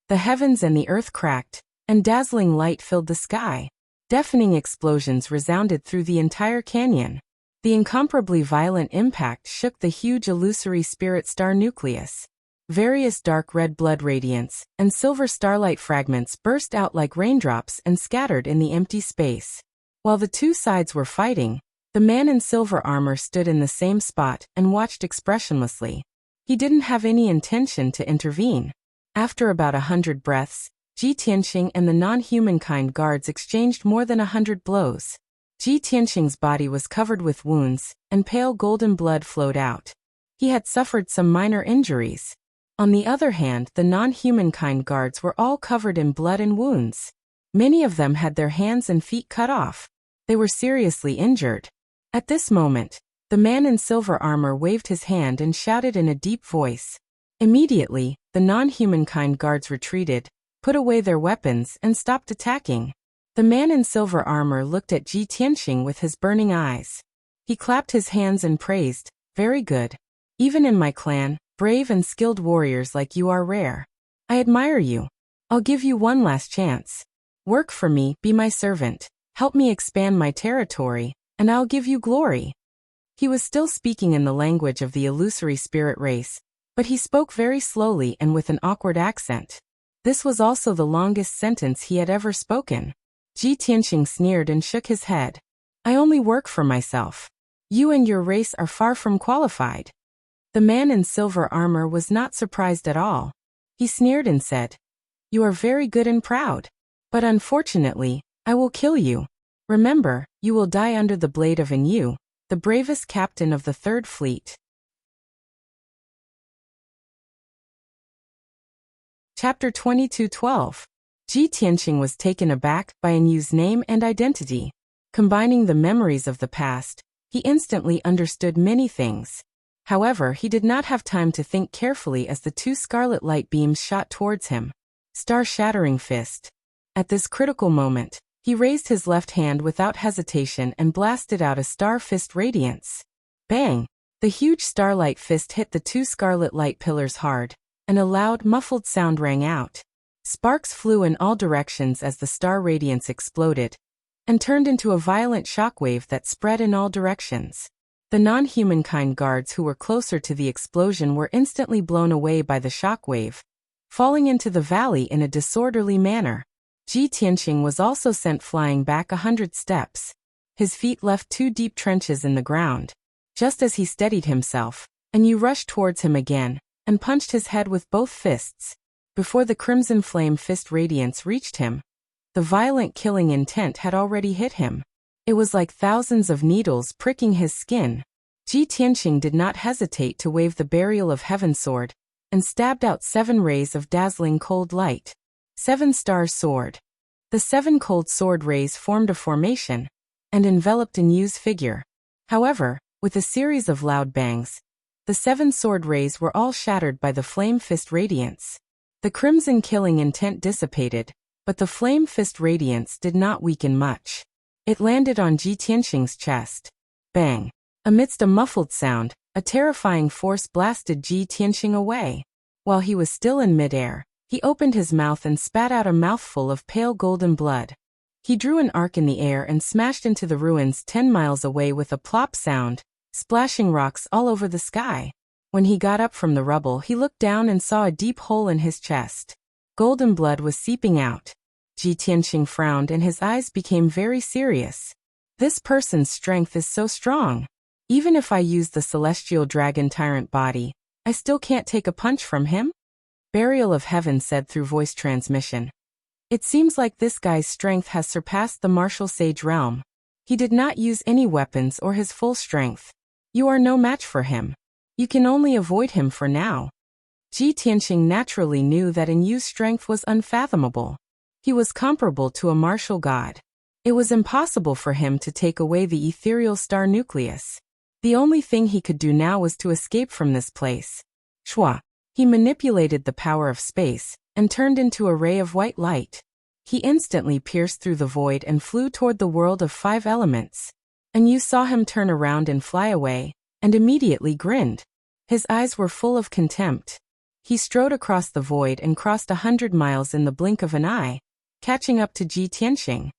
S1: The heavens and the earth cracked, and dazzling light filled the sky. Deafening explosions resounded through the entire canyon. The incomparably violent impact shook the huge illusory spirit star nucleus. Various dark red blood radiants and silver starlight fragments burst out like raindrops and scattered in the empty space. While the two sides were fighting, the man in silver armor stood in the same spot and watched expressionlessly. He didn't have any intention to intervene. After about 100 breaths, Ji Tianqing and the non-humankind guards exchanged more than 100 blows. Ji Tianqing's body was covered with wounds, and pale golden blood flowed out. He had suffered some minor injuries. On the other hand, the non-humankind guards were all covered in blood and wounds. Many of them had their hands and feet cut off. They were seriously injured. At this moment, the man in silver armor waved his hand and shouted in a deep voice. Immediately, the non-humankind guards retreated, put away their weapons, and stopped attacking. The man in silver armor looked at Ji Tianqing with his burning eyes. He clapped his hands and praised, "Very good. Even in my clan, brave and skilled warriors like you are rare. I admire you. I'll give you one last chance. Work for me, be my servant, help me expand my territory, and I'll give you glory." He was still speaking in the language of the illusory spirit race, but he spoke very slowly and with an awkward accent. This was also the longest sentence he had ever spoken. Ji Tianqing sneered and shook his head. "I only work for myself. You and your race are far from qualified." The man in silver armor was not surprised at all. He sneered and said, "You are very good and proud. But unfortunately, I will kill you. Remember, you will die under the blade of Yu, the bravest captain of the Third Fleet." Chapter 22:12. Ji Tianqing was taken aback by Yu's name and identity. Combining the memories of the past, he instantly understood many things. However, he did not have time to think carefully as the two scarlet light beams shot towards him. Star-shattering fist. At this critical moment, he raised his left hand without hesitation and blasted out a star fist radiance. Bang! The huge starlight fist hit the two scarlet light pillars hard, and a loud, muffled sound rang out. Sparks flew in all directions as the star radiance exploded, and turned into a violent shockwave that spread in all directions. The non-humankind guards who were closer to the explosion were instantly blown away by the shockwave, falling into the valley in a disorderly manner. Ji Tianqing was also sent flying back 100 steps. His feet left 2 deep trenches in the ground. Just as he steadied himself, Yu rushed towards him again, and punched his head with both fists. Before the crimson flame fist radiance reached him, the violent killing intent had already hit him. It was like thousands of needles pricking his skin. Ji Tianqing did not hesitate to wave the Burial of Heaven sword, and stabbed out 7 rays of dazzling cold light. 7-star sword. The 7 cold sword rays formed a formation, and enveloped Yu's figure. However, with a series of loud bangs, the 7 sword rays were all shattered by the flame fist radiance. The crimson killing intent dissipated, but the flame fist radiance did not weaken much. It landed on Ji Tianqing's chest. Bang! Amidst a muffled sound, a terrifying force blasted Ji Tianqing away. While he was still in midair, he opened his mouth and spat out a mouthful of pale golden blood. He drew an arc in the air and smashed into the ruins 10 miles away with a plop sound, splashing rocks all over the sky. When he got up from the rubble, he looked down and saw a deep hole in his chest. Golden blood was seeping out. Ji Tianqing frowned and his eyes became very serious. This person's strength is so strong. Even if I use the celestial dragon tyrant body, I still can't take a punch from him? Burial of Heaven said through voice transmission. It seems like this guy's strength has surpassed the martial sage realm. He did not use any weapons or his full strength. You are no match for him. You can only avoid him for now. Ji Tianqing naturally knew that Yu's strength was unfathomable. He was comparable to a martial god. It was impossible for him to take away the ethereal star nucleus. The only thing he could do now was to escape from this place. Shwa! He manipulated the power of space, and turned into a ray of white light. He instantly pierced through the void and flew toward the world of 5 elements. Yu saw him turn around and fly away, and immediately grinned. His eyes were full of contempt. He strode across the void and crossed 100 miles in the blink of an eye, catching up to Ji Tianqing.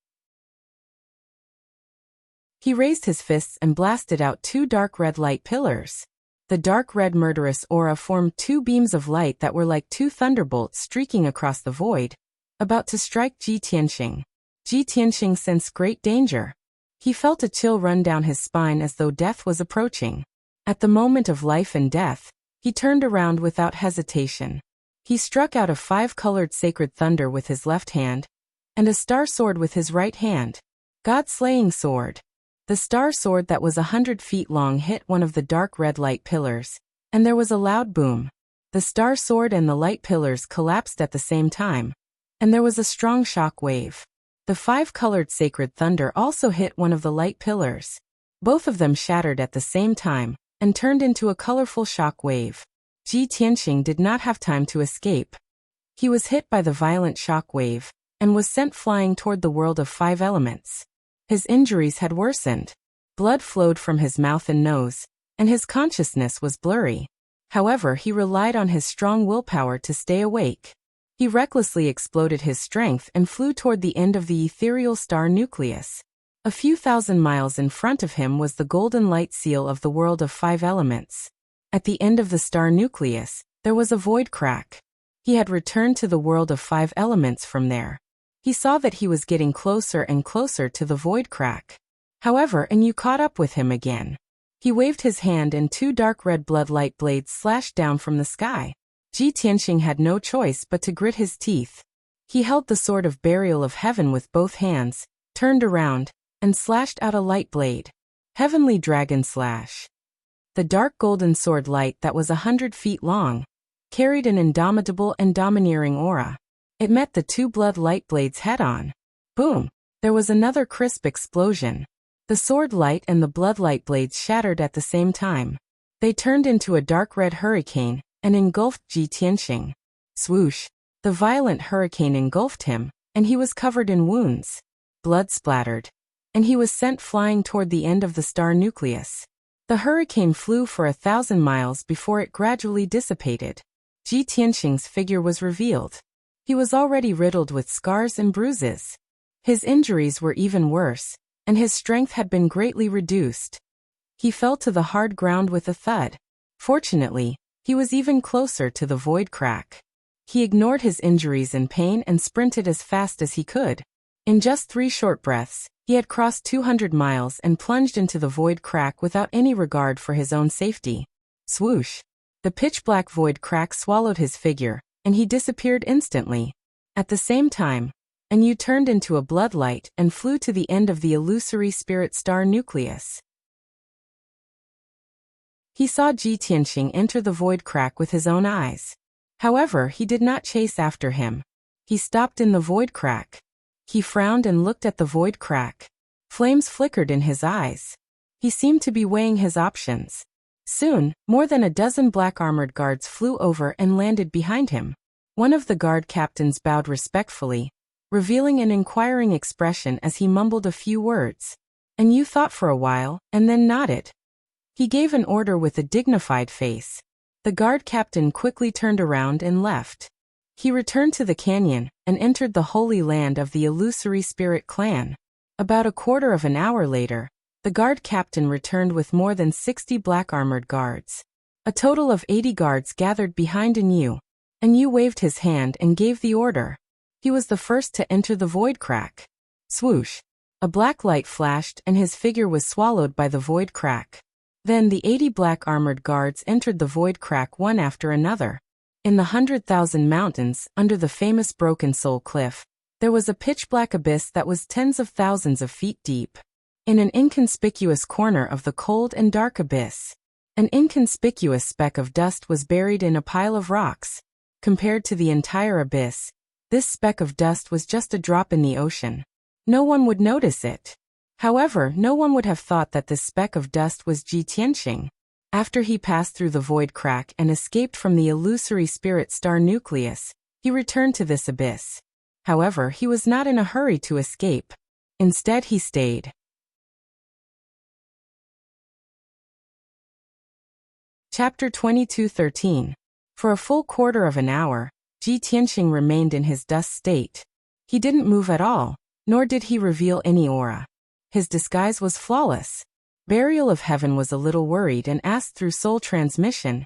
S1: He raised his fists and blasted out 2 dark red light pillars. The dark red murderous aura formed 2 beams of light that were like 2 thunderbolts streaking across the void, about to strike Ji Tianxing. Ji Tianxing sensed great danger. He felt a chill run down his spine as though death was approaching. At the moment of life and death, he turned around without hesitation. He struck out a 5-colored sacred thunder with his left hand, and a star sword with his right hand. God-slaying sword. The star sword that was 100 feet long hit one of the dark red light pillars, and there was a loud boom. The star sword and the light pillars collapsed at the same time, and there was a strong shock wave. The 5-colored sacred thunder also hit one of the light pillars. Both of them shattered at the same time, and turned into a colorful shock wave. Ji Tianxing did not have time to escape. He was hit by the violent shock wave, and was sent flying toward the world of 5 elements. His injuries had worsened. Blood flowed from his mouth and nose, and his consciousness was blurry. However, he relied on his strong willpower to stay awake. He recklessly exploded his strength and flew toward the end of the ethereal star nucleus. A few thousand miles in front of him was the golden light seal of the world of 5 elements. At the end of the star nucleus, there was a void crack. He had returned to the world of 5 elements from there. He saw that he was getting closer and closer to the void crack. However, Yu caught up with him again. He waved his hand and 2 dark red blood light blades slashed down from the sky. Ji Tianxing had no choice but to grit his teeth. He held the sword of burial of heaven with both hands, turned around, and slashed out a light blade. Heavenly Dragon Slash. The dark golden sword light that was 100 feet long carried an indomitable and domineering aura. It met the 2 blood light blades head-on. Boom! There was another crisp explosion. The sword light and the blood light blades shattered at the same time. They turned into a dark red hurricane and engulfed Ji Tianxing. Swoosh! The violent hurricane engulfed him, and he was covered in wounds. Blood splattered, and he was sent flying toward the end of the star nucleus. The hurricane flew for 1,000 miles before it gradually dissipated. Ji Tianxing's figure was revealed. He was already riddled with scars and bruises. His injuries were even worse, and his strength had been greatly reduced. He fell to the hard ground with a thud. Fortunately, he was even closer to the void crack. He ignored his injuries and pain and sprinted as fast as he could. In just 3 short breaths, he had crossed 200 miles and plunged into the void crack without any regard for his own safety. Swoosh! The pitch-black void crack swallowed his figure, and he disappeared instantly. At the same time, Yu turned into a bloodlight and flew to the end of the illusory spirit star nucleus. He saw Ji Tianxing enter the void crack with his own eyes. However, he did not chase after him. He stopped in the void crack. He frowned and looked at the void crack. Flames flickered in his eyes. He seemed to be weighing his options. Soon, more than a dozen black-armored guards flew over and landed behind him. One of the guard captains bowed respectfully, revealing an inquiring expression as he mumbled a few words. Yu thought for a while, and then nodded. He gave an order with a dignified face. The guard captain quickly turned around and left. He returned to the canyon and entered the holy land of the illusory spirit clan. About a quarter of an hour later, the guard captain returned with more than 60 black-armored guards. A total of 80 guards gathered behind Yu. Yu waved his hand and gave the order. He was the first to enter the void crack. Swoosh! A black light flashed and his figure was swallowed by the void crack. Then the 80 black-armored guards entered the void crack one after another. In the 100,000 mountains, under the famous Broken Soul Cliff, there was a pitch-black abyss that was tens of thousands of feet deep. In an inconspicuous corner of the cold and dark abyss, an inconspicuous speck of dust was buried in a pile of rocks. Compared to the entire abyss, this speck of dust was just a drop in the ocean. No one would notice it. However, no one would have thought that this speck of dust was Ji Tianxing. After he passed through the void crack and escaped from the illusory spirit star nucleus, he returned to this abyss. However, he was not in a hurry to escape. Instead, he stayed. Chapter 22:13. For a full quarter of an hour, Ji Tianxing remained in his dust state. He didn't move at all, nor did he reveal any aura. His disguise was flawless. Burial of Heaven was a little worried and asked through soul transmission,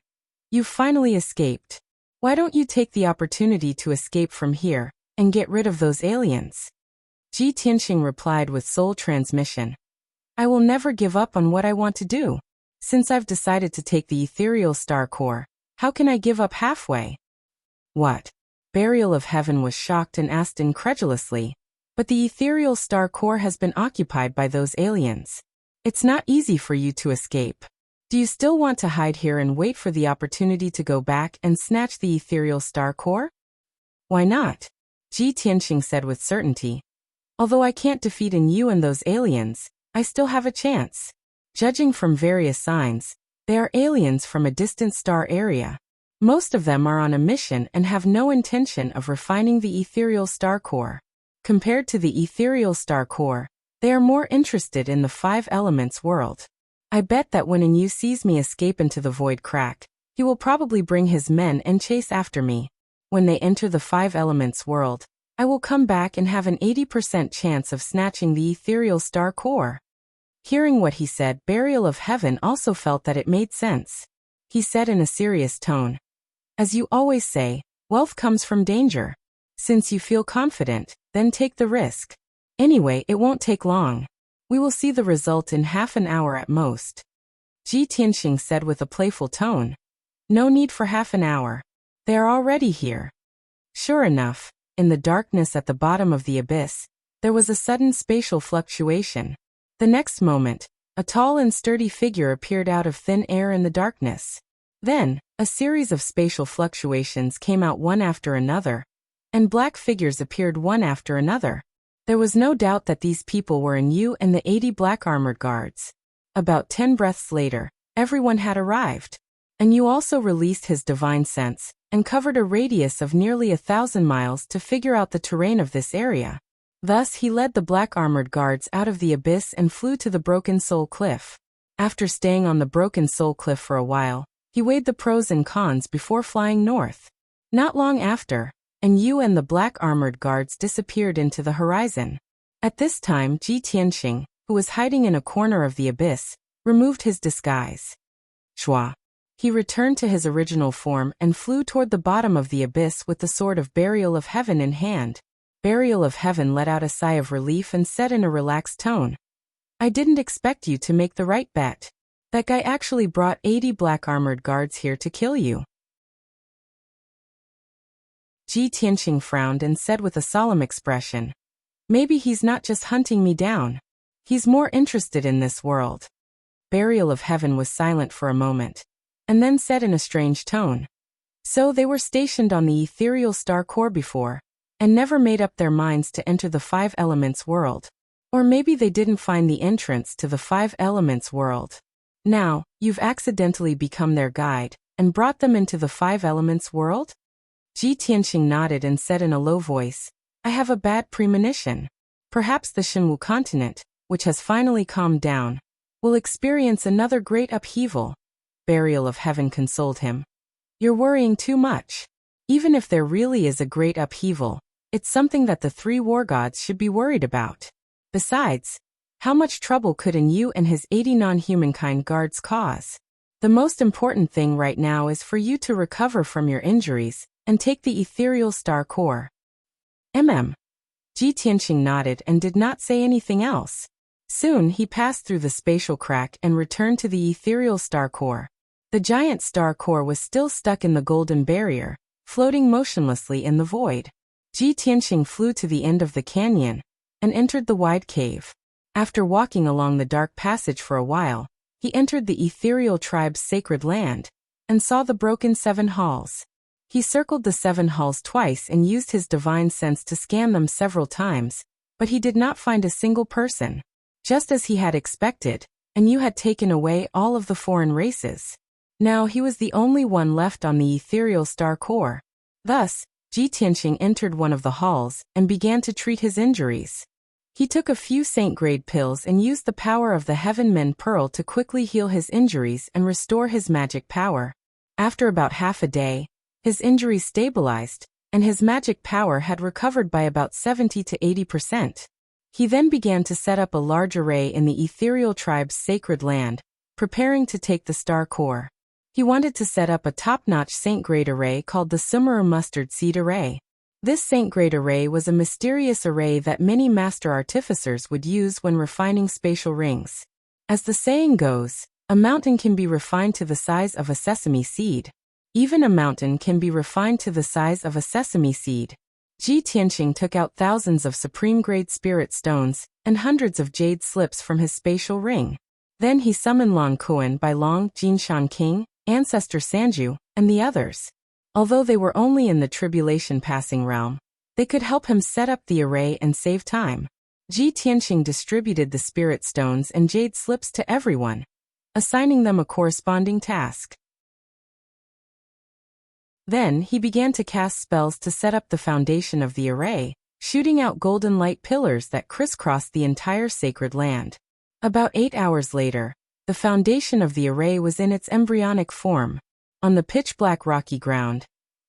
S1: "You've finally escaped. Why don't you take the opportunity to escape from here and get rid of those aliens?" Ji Tianxing replied with soul transmission, "I will never give up on what I want to do. Since I've decided to take the ethereal star core, how can I give up halfway?" "What?" Burial of Heaven was shocked and asked incredulously, "But the ethereal star core has been occupied by those aliens. It's not easy for you to escape. Do you still want to hide here and wait for the opportunity to go back and snatch the ethereal star core?" "Why not?" Ji Tianxing said with certainty. "Although I can't defeat you and those aliens, I still have a chance. Judging from various signs, they are aliens from a distant star area. Most of them are on a mission and have no intention of refining the ethereal star core. Compared to the ethereal star core, they are more interested in the five elements world. I bet that when Yu sees me escape into the void crack, he will probably bring his men and chase after me. When they enter the five elements world, I will come back and have an 80% chance of snatching the ethereal star core." Hearing what he said, Burial of Heaven also felt that it made sense. He said in a serious tone, "As you always say, wealth comes from danger. Since you feel confident, then take the risk. Anyway, it won't take long. We will see the result in half an hour at most." Ji Tianxing said with a playful tone, "No need for half an hour. They are already here." Sure enough, in the darkness at the bottom of the abyss, there was a sudden spatial fluctuation. The next moment, a tall and sturdy figure appeared out of thin air in the darkness. Then, a series of spatial fluctuations came out one after another, and black figures appeared one after another. There was no doubt that these people were Yu and the 80 black armored guards. About 10 breaths later, everyone had arrived. And Yu also released his divine sense and covered a radius of nearly 1,000 miles to figure out the terrain of this area. Thus he led the black armored guards out of the abyss and flew to the Broken Soul Cliff. After staying on the Broken Soul Cliff for a while, he weighed the pros and cons before flying north. Not long after, Yu and the black armored guards disappeared into the horizon. At this time, Ji Tianxing, who was hiding in a corner of the abyss, removed his disguise. Shua. He returned to his original form and flew toward the bottom of the abyss with the sword of Burial of Heaven in hand. Burial of Heaven let out a sigh of relief and said in a relaxed tone, "I didn't expect you to make the right bet. That guy actually brought 80 black armored guards here to kill you." Ji Tianxing frowned and said with a solemn expression, "Maybe he's not just hunting me down. He's more interested in this world." Burial of Heaven was silent for a moment, and then said in a strange tone, "So they were stationed on the ethereal star core before, and never made up their minds to enter the five elements world. Or maybe they didn't find the entrance to the five elements world. Now, you've accidentally become their guide, and brought them into the five elements world?" Ji Tianxing nodded and said in a low voice, "I have a bad premonition. Perhaps the Shenwu continent, which has finally calmed down, will experience another great upheaval." Burial of Heaven consoled him. "You're worrying too much. Even if there really is a great upheaval, it's something that the three war gods should be worried about. Besides, how much trouble could Yu and his 80 non-humankind guards cause? The most important thing right now is for you to recover from your injuries and take the ethereal star core." Ji Tianxing nodded and did not say anything else. Soon he passed through the spatial crack and returned to the ethereal star core. The giant star core was still stuck in the golden barrier, floating motionlessly in the void. Ji Tianxing flew to the end of the canyon and entered the wide cave. After walking along the dark passage for a while, he entered the ethereal tribe's sacred land and saw the broken 7 halls. He circled the 7 halls twice and used his divine sense to scan them several times, but he did not find a single person. Just as he had expected, Yu had taken away all of the foreign races. Now he was the only one left on the ethereal star core. Thus, Ji Tianxing entered one of the halls and began to treat his injuries. He took a few saint-grade pills and used the power of the Heaven Men Pearl to quickly heal his injuries and restore his magic power. After about half a day, his injuries stabilized, and his magic power had recovered by about 70 to 80%. He then began to set up a large array in the ethereal tribe's sacred land, preparing to take the star core. He wanted to set up a top-notch saint-grade array called the Sumeru Mustard Seed Array. This saint-grade array was a mysterious array that many master artificers would use when refining spatial rings. As the saying goes, a mountain can be refined to the size of a sesame seed. Even a mountain can be refined to the size of a sesame seed. Ji Tianqing took out thousands of supreme-grade spirit stones and hundreds of jade slips from his spatial ring. Then he summoned Long Kuan Bai Long, Jinshan King, Ancestor Sanju, and the others. Although they were only in the tribulation passing realm, they could help him set up the array and save time. Ji Tianqing distributed the spirit stones and jade slips to everyone, assigning them a corresponding task. Then he began to cast spells to set up the foundation of the array, shooting out golden light pillars that crisscrossed the entire sacred land. About 8 hours later, the foundation of the array was in its embryonic form. On the pitch-black rocky ground,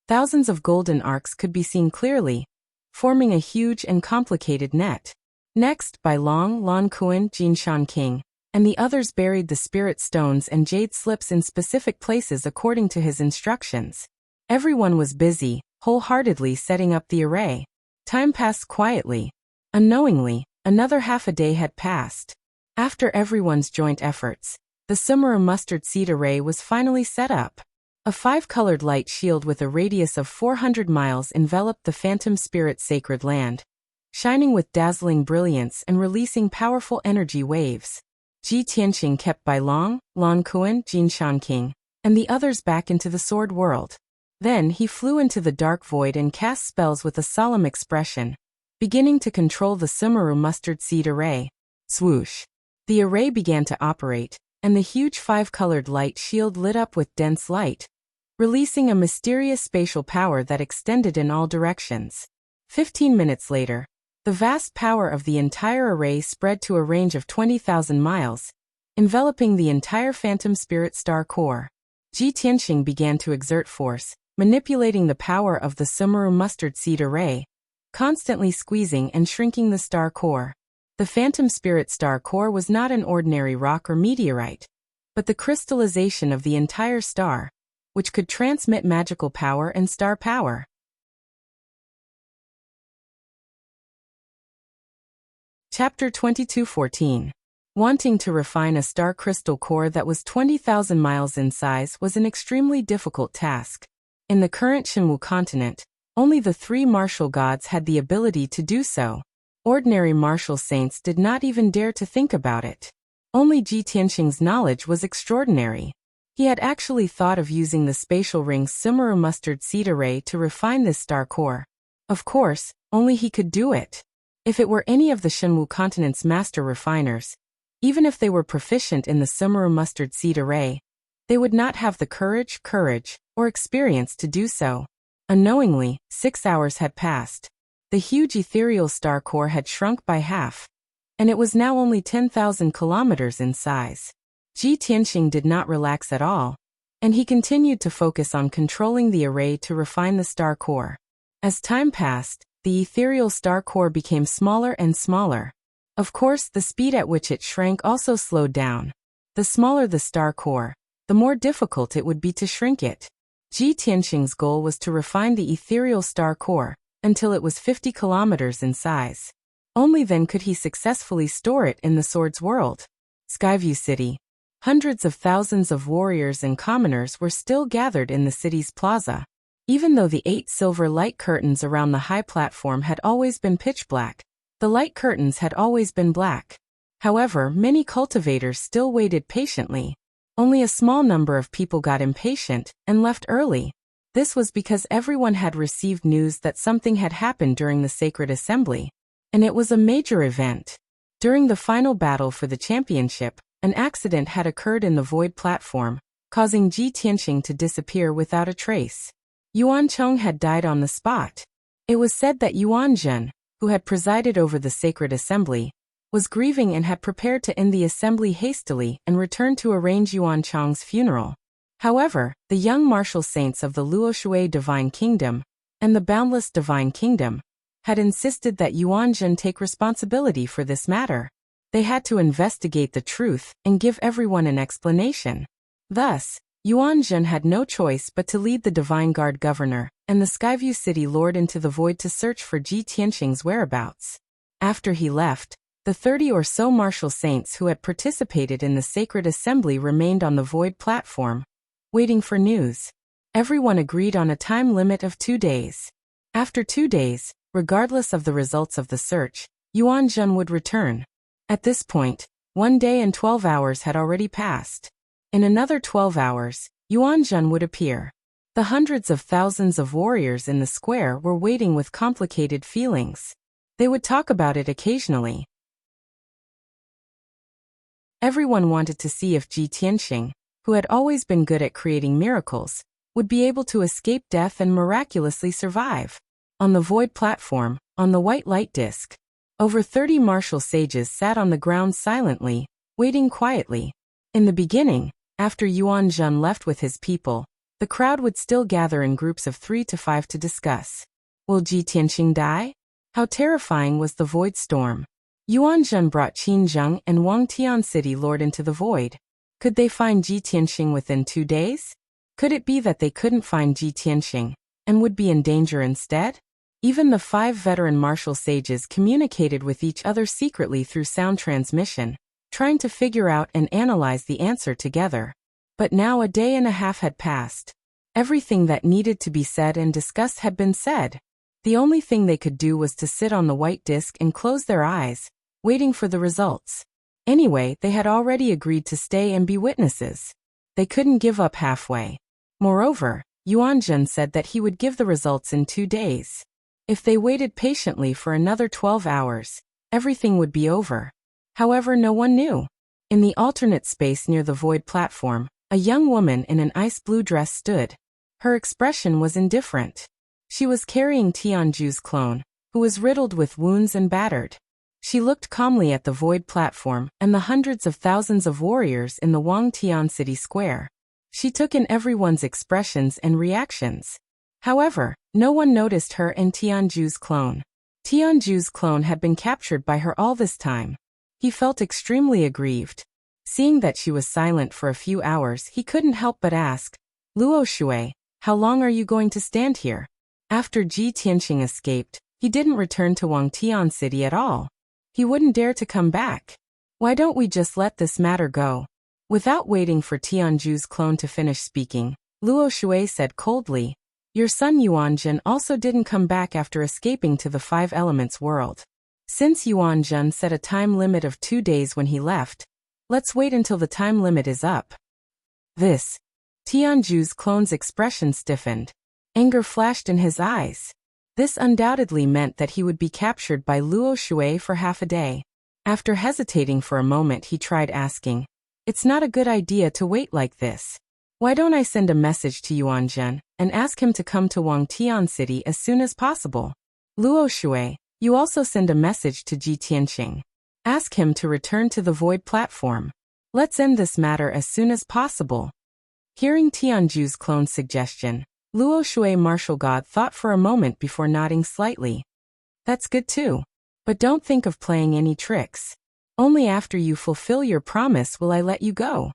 S1: thousands of golden arcs could be seen clearly, forming a huge and complicated net. Next, Bai Long, Lan Kuan, Jinshan King, and the others buried the spirit stones and jade slips in specific places according to his instructions. Everyone was busy, wholeheartedly setting up the array. Time passed quietly. Unknowingly, another half a day had passed. After everyone's joint efforts, the Sumeru Mustard Seed Array was finally set up. A 5-colored light shield with a radius of 400 miles enveloped the phantom spirit sacred land, shining with dazzling brilliance and releasing powerful energy waves. Ji Tianqing kept Bai Long, Lan Kuan, Jinshan King, and the others back into the sword world. Then he flew into the dark void and cast spells with a solemn expression, beginning to control the Sumeru Mustard Seed Array. Swoosh! The array began to operate, and the huge 5-colored light shield lit up with dense light, releasing a mysterious spatial power that extended in all directions. 15 minutes later, the vast power of the entire array spread to a range of 20,000 miles, enveloping the entire phantom spirit star core. Ji Tianqing began to exert force, manipulating the power of the Sumeru Mustard Seed Array, constantly squeezing and shrinking the star core. The phantom spirit star core was not an ordinary rock or meteorite, but the crystallization of the entire star, which could transmit magical power and star power. Chapter 22:14. Wanting to refine a star crystal core that was 20,000 miles in size was an extremely difficult task. In the current Shenwu continent, only the 3 martial gods had the ability to do so. Ordinary martial saints did not even dare to think about it. Only Ji Tianqing's knowledge was extraordinary. He had actually thought of using the spatial ring's Sumeru Mustard Seed Array to refine this star core. Of course, only he could do it. If it were any of the Shenwu continent's master refiners, even if they were proficient in the Sumeru Mustard Seed Array, they would not have the courage, or experience to do so. Unknowingly, 6 hours had passed. The huge ethereal star core had shrunk by half, and it was now only 10,000 kilometers in size. Ji Tianqing did not relax at all, and he continued to focus on controlling the array to refine the star core. As time passed, the ethereal star core became smaller and smaller. Of course, the speed at which it shrank also slowed down. The smaller the star core, the more difficult it would be to shrink it. Ji Tianqing's goal was to refine the ethereal star core until it was 50 kilometers in size. Only then could he successfully store it in the sword's world. Skyview City. Hundreds of thousands of warriors and commoners were still gathered in the city's plaza. Even though the 8 silver light curtains around the high platform had always been pitch black, the light curtains had always been black. However, many cultivators still waited patiently. Only a small number of people got impatient and left early. This was because everyone had received news that something had happened during the sacred assembly, and it was a major event. During the final battle for the championship, an accident had occurred in the void platform, causing Ji Tianqing to disappear without a trace. Yuan Chong had died on the spot. It was said that Yuan Zhen, who had presided over the sacred assembly, was grieving and had prepared to end the assembly hastily and return to arrange Yuan Chong's funeral. However, the young martial saints of the Luoshui Divine Kingdom and the Boundless Divine Kingdom had insisted that Yuanzhen take responsibility for this matter. They had to investigate the truth and give everyone an explanation. Thus, Yuanzhen had no choice but to lead the Divine Guard governor and the Skyview City Lord into the void to search for Ji Tianxing's whereabouts. After he left, the 30 or so martial saints who had participated in the sacred assembly remained on the void platform, waiting for news. Everyone agreed on a time limit of 2 days. After 2 days, regardless of the results of the search, Yuanzhen would return. At this point, 1 day and 12 hours had already passed. In another 12 hours, Yuanzhen would appear. The hundreds of thousands of warriors in the square were waiting with complicated feelings. They would talk about it occasionally. Everyone wanted to see if Ji Tianxing, who had always been good at creating miracles, would be able to escape death and miraculously survive. On the void platform, on the white light disk, over 30 martial sages sat on the ground silently, waiting quietly. In the beginning, after Yuanzhen left with his people, the crowd would still gather in groups of 3 to 5 to discuss. Will Ji Tianxing die? How terrifying was the void storm. Yuanzhen brought Qin Zheng and Wang Tian City Lord into the void. Could they find Ji Tianxing within 2 days? Could it be that they couldn't find Ji Tianxing, and would be in danger instead? Even the 5 veteran martial sages communicated with each other secretly through sound transmission, trying to figure out and analyze the answer together. But now a day and a half had passed. Everything that needed to be said and discussed had been said. The only thing they could do was to sit on the white disk and close their eyes, waiting for the results. Anyway, they had already agreed to stay and be witnesses. They couldn't give up halfway. Moreover, Yuanzhen said that he would give the results in 2 days. If they waited patiently for another 12 hours, everything would be over. However, no one knew. In the alternate space near the void platform, a young woman in an ice blue dress stood. Her expression was indifferent. She was carrying Tianju's clone, who was riddled with wounds and battered. She looked calmly at the void platform and the hundreds of thousands of warriors in the Wang Tian City Square. She took in everyone's expressions and reactions. However, no one noticed her and Tianju's clone. Tianju's clone had been captured by her all this time. He felt extremely aggrieved. Seeing that she was silent for a few hours, he couldn't help but ask, "Luo Shui, how long are you going to stand here?" After Ji Tianxing escaped, he didn't return to Wang Tian City at all. He wouldn't dare to come back. Why don't we just let this matter go? Without waiting for Tianju's clone to finish speaking, Luo Shui said coldly, "Your son Yuanzhen also didn't come back after escaping to the 5 Elements world. Since Yuanzhen set a time limit of 2 days when he left, let's wait until the time limit is up." Tianju's clone's expression stiffened. Anger flashed in his eyes. This undoubtedly meant that he would be captured by Luo Shui for half a day. After hesitating for a moment, he tried asking, "It's not a good idea to wait like this. Why don't I send a message to Yuanzhen and ask him to come to Wang Tian City as soon as possible? Luo Shui, you also send a message to Ji Tianxing. Ask him to return to the void platform. Let's end this matter as soon as possible." Hearing Tianju's clone's suggestion, Luo Shui martial god thought for a moment before nodding slightly. "That's good too. But don't think of playing any tricks. Only after you fulfill your promise will I let you go."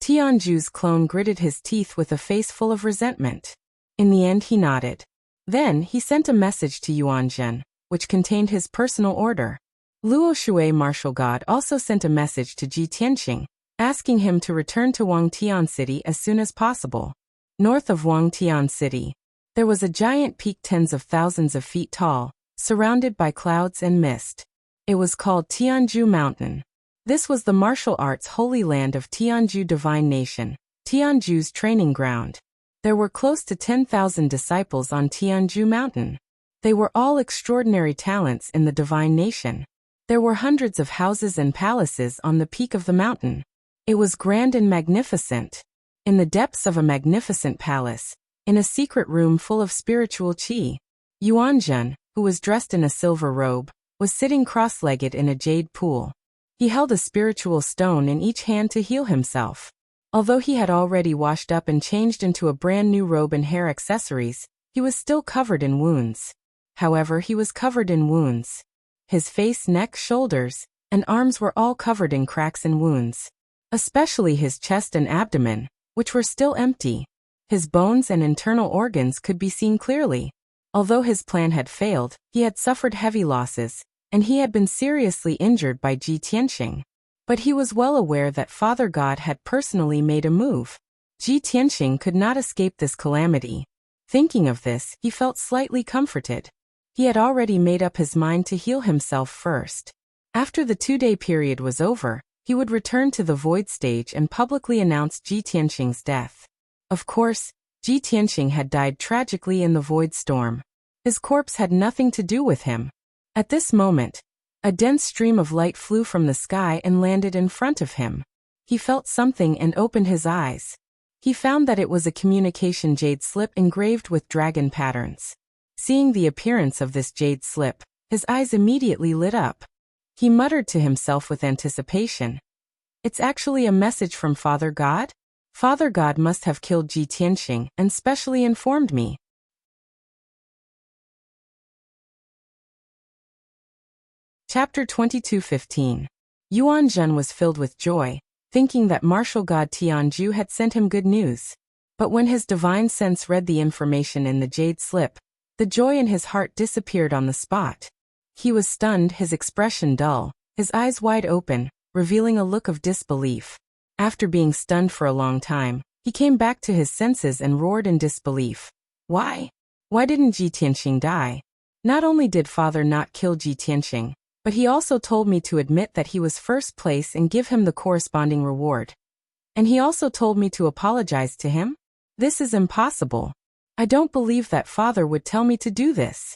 S1: Tianju's clone gritted his teeth with a face full of resentment. In the end he nodded. Then he sent a message to Yuanzhen, which contained his personal order. Luo Shui martial god also sent a message to Ji Tianxing, asking him to return to Wang Tian City as soon as possible. North of Wang Tian City, there was a giant peak tens of thousands of feet tall, surrounded by clouds and mist. It was called Tianju Mountain. This was the martial arts holy land of Tianju Divine Nation, Tianju's training ground. There were close to 10,000 disciples on Tianju Mountain. They were all extraordinary talents in the Divine Nation. There were hundreds of houses and palaces on the peak of the mountain. It was grand and magnificent. In the depths of a magnificent palace, in a secret room full of spiritual qi, Yuanzhen, who was dressed in a silver robe, was sitting cross-legged in a jade pool. He held a spiritual stone in each hand to heal himself. Although he had already washed up and changed into a brand new robe and hair accessories, he He was still covered in wounds. However, he was covered in wounds. His face, neck, shoulders, and arms were all covered in cracks and wounds. Especially his chest and abdomen, which were still empty. His bones and internal organs could be seen clearly. Although his plan had failed, he had suffered heavy losses, and he had been seriously injured by Ji Tianxing. But he was well aware that Father God had personally made a move. Ji Tianxing could not escape this calamity. Thinking of this, he felt slightly comforted. He had already made up his mind to heal himself first. After the 2-day period was over, he would return to the void stage and publicly announce Ji Tianxing's death. Of course, Ji Tianxing had died tragically in the void storm. His corpse had nothing to do with him. At this moment, a dense stream of light flew from the sky and landed in front of him. He felt something and opened his eyes. He found that it was a communication jade slip engraved with dragon patterns. Seeing the appearance of this jade slip, his eyes immediately lit up. He muttered to himself with anticipation. It's actually a message from Father God? Father God must have killed Ji Tianxing and specially informed me. Chapter 22:15. Yuan Zhen was filled with joy, thinking that martial god Tianju had sent him good news. But when his divine sense read the information in the jade slip, the joy in his heart disappeared on the spot. He was stunned, his expression dull, his eyes wide open, revealing a look of disbelief. After being stunned for a long time, he came back to his senses and roared in disbelief. Why? Why didn't Ji Tianxing die? Not only did Father not kill Ji Tianxing, but he also told me to admit that he was first place and give him the corresponding reward. And he also told me to apologize to him? This is impossible. I don't believe that Father would tell me to do this.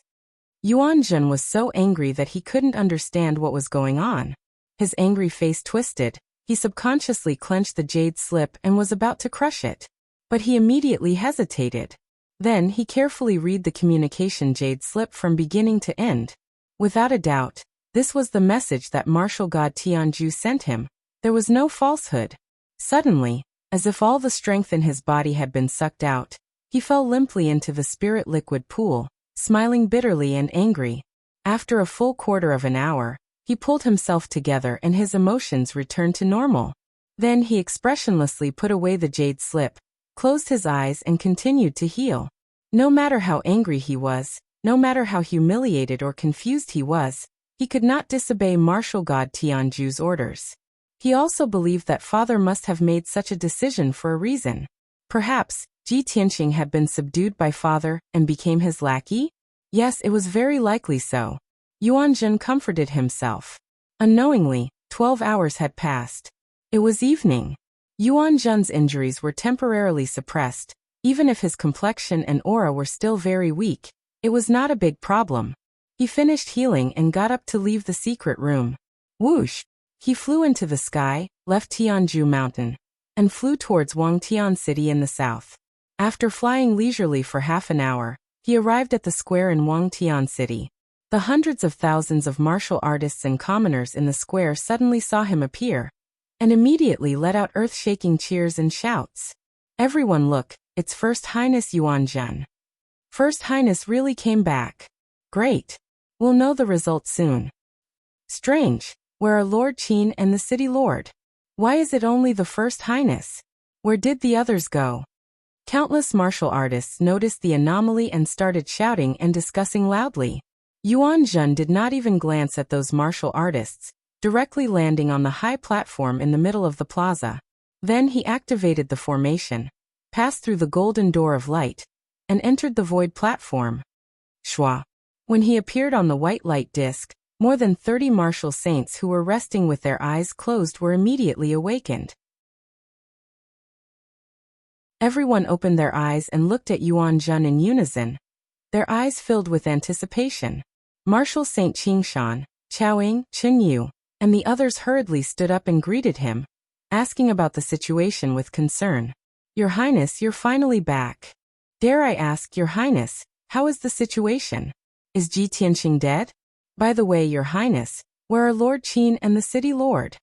S1: Yuan Zhen was so angry that he couldn't understand what was going on. His angry face twisted. He subconsciously clenched the jade slip and was about to crush it. But he immediately hesitated. Then he carefully read the communication jade slip from beginning to end. Without a doubt, this was the message that martial god Tianju sent him. There was no falsehood. Suddenly, as if all the strength in his body had been sucked out, he fell limply into the spirit liquid pool, smiling bitterly and angry. After a full quarter of an hour, he pulled himself together and his emotions returned to normal. Then he expressionlessly put away the jade slip, closed his eyes and continued to heal. No matter how angry he was, no matter how humiliated or confused he was, he could not disobey martial god Tianju's orders. He also believed that Father must have made such a decision for a reason. Perhaps, Ji Tianxing had been subdued by Father and became his lackey? Yes, it was very likely so. Yuan Zhen comforted himself. Unknowingly, 12 hours had passed. It was evening. Yuan Zhen's injuries were temporarily suppressed. Even if his complexion and aura were still very weak, it was not a big problem. He finished healing and got up to leave the secret room. Whoosh! He flew into the sky, left Tianju Mountain, and flew towards Wangtian City in the south. After flying leisurely for half an hour, he arrived at the square in Wangtian City. The hundreds of thousands of martial artists and commoners in the square suddenly saw him appear, and immediately let out earth-shaking cheers and shouts. Everyone look, it's First Highness Yuan Zhen. First Highness really came back. Great. We'll know the result soon. Strange. Where are Lord Qin and the city lord? Why is it only the First Highness? Where did the others go? Countless martial artists noticed the anomaly and started shouting and discussing loudly. Yuan Zhen did not even glance at those martial artists, directly landing on the high platform in the middle of the plaza. Then he activated the formation, passed through the golden door of light, and entered the void platform. Shwa. When he appeared on the white light disk, more than 30 martial saints who were resting with their eyes closed were immediately awakened. Everyone opened their eyes and looked at Yuan Zhen in unison, their eyes filled with anticipation. Martial Saint Qingshan, Chaoying, Qingyu, and the others hurriedly stood up and greeted him, asking about the situation with concern. Your Highness, you're finally back. Dare I ask, Your Highness, how is the situation? Is Ji Tianxing dead? By the way, Your Highness, where are Lord Qin and the city lord?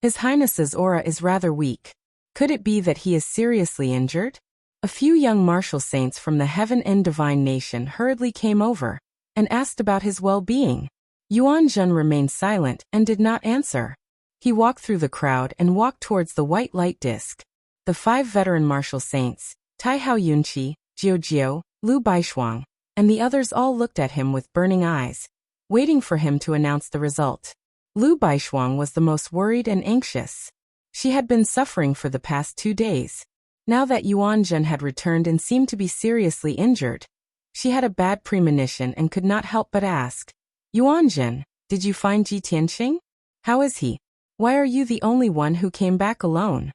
S1: His Highness's aura is rather weak. Could it be that he is seriously injured? A few young martial saints from the Heaven End Divine Nation hurriedly came over and asked about his well-being. Yuan Zhen remained silent and did not answer. He walked through the crowd and walked towards the white light disk. The 5 veteran martial saints, Tai Hao Yunqi, Jiu Jiu, Lu Baishuang, and the others all looked at him with burning eyes, waiting for him to announce the result. Lu Baishuang was the most worried and anxious. She had been suffering for the past 2 days. Now that Yuan Zhen had returned and seemed to be seriously injured, she had a bad premonition and could not help but ask, Yuan Zhen, did you find Ji Tianxing? How is he? Why are you the only one who came back alone?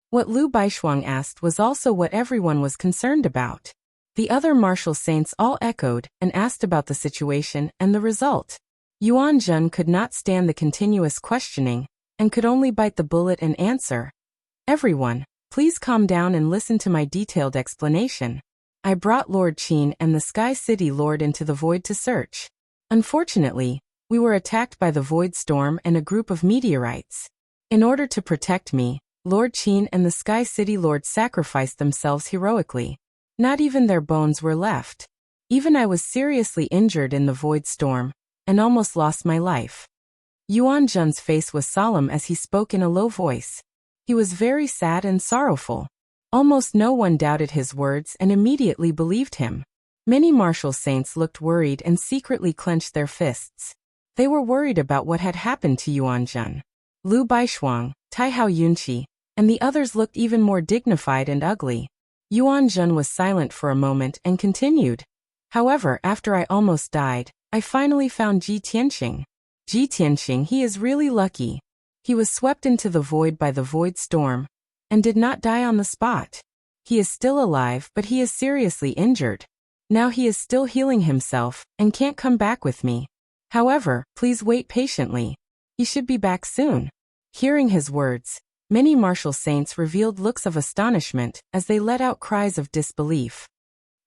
S1: What Lu Baishuang asked was also what everyone was concerned about. The other martial saints all echoed and asked about the situation and the result. Yuan Zhen could not stand the continuous questioning and could only bite the bullet and answer, Everyone, please calm down and listen to my detailed explanation. I brought Lord Qin and the Sky City Lord into the void to search. Unfortunately, we were attacked by the void storm and a group of meteorites. In order to protect me, Lord Qin and the Sky City Lord sacrificed themselves heroically. Not even their bones were left. Even I was seriously injured in the void storm and almost lost my life. Yuan Zhen's face was solemn as he spoke in a low voice. He was very sad and sorrowful. Almost no one doubted his words and immediately believed him. Many martial saints looked worried and secretly clenched their fists. They were worried about what had happened to Yuan Zhen. Lu Baishuang, Tai Hao Yunqi, and the others looked even more dignified and ugly. Yuan Zhen was silent for a moment and continued. However, after I almost died, I finally found Ji Tianxing. Ji Tianxing, he is really lucky. He was swept into the void by the void storm and did not die on the spot. He is still alive, but he is seriously injured. Now he is still healing himself and can't come back with me. However, please wait patiently. He should be back soon. Hearing his words, many martial saints revealed looks of astonishment as they let out cries of disbelief.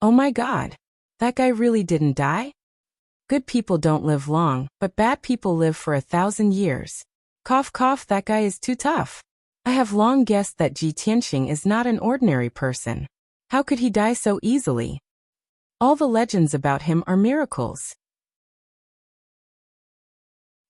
S1: Oh my God! That guy really didn't die? Good people don't live long, but bad people live for 1,000 years. Cough cough, that guy is too tough. I have long guessed that Ji Tianxing is not an ordinary person. How could he die so easily? All the legends about him are miracles.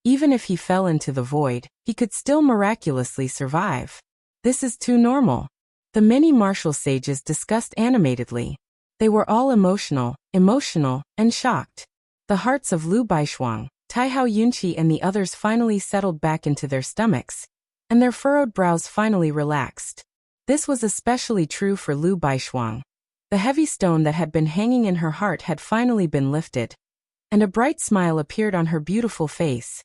S1: Even if he fell into the void, he could still miraculously survive. This is too normal. The many martial sages discussed animatedly. They were all emotional, and shocked. The hearts of Lu Baishuang, Tai Hao Yunqi and the others finally settled back into their stomachs, and their furrowed brows finally relaxed. This was especially true for Lu Baishuang. The heavy stone that had been hanging in her heart had finally been lifted, and a bright smile appeared on her beautiful face.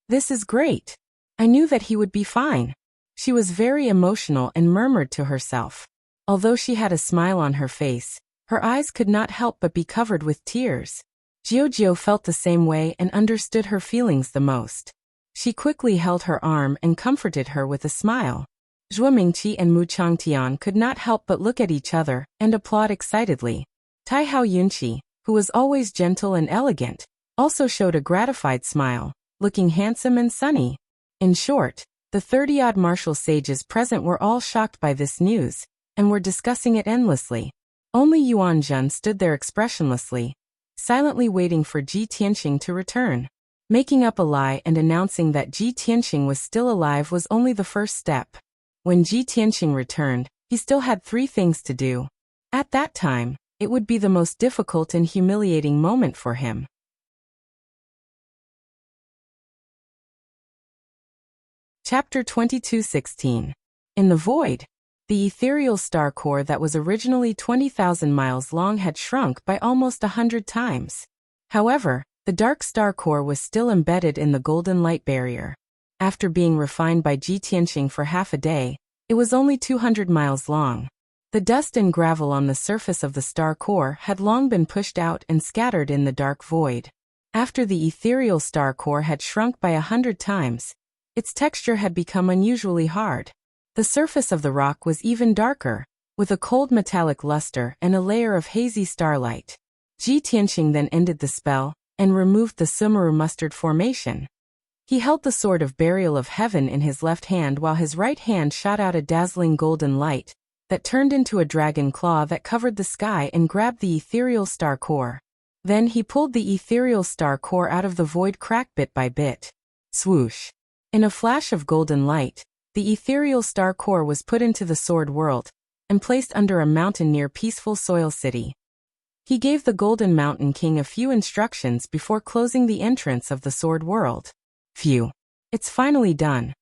S1: This is great. I knew that he would be fine. She was very emotional and murmured to herself. Although she had a smile on her face, her eyes could not help but be covered with tears. Jiu Jiu felt the same way and understood her feelings the most. She quickly held her arm and comforted her with a smile. Zhuo Mingqi and Mu Changtian could not help but look at each other and applaud excitedly. Tai Hao Yunqi, who was always gentle and elegant, also showed a gratified smile, looking handsome and sunny. In short, the 30-odd martial sages present were all shocked by this news, and were discussing it endlessly. Only Yuan Zhen stood there expressionlessly, silently waiting for Ji Tianxing to return. Making up a lie and announcing that Ji Tianxing was still alive was only the first step. When Ji Tianxing returned, he still had 3 things to do. At that time, it would be the most difficult and humiliating moment for him. Chapter 22:16. In the void. The ethereal star core that was originally 20,000 miles long had shrunk by almost 100 times. However, the dark star core was still embedded in the golden light barrier. After being refined by Ji Tianxing for half a day, it was only 200 miles long. The dust and gravel on the surface of the star core had long been pushed out and scattered in the dark void. After the ethereal star core had shrunk by 100 times, its texture had become unusually hard. The surface of the rock was even darker, with a cold metallic luster and a layer of hazy starlight. Ji Tianxing then ended the spell and removed the Sumeru mustard formation. He held the sword of burial of heaven in his left hand while his right hand shot out a dazzling golden light that turned into a dragon claw that covered the sky and grabbed the ethereal star core. Then he pulled the ethereal star core out of the void crack bit by bit. Swoosh! In a flash of golden light, the ethereal star core was put into the sword world and placed under a mountain near peaceful Soil City. He gave the Golden Mountain King a few instructions before closing the entrance of the sword world. Phew! It's finally done.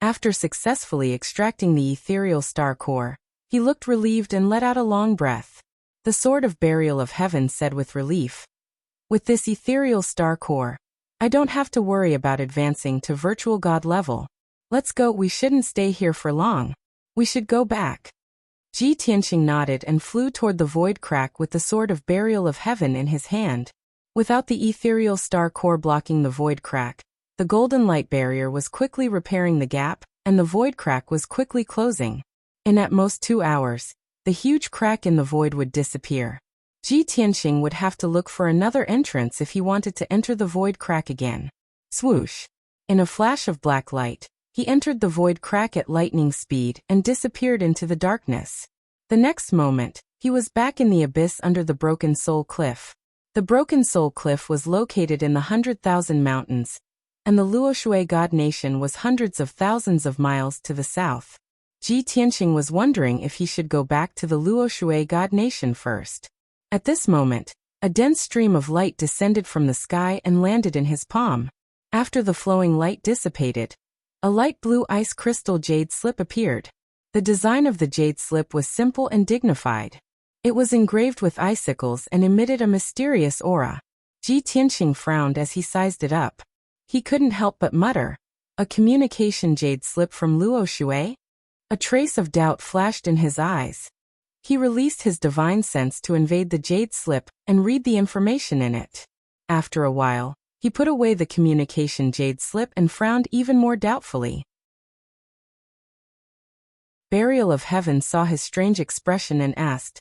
S1: After successfully extracting the ethereal star core, he looked relieved and let out a long breath. The Sword of Burial of Heaven said with relief, "With this ethereal star core, I don't have to worry about advancing to virtual god level. Let's go. We shouldn't stay here for long. We should go back." Ji Tianqing nodded and flew toward the void crack with the Sword of Burial of Heaven in his hand. Without the ethereal star core blocking the void crack, the golden light barrier was quickly repairing the gap, and the void crack was quickly closing. In at most 2 hours, the huge crack in the void would disappear. Ji Tianqing would have to look for another entrance if he wanted to enter the void crack again. Swoosh! In a flash of black light, he entered the void crack at lightning speed and disappeared into the darkness. The next moment, he was back in the abyss under the Broken Soul Cliff. The Broken Soul Cliff was located in the 100,000 mountains, and the Luoshui God Nation was hundreds of thousands of miles to the south. Ji Tianqing was wondering if he should go back to the Luoshui God Nation first. At this moment, a dense stream of light descended from the sky and landed in his palm. After the flowing light dissipated, a light blue ice crystal jade slip appeared. The design of the jade slip was simple and dignified. It was engraved with icicles and emitted a mysterious aura. Ji Tianqing frowned as he sized it up. He couldn't help but mutter, "A communication jade slip from Luoshui?" A trace of doubt flashed in his eyes. He released his divine sense to invade the jade slip and read the information in it. After a while, he put away the communication jade slip and frowned even more doubtfully. Burial of Heaven saw his strange expression and asked,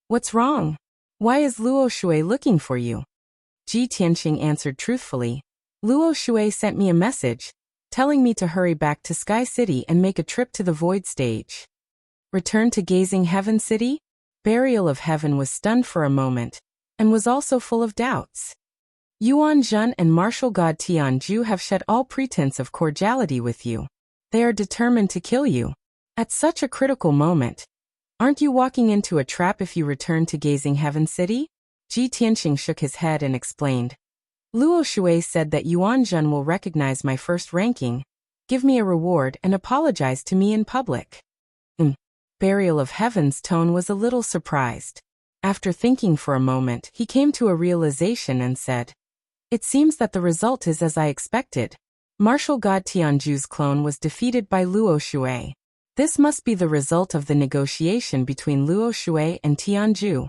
S1: "What's wrong? Why is Luoshui looking for you?" Ji Tianqing answered truthfully, "Luoshui sent me a message, telling me to hurry back to Sky City and make a trip to the Void Stage." Return to Gazing Heaven City? Burial of Heaven was stunned for a moment, and was also full of doubts. Yuan Zhen and martial god Tianju have shed all pretense of cordiality with you. They are determined to kill you. At such a critical moment, aren't you walking into a trap if you return to Gazing Heaven City? Ji Tianqing shook his head and explained. Luoshui said that Yuan Zhen will recognize my first ranking, give me a reward and apologize to me in public. Burial of Heaven's tone was a little surprised. After thinking for a moment, he came to a realization and said, "It seems that the result is as I expected. Martial god Tianju's clone was defeated by Luoshui. This must be the result of the negotiation between Luoshui and Tianju."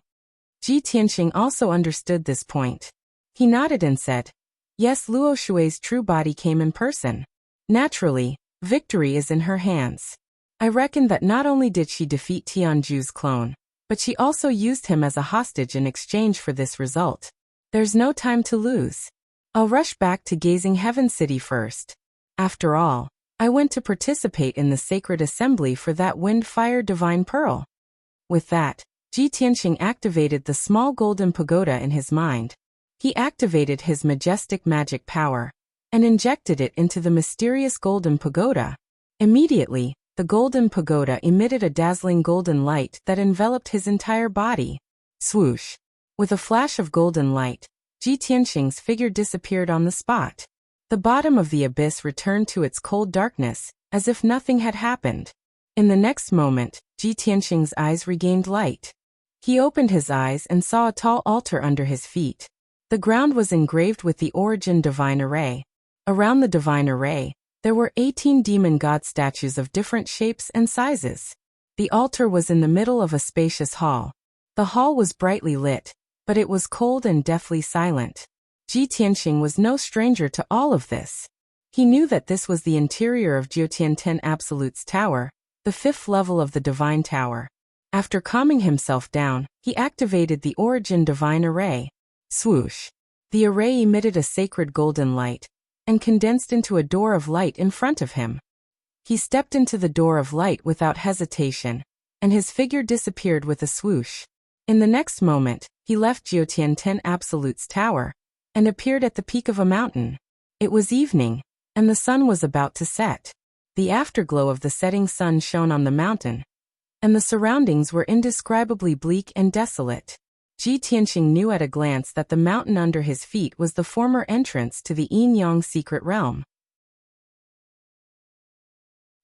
S1: Ji Tianqing also understood this point. He nodded and said, "Yes, Luoshui's true body came in person. Naturally, victory is in her hands. I reckon that not only did she defeat Tianju's clone, but she also used him as a hostage in exchange for this result. There's no time to lose. I'll rush back to Gazing Heaven City first. After all, I went to participate in the sacred assembly for that wind-fire divine pearl." With that, Ji Tianqing activated the small golden pagoda in his mind. He activated his majestic magic power and injected it into the mysterious golden pagoda. Immediately, the golden pagoda emitted a dazzling golden light that enveloped his entire body. Swoosh! With a flash of golden light, Ji Tianqing's figure disappeared on the spot. The bottom of the abyss returned to its cold darkness, as if nothing had happened. In the next moment, Ji Tianqing's eyes regained light. He opened his eyes and saw a tall altar under his feet. The ground was engraved with the Origin Divine Array. Around the Divine Array, there were 18 demon god statues of different shapes and sizes. The altar was in the middle of a spacious hall. The hall was brightly lit, but it was cold and deathly silent. Ji Tianqing was no stranger to all of this. He knew that this was the interior of Jiutianten Absolute's tower, the 5th level of the Divine Tower. After calming himself down, he activated the Origin Divine Array. Swoosh! The array emitted a sacred golden light and condensed into a door of light in front of him. He stepped into the door of light without hesitation and his figure disappeared with a swoosh. In the next moment, he left Jiutian 10 Absolute's tower and appeared at the peak of a mountain. It was evening, and the sun was about to set. The afterglow of the setting sun shone on the mountain, and the surroundings were indescribably bleak and desolate. Ji Tianqing knew at a glance that the mountain under his feet was the former entrance to the Yin Yang secret realm.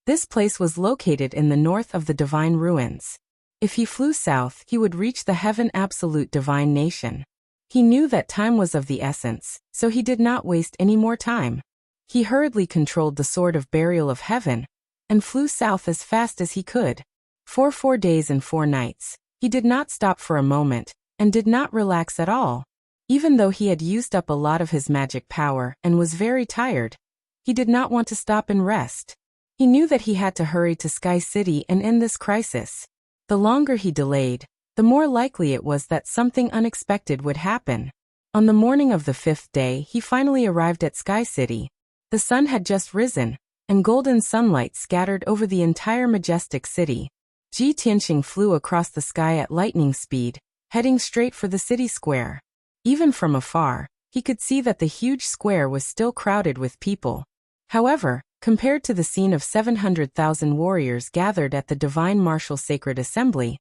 S1: This place was located in the north of the Divine Ruins. If he flew south, he would reach the Heaven Absolute Divine Nation. He knew that time was of the essence, so he did not waste any more time. He hurriedly controlled the Sword of Burial of Heaven and flew south as fast as he could. For 4 days and 4 nights, he did not stop for a moment and did not relax at all. Even though he had used up a lot of his magic power and was very tired, he did not want to stop and rest. He knew that he had to hurry to Sky City and end this crisis. The longer he delayed, the more likely it was that something unexpected would happen. On the morning of the 5th day, he finally arrived at Sky City. The sun had just risen, and golden sunlight scattered over the entire majestic city. Ji Tianqing flew across the sky at lightning speed, heading straight for the city square. Even from afar, he could see that the huge square was still crowded with people. However, compared to the scene of 700,000 warriors gathered at the Divine Martial Sacred Assembly,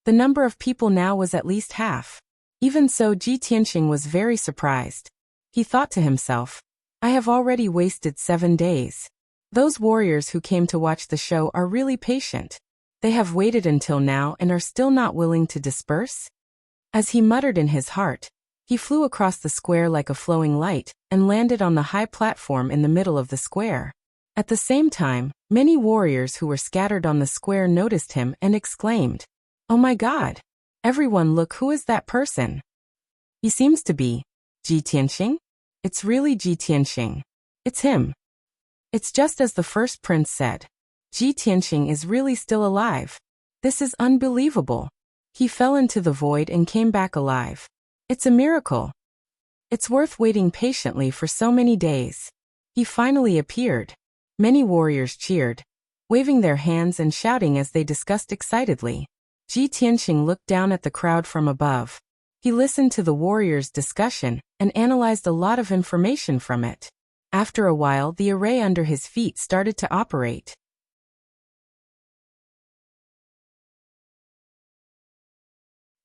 S1: the number of people now was at least half. Even so, Ji Tianqing was very surprised. He thought to himself, I have already wasted 7 days. Those warriors who came to watch the show are really patient. They have waited until now and are still not willing to disperse? As he muttered in his heart, he flew across the square like a flowing light and landed on the high platform in the middle of the square. At the same time, many warriors who were scattered on the square noticed him and exclaimed, Oh my God! Everyone, look, who is that person? He seems to be Ji Tianqing? It's really Ji Tianqing. It's him. It's just as the first prince said. Ji Tianqing is really still alive. This is unbelievable. He fell into the void and came back alive. It's a miracle. It's worth waiting patiently for so many days. He finally appeared. Many warriors cheered, waving their hands and shouting as they discussed excitedly. Ji Tianqing looked down at the crowd from above. He listened to the warriors' discussion and analyzed a lot of information from it. After a while, the array under his feet started to operate.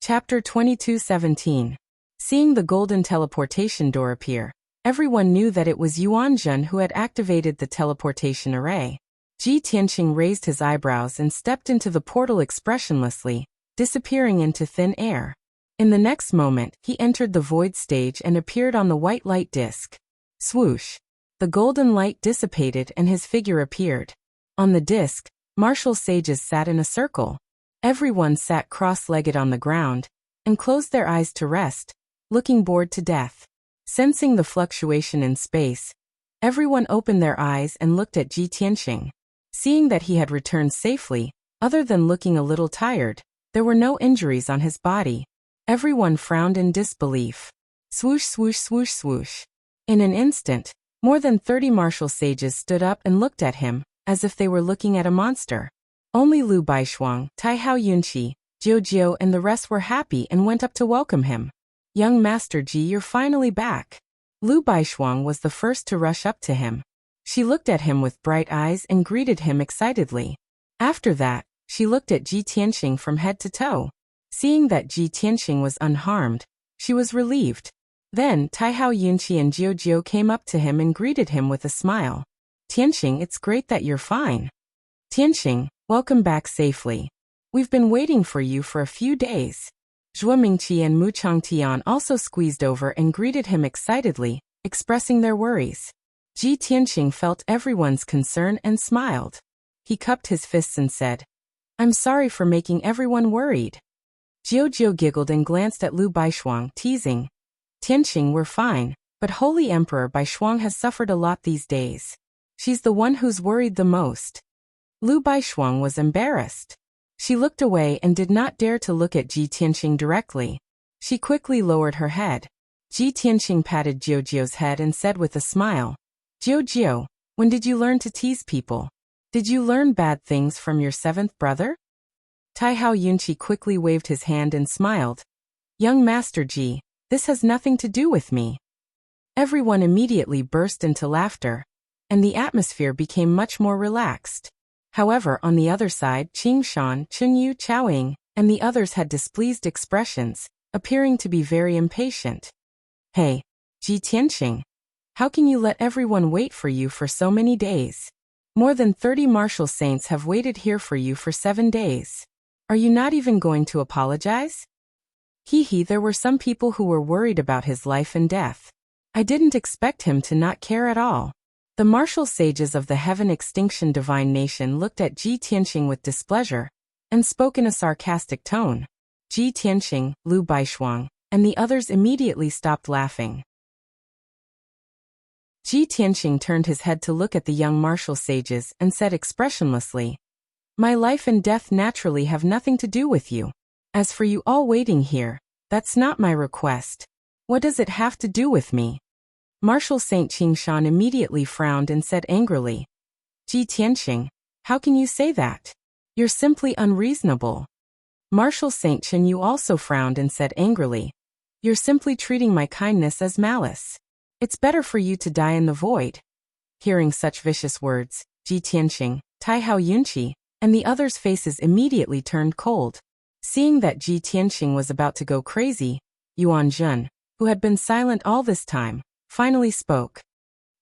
S1: Chapter 22:17. Seeing the golden teleportation door appear, everyone knew that it was Yuanzhen who had activated the teleportation array. Ji Tianqing raised his eyebrows and stepped into the portal expressionlessly, disappearing into thin air. In the next moment, he entered the void stage and appeared on the white light disk. Swoosh! The golden light dissipated and his figure appeared. On the disk, martial sages sat in a circle. Everyone sat cross-legged on the ground and closed their eyes to rest, looking bored to death. Sensing the fluctuation in space, everyone opened their eyes and looked at Ji Tianqing. Seeing that he had returned safely, other than looking a little tired, there were no injuries on his body. Everyone frowned in disbelief. Swoosh, swoosh, swoosh, swoosh. In an instant, more than 30 martial sages stood up and looked at him, as if they were looking at a monster. Only Lu Baishuang, Taihao Yunqi, Jiu and the rest were happy and went up to welcome him. Young Master Ji, you're finally back. Lu Baishuang was the first to rush up to him. She looked at him with bright eyes and greeted him excitedly. After that, she looked at Ji Tianqing from head to toe. Seeing that Ji Tianqing was unharmed, she was relieved. Then Taihao Yunqi and Jiu came up to him and greeted him with a smile. Tianqing, it's great that you're fine. Tianqing, welcome back safely. We've been waiting for you for a few days. Zhuo Mingqi and Mu Changtian also squeezed over and greeted him excitedly, expressing their worries. Ji Tianqing felt everyone's concern and smiled. He cupped his fists and said, I'm sorry for making everyone worried. Jiu giggled and glanced at Lu Baishuang, teasing. Tianqing, we're fine, but Holy Emperor Baishuang has suffered a lot these days. She's the one who's worried the most. Lu Baishuang was embarrassed. She looked away and did not dare to look at Ji Tianqing directly. She quickly lowered her head. Ji Tianqing patted Jiu's head and said with a smile, Jiu, when did you learn to tease people? Did you learn bad things from your 7th brother? Tai Hao Yunqi quickly waved his hand and smiled. Young Master Ji, this has nothing to do with me. Everyone immediately burst into laughter, and the atmosphere became much more relaxed. However, on the other side, Qing Shan, Chunyu, Chaoying, and the others had displeased expressions, appearing to be very impatient. Hey, Ji Tianqing, how can you let everyone wait for you for so many days? More than 30 martial saints have waited here for you for 7 days. Are you not even going to apologize? There were some people who were worried about his life and death. I didn't expect him to not care at all. The martial sages of the Heaven Extinction Divine Nation looked at Ji Tianqing with displeasure, and spoke in a sarcastic tone. Ji Tianqing, Lu Baishuang, and the others immediately stopped laughing. Ji Tianqing turned his head to look at the young martial sages and said expressionlessly, My life and death naturally have nothing to do with you. As for you all waiting here, that's not my request. What does it have to do with me? Martial Saint Qingshan immediately frowned and said angrily, Ji Tianqing, how can you say that? You're simply unreasonable. Martial Saint Chenyu also frowned and said angrily, You're simply treating my kindness as malice. It's better for you to die in the void. Hearing such vicious words, Ji Tianqing, Tai Hao Yunqi, and the others' faces immediately turned cold. Seeing that Ji Tianqing was about to go crazy, Yuan Zhen, who had been silent all this time, finally spoke.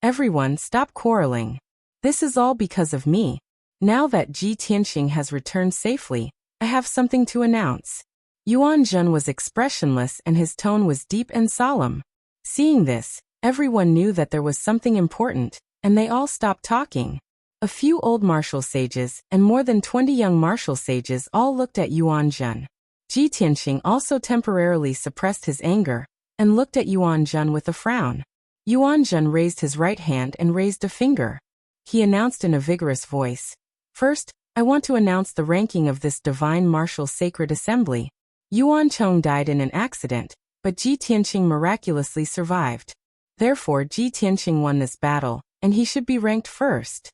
S1: Everyone, stop quarreling. This is all because of me. Now that Ji Tianqing has returned safely, I have something to announce. Yuan Zhen was expressionless and his tone was deep and solemn. Seeing this, everyone knew that there was something important, and they all stopped talking. A few old martial sages and more than 20 young martial sages all looked at Yuan Zhen. Ji Tianqing also temporarily suppressed his anger and looked at Yuan Zhen with a frown. Yuan Zhen raised his right hand and raised a finger. He announced in a vigorous voice, First, I want to announce the ranking of this divine martial sacred assembly. Yuan Chong died in an accident, but Ji Tianqing miraculously survived. Therefore, Ji Tianqing won this battle, and he should be ranked first.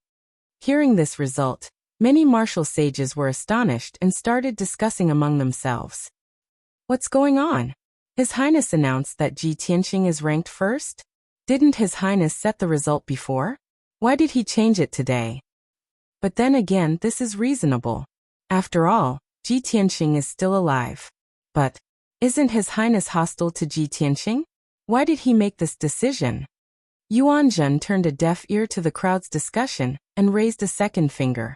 S1: Hearing this result, many martial sages were astonished and started discussing among themselves. What's going on? His Highness announced that Ji Tianqing is ranked first? Didn't His Highness set the result before? Why did he change it today? But then again, this is reasonable. After all, Ji Tianqing is still alive. But isn't His Highness hostile to Ji Tianqing? Why did he make this decision? Yuan Zhen turned a deaf ear to the crowd's discussion and raised a second finger.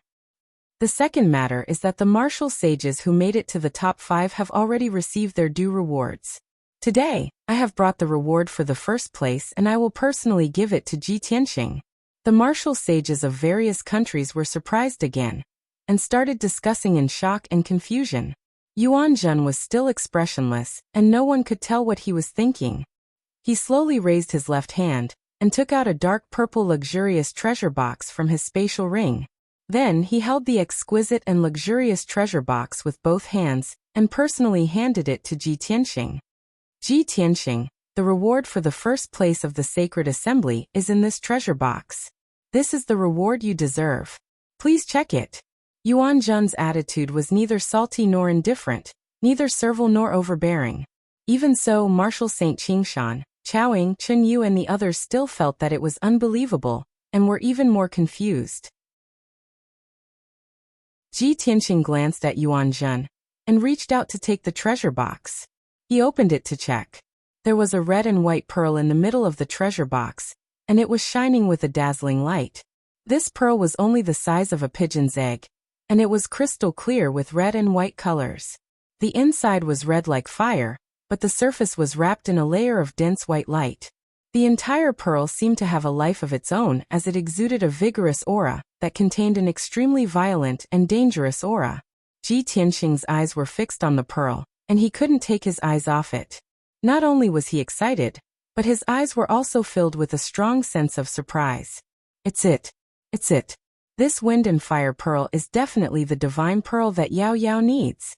S1: The second matter is that the martial sages who made it to the top 5 have already received their due rewards. Today, I have brought the reward for the first place and I will personally give it to Ji Tianqing. The martial sages of various countries were surprised again and started discussing in shock and confusion. Yuan Zhen was still expressionless and no one could tell what he was thinking. He slowly raised his left hand and took out a dark purple luxurious treasure box from his spatial ring. Then he held the exquisite and luxurious treasure box with both hands and personally handed it to Ji Tianqing. Ji Tianqing, the reward for the first place of the sacred assembly is in this treasure box. This is the reward you deserve. Please check it. Yuan Zhen's attitude was neither salty nor indifferent, neither servile nor overbearing. Even so, Martial Saint Qingshan, Chaoying, Chunyu and the others still felt that it was unbelievable, and were even more confused. Ji Tianqing glanced at Yuan Zhen, and reached out to take the treasure box. He opened it to check. There was a red and white pearl in the middle of the treasure box, and it was shining with a dazzling light. This pearl was only the size of a pigeon's egg, and it was crystal clear with red and white colors. The inside was red like fire, but the surface was wrapped in a layer of dense white light. The entire pearl seemed to have a life of its own as it exuded a vigorous aura that contained an extremely violent and dangerous aura. Ji Tianqing's eyes were fixed on the pearl, and he couldn't take his eyes off it. Not only was he excited, but his eyes were also filled with a strong sense of surprise. It's it. It's it. This wind and fire pearl is definitely the divine pearl that Yao Yao needs.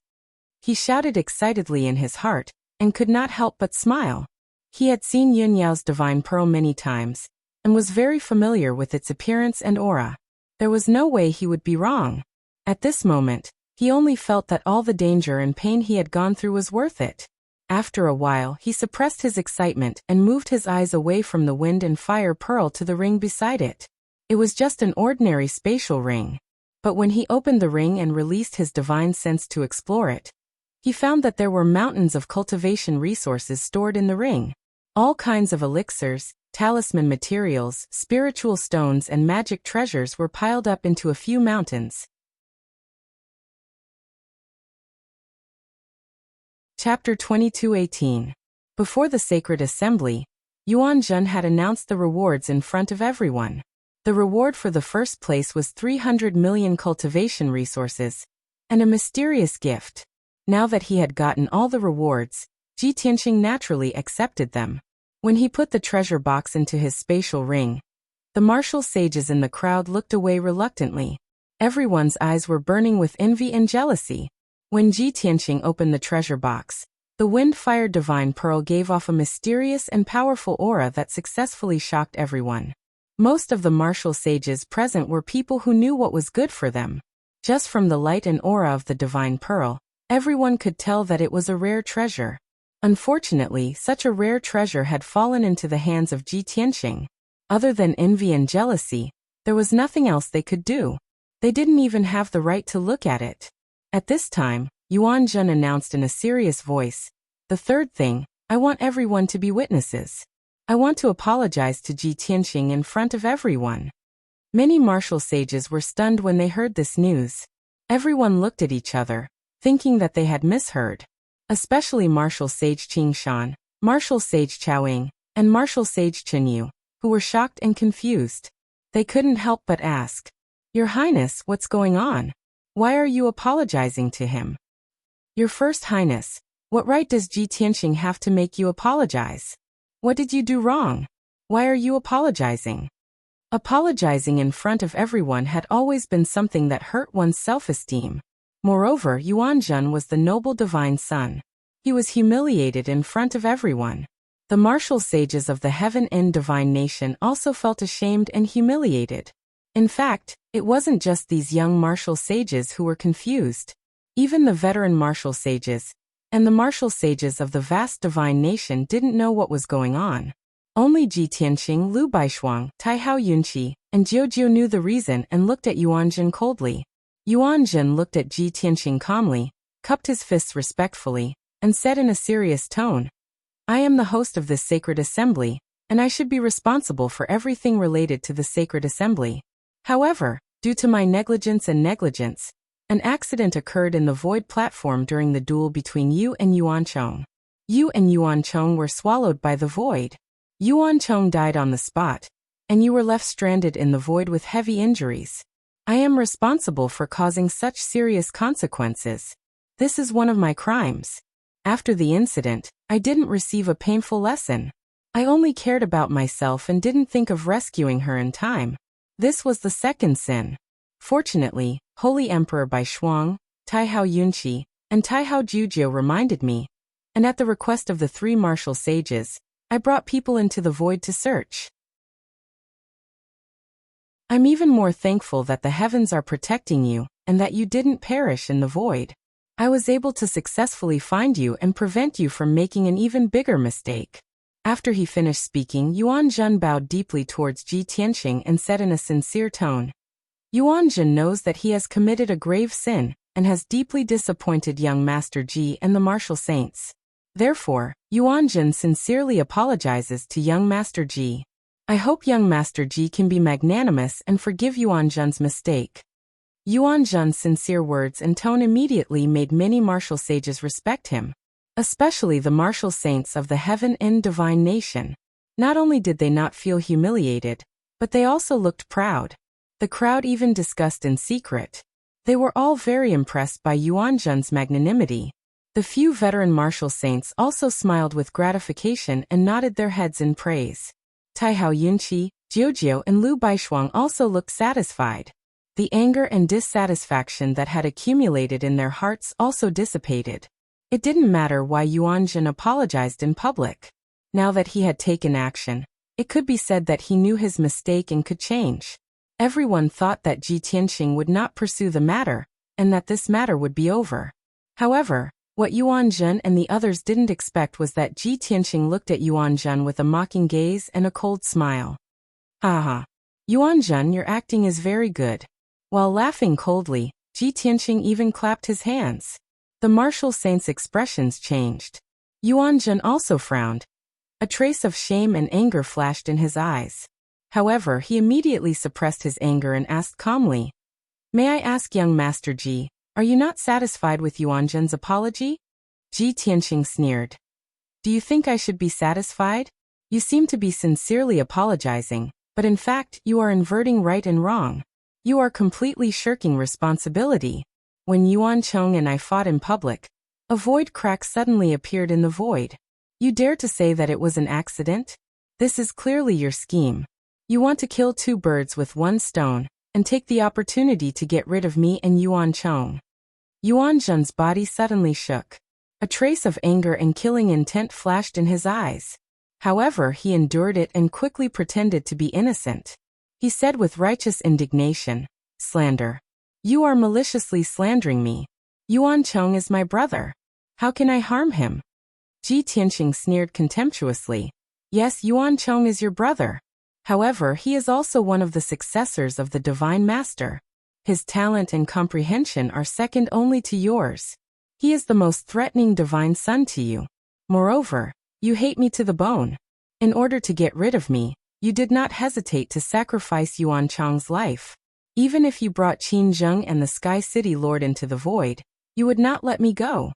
S1: He shouted excitedly in his heart, and could not help but smile. He had seen Yun Yao's divine pearl many times, and was very familiar with its appearance and aura. There was no way he would be wrong. At this moment, He only felt that all the danger and pain he had gone through was worth it. After a while, he suppressed his excitement and moved his eyes away from the wind and fire pearl to the ring beside it. It was just an ordinary spatial ring. But when he opened the ring and released his divine sense to explore it, he found that there were mountains of cultivation resources stored in the ring. All kinds of elixirs, talisman materials, spiritual stones and magic treasures were piled up into a few mountains. Chapter 22:18. Before the sacred assembly, Yuan Zhen had announced the rewards in front of everyone. The reward for the first place was 300 million cultivation resources, and a mysterious gift. Now that he had gotten all the rewards, Ji Tianqing naturally accepted them. When he put the treasure box into his spatial ring, the martial sages in the crowd looked away reluctantly. Everyone's eyes were burning with envy and jealousy. When Ji Tianqing opened the treasure box, the wind-fired divine pearl gave off a mysterious and powerful aura that successfully shocked everyone. Most of the martial sages present were people who knew what was good for them. Just from the light and aura of the divine pearl, everyone could tell that it was a rare treasure. Unfortunately, such a rare treasure had fallen into the hands of Ji Tianqing. Other than envy and jealousy, there was nothing else they could do. They didn't even have the right to look at it. At this time, Yuan Zhen announced in a serious voice, "The third thing, I want everyone to be witnesses. I want to apologize to Ji Tianqing in front of everyone." Many martial sages were stunned when they heard this news. Everyone looked at each other, thinking that they had misheard. Especially martial sage Qing Shan, martial sage Chaoying, and martial sage Chen Yu, who were shocked and confused. They couldn't help but ask, "Your Highness, what's going on? Why are you apologizing to him?" "Your First Highness, what right does Ji Tianqing have to make you apologize? What did you do wrong? Why are you apologizing?" Apologizing in front of everyone had always been something that hurt one's self-esteem. Moreover, Yuan Zhen was the noble divine son. He was humiliated in front of everyone. The martial sages of the Heaven-End divine nation also felt ashamed and humiliated. In fact, it wasn't just these young martial sages who were confused. Even the veteran martial sages, and the martial sages of the vast divine nation didn't know what was going on. Only Ji Tianqing, Lu Baishuang, Taihao Yunqi, and Jiujiu knew the reason and looked at Yuan Zhen coldly. Yuan Zhen looked at Ji Tianqing calmly, cupped his fists respectfully, and said in a serious tone, "I am the host of this sacred assembly, and I should be responsible for everything related to the sacred assembly. However, due to my negligence, an accident occurred in the void platform during the duel between you and Yuan Chong. You and Yuan Chong were swallowed by the void. Yuan Chong died on the spot, and you were left stranded in the void with heavy injuries. I am responsible for causing such serious consequences. This is one of my crimes. After the incident, I didn't receive a painful lesson. I only cared about myself and didn't think of rescuing her in time. This was the second sin. Fortunately, Holy Emperor Baishuang, Taihao Yunqi, and Taihao Jiujiu reminded me, and at the request of the three martial sages, I brought people into the void to search. I'm even more thankful that the heavens are protecting you, and that you didn't perish in the void. I was able to successfully find you and prevent you from making an even bigger mistake." After he finished speaking, Yuan Zhen bowed deeply towards Ji Tianqing and said in a sincere tone, "Yuan Zhen knows that he has committed a grave sin, and has deeply disappointed young Master Ji and the martial saints. Therefore, Yuan Zhen sincerely apologizes to young Master Ji. I hope young Master Ji can be magnanimous and forgive Yuan Zhen's mistake." Yuan Zhen's sincere words and tone immediately made many martial sages respect him, especially the martial saints of the Heaven-End divine nation. Not only did they not feel humiliated, but they also looked proud. The crowd even discussed in secret. They were all very impressed by Yuan Zhen's magnanimity. The few veteran martial saints also smiled with gratification and nodded their heads in praise. Taihao Yunqi, Jiujiu, and Lu Baishuang also looked satisfied. The anger and dissatisfaction that had accumulated in their hearts also dissipated. It didn't matter why Yuan Zhen apologized in public. Now that he had taken action, it could be said that he knew his mistake and could change. Everyone thought that Ji Tianqing would not pursue the matter, and that this matter would be over. However, what Yuan Zhen and the others didn't expect was that Ji Tianqing looked at Yuan Zhen with a mocking gaze and a cold smile. Haha. Yuan Zhen, your acting is very good. While laughing coldly, Ji Tianqing even clapped his hands. The martial saint's expressions changed. Yuan Zhen also frowned. A trace of shame and anger flashed in his eyes. However, he immediately suppressed his anger and asked calmly, "May I ask, young Master Ji, are you not satisfied with Yuan Zhen's apology?" Ji Tianqing sneered. "Do you think I should be satisfied? You seem to be sincerely apologizing, but in fact you are inverting right and wrong. You are completely shirking responsibility. When Yuan Chong and I fought in public, a void crack suddenly appeared in the void. You dare to say that it was an accident? This is clearly your scheme. You want to kill two birds with one stone, and take the opportunity to get rid of me and Yuan Chong." Yuan Zhen's body suddenly shook. A trace of anger and killing intent flashed in his eyes. However, he endured it and quickly pretended to be innocent. He said with righteous indignation, "Slander. You are maliciously slandering me. Yuan Chong is my brother. How can I harm him?" Ji Tianqing sneered contemptuously. "Yes, Yuan Chong is your brother. However, he is also one of the successors of the Divine Master. His talent and comprehension are second only to yours. He is the most threatening divine son to you. Moreover, you hate me to the bone. In order to get rid of me, you did not hesitate to sacrifice Yuan Chong's life. Even if you brought Qin Zheng and the Sky City Lord into the void, you would not let me go.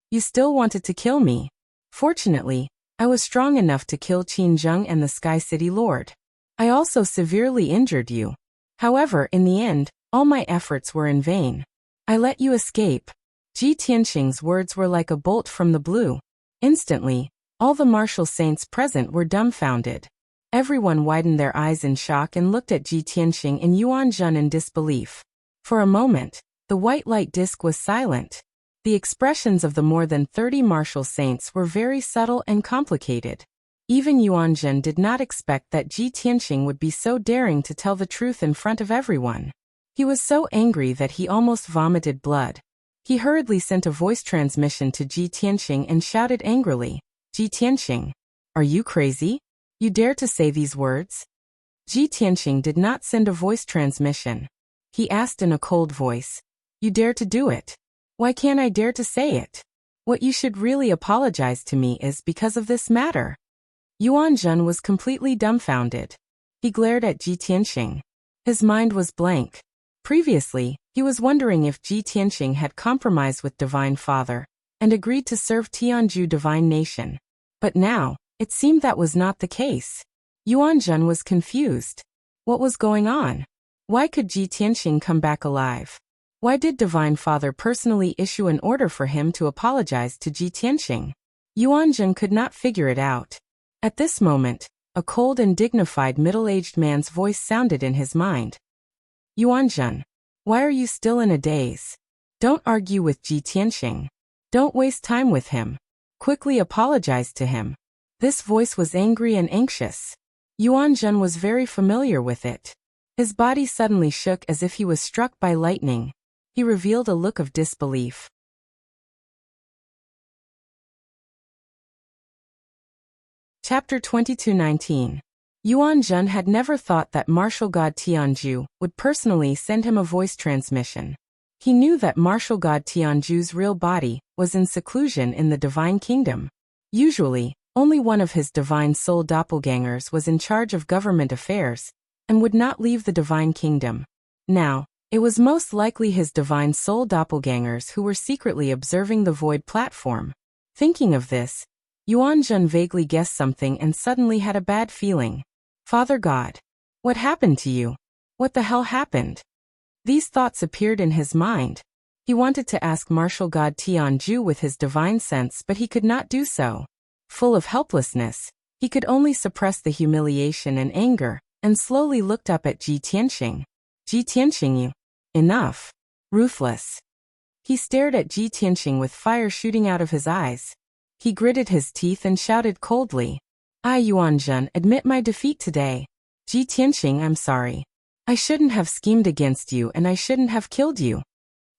S1: You still wanted to kill me. Fortunately, I was strong enough to kill Qin Zheng and the Sky City Lord. I also severely injured you. However, in the end, all my efforts were in vain. I let you escape." Ji Tianqing's words were like a bolt from the blue. Instantly, all the martial saints present were dumbfounded. Everyone widened their eyes in shock and looked at Ji Tianqing and Yuan Zhen in disbelief. For a moment, the white light disk was silent. The expressions of the more than 30 martial saints were very subtle and complicated. Even Yuan Zhen did not expect that Ji Tianqing would be so daring to tell the truth in front of everyone. He was so angry that he almost vomited blood. He hurriedly sent a voice transmission to Ji Tianqing and shouted angrily, "Ji Tianqing, are you crazy? You dare to say these words?" Ji Tianqing did not send a voice transmission. He asked in a cold voice, "You dare to do it? Why can't I dare to say it? What you should really apologize to me is because of this matter." Yuan Zhen was completely dumbfounded. He glared at Ji Tianqing. His mind was blank. Previously, he was wondering if Ji Tianqing had compromised with Divine Father and agreed to serve Tianju Divine Nation. But now, it seemed that was not the case. Yuan Zhen was confused. What was going on? Why could Ji Tianqing come back alive? Why did Divine Father personally issue an order for him to apologize to Ji Tianqing? Yuan Zhen could not figure it out. At this moment, a cold and dignified middle-aged man's voice sounded in his mind. "Yuan Zhen, why are you still in a daze? Don't argue with Ji Tianqing. Don't waste time with him. Quickly apologize to him." This voice was angry and anxious. Yuan Zhen was very familiar with it. His body suddenly shook as if he was struck by lightning. He revealed a look of disbelief. Chapter 22:19. Yuan Zhen had never thought that martial god Tianju would personally send him a voice transmission. He knew that martial god Tianju's real body was in seclusion in the Divine Kingdom. Usually, only one of his divine soul doppelgangers was in charge of government affairs and would not leave the Divine Kingdom. Now, it was most likely his divine soul doppelgangers who were secretly observing the void platform. Thinking of this, Yuan Zhen vaguely guessed something and suddenly had a bad feeling. "Father God, what happened to you? What the hell happened?" These thoughts appeared in his mind. He wanted to ask martial god Tianju with his divine sense, but he could not do so. Full of helplessness, he could only suppress the humiliation and anger, and slowly looked up at Ji Tianqing. "Ji Tianqing, you. Enough. Ruthless." He stared at Ji Tianqing with fire shooting out of his eyes. He gritted his teeth and shouted coldly, "I, Yuan Zhen, admit my defeat today. Ji Tianqing, I'm sorry. I shouldn't have schemed against you and I shouldn't have killed you.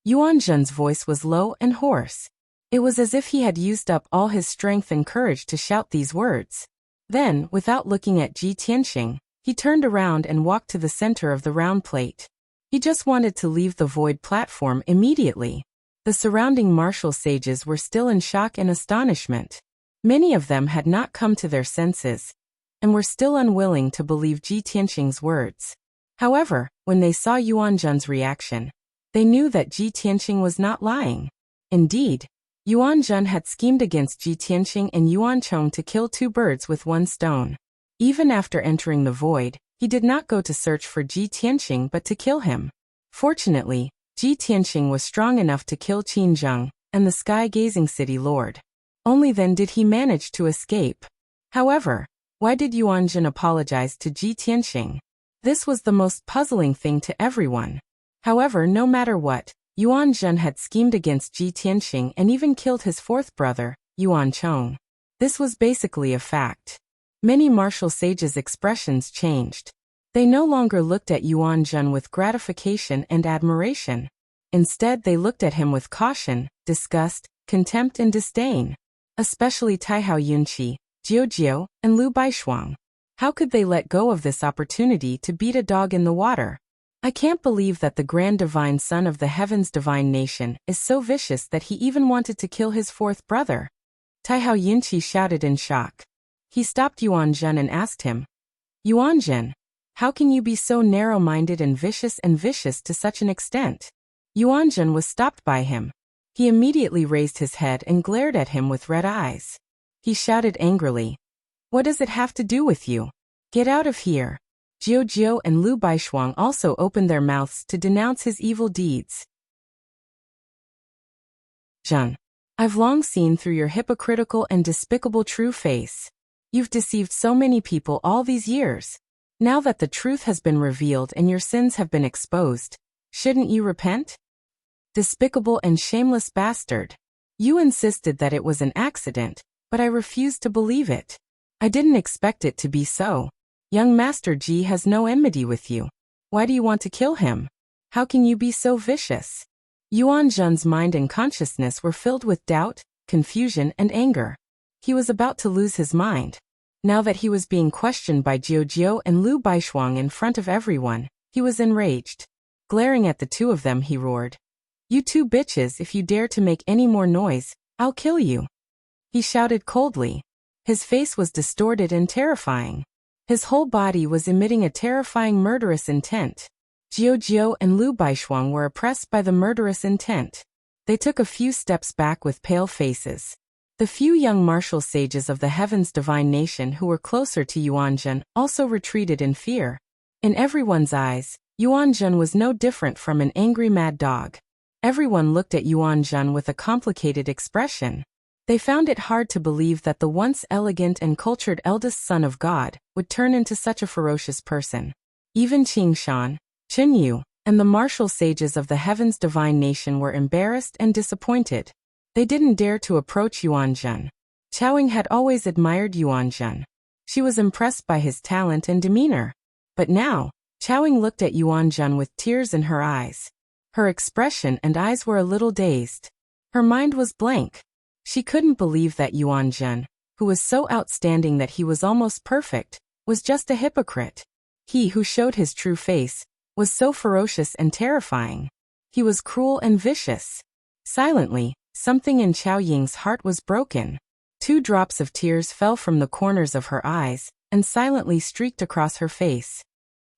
S1: Yuan Zhen's voice was low and hoarse. It was as if he had used up all his strength and courage to shout these words. Then, without looking at Ji Tianxing, he turned around and walked to the center of the round plate. He just wanted to leave the void platform immediately. The surrounding martial sages were still in shock and astonishment. Many of them had not come to their senses, and were still unwilling to believe Ji Tianxing's words. However, when they saw Yuan Zhen's reaction, they knew that Ji Tianxing was not lying. Indeed, Yuan Zhen had schemed against Ji Tianxing and Yuan Chong to kill two birds with one stone. Even after entering the void, he did not go to search for Ji Tianxing but to kill him. Fortunately, Ji Tianxing was strong enough to kill Qin Zheng and the sky-gazing city lord. Only then did he manage to escape. However, why did Yuan Zhen apologize to Ji Tianxing? This was the most puzzling thing to everyone. However, no matter what, Yuan Zhen had schemed against Ji Tianxing and even killed his fourth brother, Yuan Chong. This was basically a fact. Many martial sages' expressions changed. They no longer looked at Yuan Zhen with gratification and admiration. Instead, they looked at him with caution, disgust, contempt and disdain. Especially Taihao Yunqi, Jiao and Lu Baishuang. How could they let go of this opportunity to beat a dog in the water? I can't believe that the grand divine son of the heaven's divine nation is so vicious that he even wanted to kill his fourth brother. Taihao Yunqi shouted in shock. He stopped Yuan Zhen and asked him, Yuan Zhen, how can you be so narrow-minded and vicious to such an extent? Yuan Zhen was stopped by him. He immediately raised his head and glared at him with red eyes. He shouted angrily, what does it have to do with you? Get out of here. Jiao and Lu Baishuang also opened their mouths to denounce his evil deeds. Zhen, I've long seen through your hypocritical and despicable true face. You've deceived so many people all these years. Now that the truth has been revealed and your sins have been exposed, shouldn't you repent? Despicable and shameless bastard. You insisted that it was an accident, but I refused to believe it. I didn't expect it to be so. Young Master Ji has no enmity with you. Why do you want to kill him? How can you be so vicious? Yuan Zhen's mind and consciousness were filled with doubt, confusion, and anger. He was about to lose his mind. Now that he was being questioned by Jiao and Lu Baishuang in front of everyone, he was enraged. Glaring at the two of them, he roared, You two bitches, if you dare to make any more noise, I'll kill you. He shouted coldly. His face was distorted and terrifying. His whole body was emitting a terrifying murderous intent. Jiao and Lu Baishuang were oppressed by the murderous intent. They took a few steps back with pale faces. The few young martial sages of the heaven's divine nation who were closer to Yuan Zhen also retreated in fear. In everyone's eyes, Yuan Zhen was no different from an angry mad dog. Everyone looked at Yuan Zhen with a complicated expression. They found it hard to believe that the once elegant and cultured eldest son of God would turn into such a ferocious person. Even Qing Shan, Chen Yu, and the martial sages of the heaven's divine nation were embarrassed and disappointed. They didn't dare to approach Yuan Zhen. Qiaoying had always admired Yuan Zhen. She was impressed by his talent and demeanor. But now, Qiaoying looked at Yuan Zhen with tears in her eyes. Her expression and eyes were a little dazed. Her mind was blank. She couldn't believe that Yuan Zhen, who was so outstanding that he was almost perfect, was just a hypocrite. He who showed his true face was so ferocious and terrifying. He was cruel and vicious. Silently, something in Qiaoying's heart was broken. 2 drops of tears fell from the corners of her eyes and silently streaked across her face.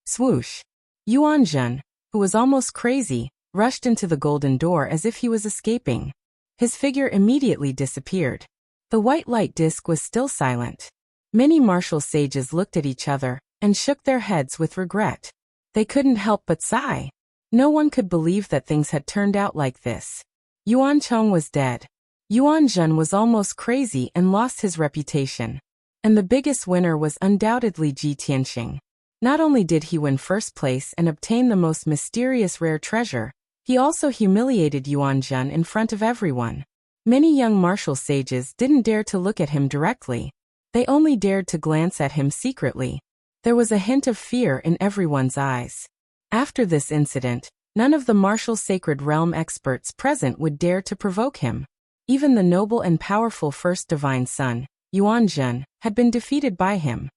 S1: Swoosh! Yuan Zhen, who was almost crazy, rushed into the golden door as if he was escaping. His figure immediately disappeared. The white light disk was still silent. Many martial sages looked at each other and shook their heads with regret. They couldn't help but sigh. No one could believe that things had turned out like this. Yuan Chong was dead. Yuan Zhen was almost crazy and lost his reputation. And the biggest winner was undoubtedly Ji Tianxing. Not only did he win first place and obtain the most mysterious rare treasure, he also humiliated Yuan Zhen in front of everyone. Many young martial sages didn't dare to look at him directly. They only dared to glance at him secretly. There was a hint of fear in everyone's eyes. After this incident, none of the martial sacred realm experts present would dare to provoke him. Even the noble and powerful first divine son, Yuanzhen, had been defeated by him.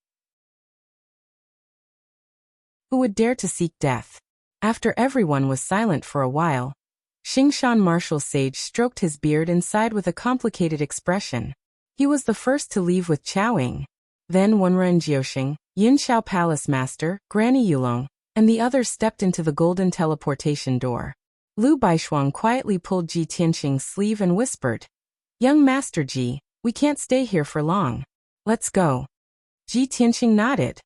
S1: Who would dare to seek death? After everyone was silent for a while, Xingshan martial sage stroked his beard and sighed with a complicated expression. He was the first to leave with Chaoying. Then Wenren Jiuxing, Yunxiao Palace Master, Granny Yulong, and the others stepped into the golden teleportation door. Lu Baishuang quietly pulled Ji Tianxing's sleeve and whispered, "Young Master Ji, we can't stay here for long. Let's go." Ji Tianxing nodded.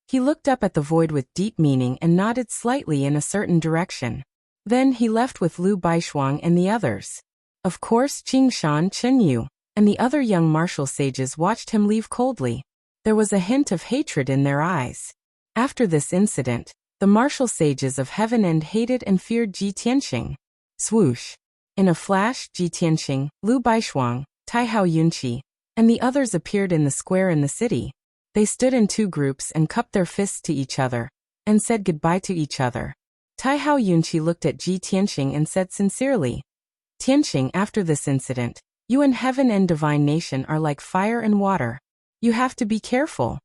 S1: He looked up at the void with deep meaning and nodded slightly in a certain direction. Then he left with Lu Baishuang and the others. Of course, Qingshan, Chen Yu, and the other young martial sages watched him leave coldly. There was a hint of hatred in their eyes. After this incident, the martial sages of Heaven End hated and feared Ji Tianxing. Swoosh! In a flash, Ji Tianxing, Lu Baishuang, Taihao Yunqi, and the others appeared in the square in the city. They stood in two groups and cupped their fists to each other, and said goodbye to each other. Taihao Yunqi looked at Ji Tianxing and said sincerely, "Tianxing, after this incident, you and Heaven and Divine Nation are like fire and water. You have to be careful."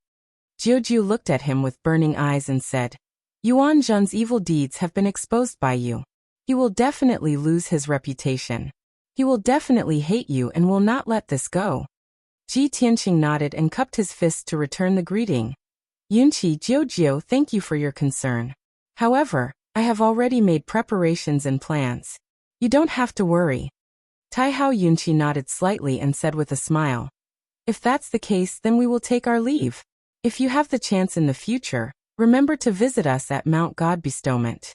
S1: Jiujiu looked at him with burning eyes and said, "Yuan Zhen's evil deeds have been exposed by you. He will definitely lose his reputation. He will definitely hate you and will not let this go." Ji Tianxing nodded and cupped his fists to return the greeting. "Yunqi, Jiujiu, thank you for your concern. However, I have already made preparations and plans. You don't have to worry." Taihao Yunqi nodded slightly and said with a smile, "If that's the case, then we will take our leave. If you have the chance in the future, remember to visit us at Mount God Bestowment."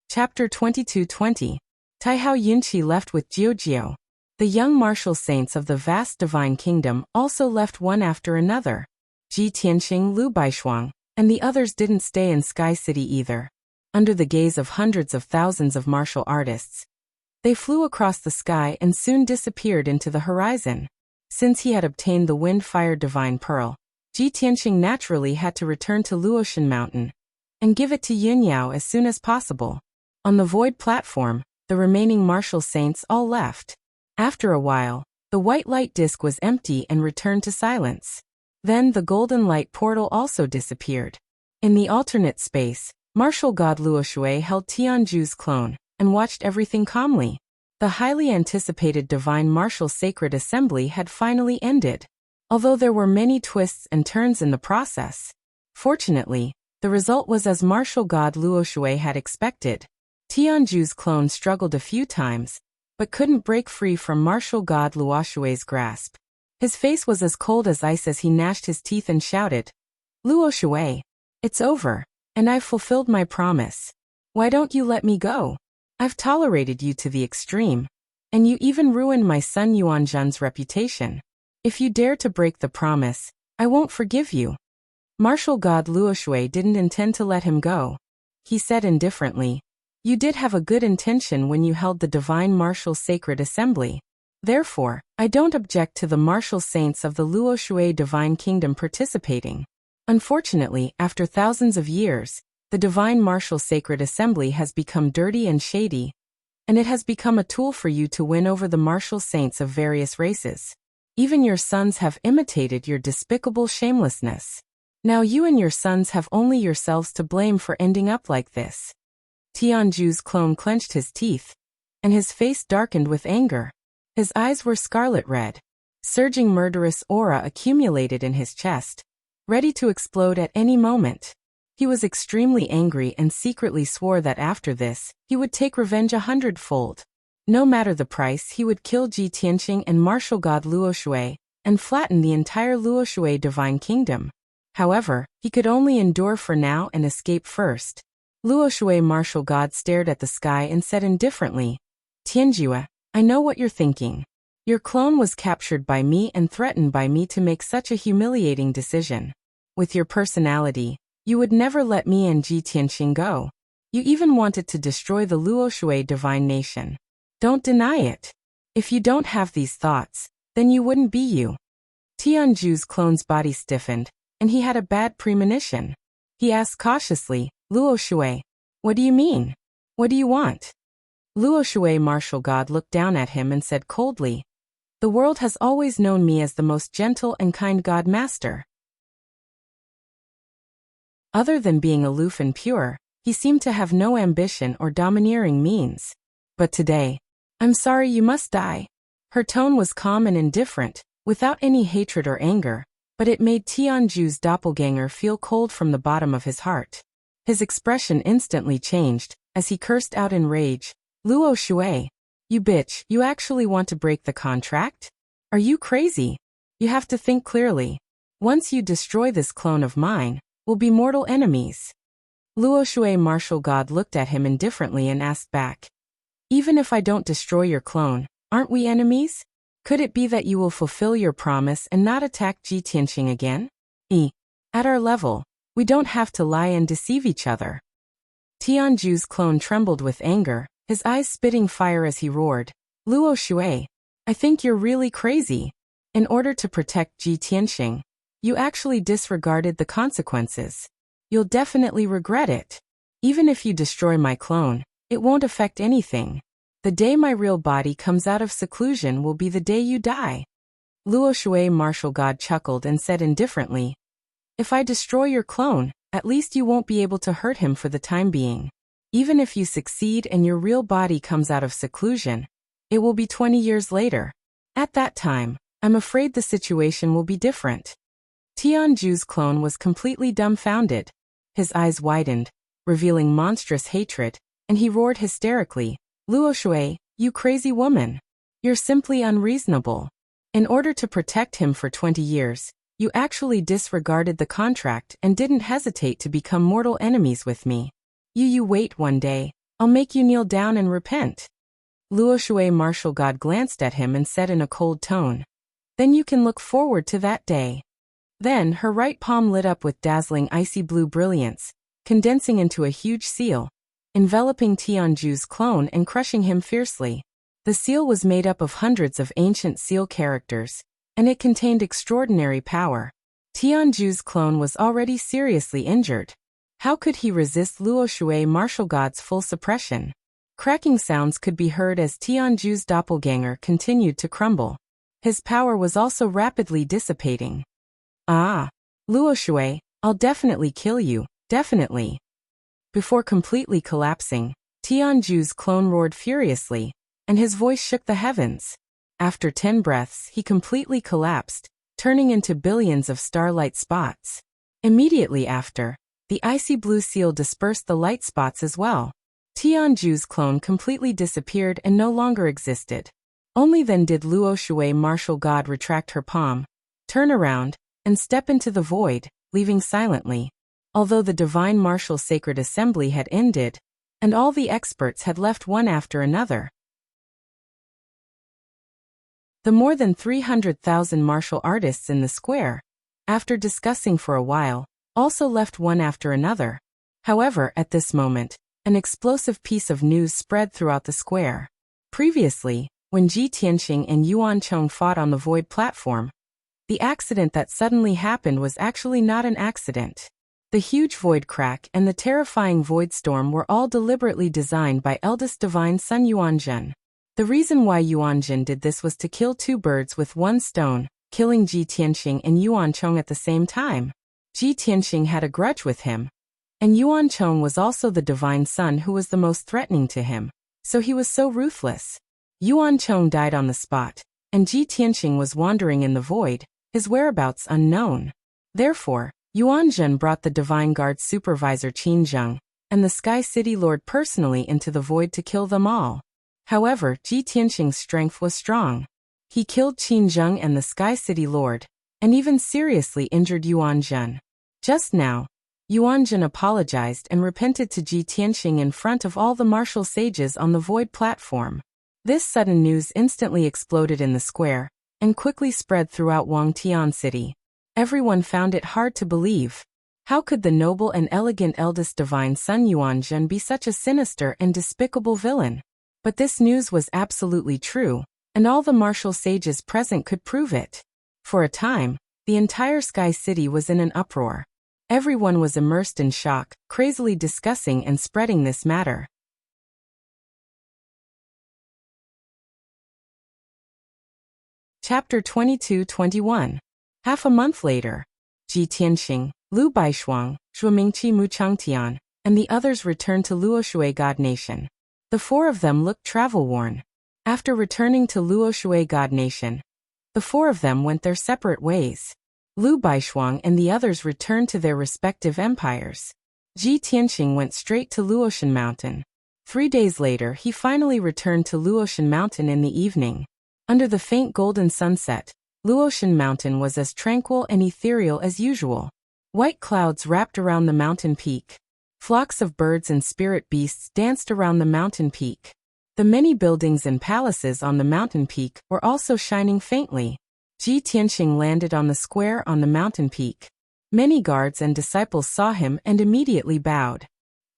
S1: Chapter 22-20. Taihao Yunqi left with Jiujiu. The young martial saints of the vast divine kingdom also left one after another. Ji Tianxing, Lu Baishuang, and the others didn't stay in Sky City either. Under the gaze of hundreds of thousands of martial artists, they flew across the sky and soon disappeared into the horizon. Since he had obtained the Wind-Fire Divine Pearl, Ji Tianxing naturally had to return to Luotian Mountain and give it to Yunyao as soon as possible. On the void platform, the remaining martial saints all left. After a while, the white light disk was empty and returned to silence. Then the golden light portal also disappeared. In the alternate space, martial god Luoshui held Tianju's clone and watched everything calmly. The highly anticipated divine martial sacred assembly had finally ended, although there were many twists and turns in the process. Fortunately, the result was as martial god Luoshui had expected. Tianju's clone struggled a few times, but couldn't break free from martial god Luoshui's grasp. His face was as cold as ice as he gnashed his teeth and shouted, "Luoshui, it's over, and I've fulfilled my promise. Why don't you let me go? I've tolerated you to the extreme, and you even ruined my son Yuanzhen's reputation. If you dare to break the promise, I won't forgive you." Martial god Luoshui didn't intend to let him go. He said indifferently, "You did have a good intention when you held the divine martial sacred assembly. Therefore, I don't object to the martial saints of the Luoshui divine kingdom participating. Unfortunately, after thousands of years, the divine martial sacred assembly has become dirty and shady, and it has become a tool for you to win over the martial saints of various races. Even your sons have imitated your despicable shamelessness. Now you and your sons have only yourselves to blame for ending up like this." Tianju's clone clenched his teeth, and his face darkened with anger. His eyes were scarlet red. Surging murderous aura accumulated in his chest, ready to explode at any moment. He was extremely angry and secretly swore that after this, he would take revenge 100-fold. No matter the price, he would kill Ji Tianxing and martial god Luoshui, and flatten the entire Luoshui divine kingdom. However, he could only endure for now and escape first. Luoshui martial god stared at the sky and said indifferently, "Tianjue, I know what you're thinking. Your clone was captured by me and threatened by me to make such a humiliating decision. With your personality, you would never let me and Ji Tianxing go. You even wanted to destroy the Luoshui divine nation. Don't deny it. If you don't have these thoughts, then you wouldn't be you." Tianju's clone's body stiffened, and he had a bad premonition. He asked cautiously, Luo Shui, what do you mean? What do you want? Luo Shui martial god looked down at him and said coldly, the world has always known me as the most gentle and kind god master. Other than being aloof and pure, he seemed to have no ambition or domineering means. But today, I'm sorry you must die. Her tone was calm and indifferent, without any hatred or anger, but it made Tianju's doppelganger feel cold from the bottom of his heart. His expression instantly changed, as he cursed out in rage, Luo Shui, you bitch, you actually want to break the contract? Are you crazy? You have to think clearly. Once you destroy this clone of mine, we'll be mortal enemies. Luo Shui martial god looked at him indifferently and asked back, even if I don't destroy your clone, aren't we enemies? Could it be that you will fulfill your promise and not attack Ji Tianqing again? At our level, we don't have to lie and deceive each other. Tianju's clone trembled with anger, his eyes spitting fire as he roared, Luo Shui, I think you're really crazy. In order to protect Ji Tianqing, you actually disregarded the consequences. You'll definitely regret it. Even if you destroy my clone, it won't affect anything. The day my real body comes out of seclusion will be the day you die. Luo Shui martial god chuckled and said indifferently, if I destroy your clone, at least you won't be able to hurt him for the time being. Even if you succeed and your real body comes out of seclusion, it will be 20 years later. At that time, I'm afraid the situation will be different. Tianju's clone was completely dumbfounded. His eyes widened, revealing monstrous hatred, and he roared hysterically, Luo Shui, you crazy woman. You're simply unreasonable. In order to protect him for 20 years, you actually disregarded the contract and didn't hesitate to become mortal enemies with me. You wait one day, I'll make you kneel down and repent. Luo Shui martial god glanced at him and said in a cold tone, then you can look forward to that day. Then her right palm lit up with dazzling icy blue brilliance, condensing into a huge seal, enveloping Tianju's clone and crushing him fiercely. The seal was made up of hundreds of ancient seal characters, and it contained extraordinary power. Tianju's clone was already seriously injured. How could he resist Luo Shui martial god's full suppression? Cracking sounds could be heard as Tianju's doppelganger continued to crumble. His power was also rapidly dissipating. Luo Shui, I'll definitely kill you, definitely. Before completely collapsing, Tianju's clone roared furiously, and his voice shook the heavens. After 10 breaths, he completely collapsed, turning into billions of starlight spots. Immediately after, the icy blue seal dispersed the light spots as well. Tianju's clone completely disappeared and no longer existed. Only then did Luo Shui martial god retract her palm, turn around, and step into the void, leaving silently. Although the divine martial sacred assembly had ended, and all the experts had left one after another. The more than 300,000 martial artists in the square, after discussing for a while, also left one after another. However, at this moment, an explosive piece of news spread throughout the square. Previously, when Ji Tianqing and Yuan Chong fought on the void platform, the accident that suddenly happened was actually not an accident. The huge void crack and the terrifying void storm were all deliberately designed by eldest divine son Yuanzhen. The reason why Yuanzhen did this was to kill 2 birds with 1 stone, killing Ji Tianqing and Yuan Chong at the same time. Ji Tianqing had a grudge with him, and Yuan Chong was also the divine son who was the most threatening to him, so he was so ruthless. Yuan Chong died on the spot, and Ji Tianqing was wandering in the void, his whereabouts unknown. Therefore, Yuanzhen brought the Divine Guard supervisor Qin Zheng and the Sky City Lord personally into the void to kill them all. However, Ji Tianqing's strength was strong. He killed Qin Zheng and the Sky City Lord, and even seriously injured Yuanzhen. Just now, Yuanzhen apologized and repented to Ji Tianqing in front of all the martial sages on the void platform. This sudden news instantly exploded in the square, and quickly spread throughout Wangtian City. Everyone found it hard to believe. How could the noble and elegant eldest divine son Yuanzhen be such a sinister and despicable villain? But this news was absolutely true, and all the martial sages present could prove it. For a time, The entire Sky City was in an uproar. Everyone was immersed in shock, crazily discussing and spreading this matter. Chapter 22-21. Half a month later, Ji Tianxing, Lu Baishuang, Zhuo Mingqi Mu Changtian, and the others returned to Luoshui God Nation. The four of them looked travel-worn. After returning to Luoshui God Nation, the four of them went their separate ways. Lu Baishuang and the others returned to their respective empires. Ji Tianxing went straight to Luoshan Mountain. 3 days later, he finally returned to Luoshan Mountain in the evening. Under the faint golden sunset, Luoshan Mountain was as tranquil and ethereal as usual. White clouds wrapped around the mountain peak. Flocks of birds and spirit beasts danced around the mountain peak. The many buildings and palaces on the mountain peak were also shining faintly. Ji Tianxing landed on the square on the mountain peak. Many guards and disciples saw him and immediately bowed.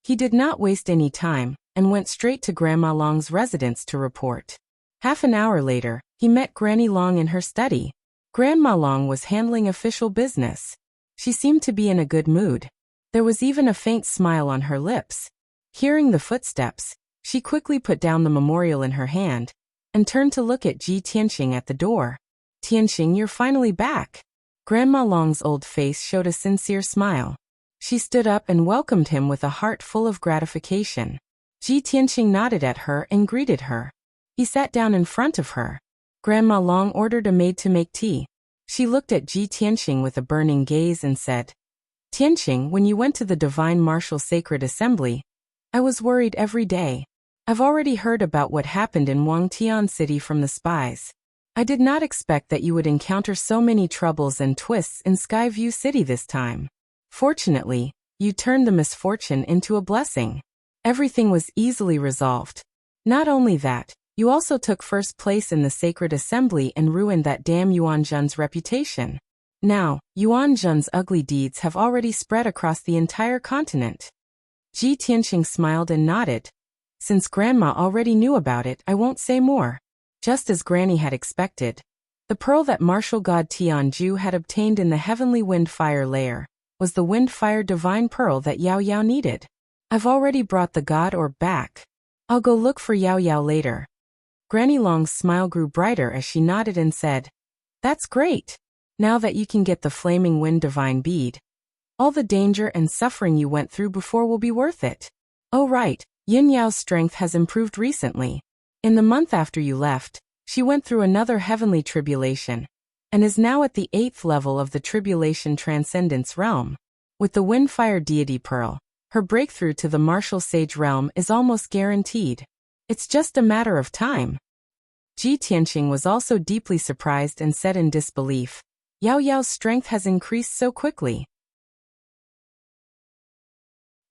S1: He did not waste any time and went straight to Grandma Long's residence to report. Half an hour later, he met Granny Long in her study. Grandma Long was handling official business. She seemed to be in a good mood. There was even a faint smile on her lips. Hearing the footsteps, she quickly put down the memorial in her hand and turned to look at Ji Tianxing at the door. Tianxing, you're finally back. Grandma Long's old face showed a sincere smile. She stood up and welcomed him with a heart full of gratification. Ji Tianxing nodded at her and greeted her. He sat down in front of her. Grandma Long ordered a maid to make tea. She looked at Ji Tianxing with a burning gaze and said, Tianxing, when you went to the Divine Martial Sacred Assembly, I was worried every day. I've already heard about what happened in Wangtian City from the spies. I did not expect that you would encounter so many troubles and twists in Skyview City this time. Fortunately, you turned the misfortune into a blessing. Everything was easily resolved. Not only that, you also took first place in the Sacred Assembly and ruined that damn Yuan Zhen's reputation. Now, Yuan Zhen's ugly deeds have already spread across the entire continent. Ji Tianxing smiled and nodded. Since Grandma already knew about it, I won't say more. Just as Granny had expected, the pearl that martial god Tianju had obtained in the heavenly wind-fire lair was the wind-fire divine pearl that Yao Yao needed. I've already brought the god orb back. I'll go look for Yao Yao later. Granny Long's smile grew brighter as she nodded and said, That's great. Now that you can get the flaming wind divine bead, all the danger and suffering you went through before will be worth it. Oh right, Yin Yao's strength has improved recently. In the month after you left, she went through another heavenly tribulation, and is now at the 8th level of the Tribulation Transcendence realm. With the Windfire Deity Pearl, her breakthrough to the Martial Sage realm is almost guaranteed. It's just a matter of time. Ji Tianxing was also deeply surprised and said in disbelief, Yao Yao's strength has increased so quickly.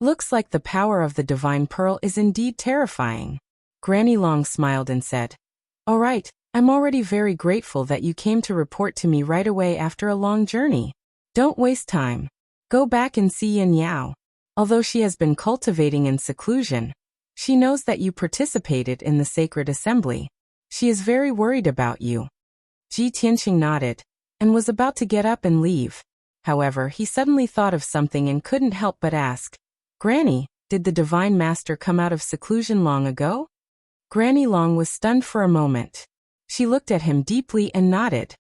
S1: Looks like the power of the Divine Pearl is indeed terrifying. Granny Long smiled and said, All right, I'm already very grateful that you came to report to me right away after a long journey. Don't waste time. Go back and see Yin Yao. Although she has been cultivating in seclusion, she knows that you participated in the sacred assembly. She is very worried about you. Ji Tianxing nodded and was about to get up and leave. However, he suddenly thought of something and couldn't help but ask, Granny, did the Divine Master come out of seclusion long ago? Granny Long was stunned for a moment. She looked at him deeply and nodded.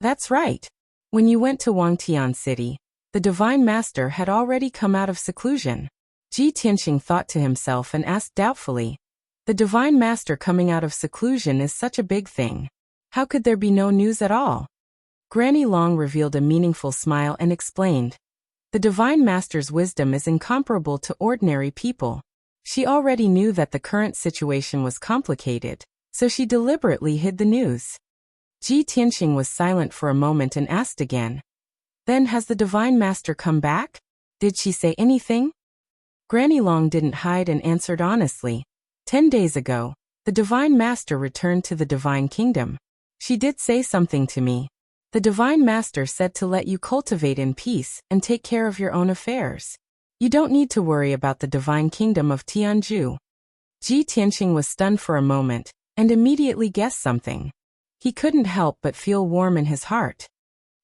S1: That's right. When you went to Wangtian City, the Divine Master had already come out of seclusion. Ji Tianxing thought to himself and asked doubtfully, The Divine Master coming out of seclusion is such a big thing. How could there be no news at all? Granny Long revealed a meaningful smile and explained, The Divine Master's wisdom is incomparable to ordinary people. She already knew that the current situation was complicated, so she deliberately hid the news. Ji Tianxing was silent for a moment and asked again, Then has the Divine Master come back? Did she say anything? Granny Long didn't hide and answered honestly. 10 days ago, the Divine Master returned to the Divine Kingdom. She did say something to me. The Divine Master said to let you cultivate in peace and take care of your own affairs. You don't need to worry about the Divine Kingdom of Tianju. Ji Tianxing was stunned for a moment and immediately guessed something. He couldn't help but feel warm in his heart.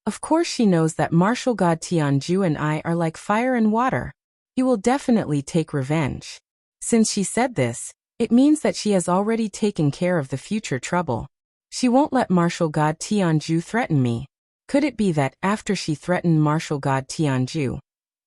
S1: Of course she knows that martial god Tianju and I are like fire and water. He will definitely take revenge. Since she said this, it means that she has already taken care of the future trouble. She won't let martial god Tianju threaten me. Could it be that, after she threatened martial god Tianju,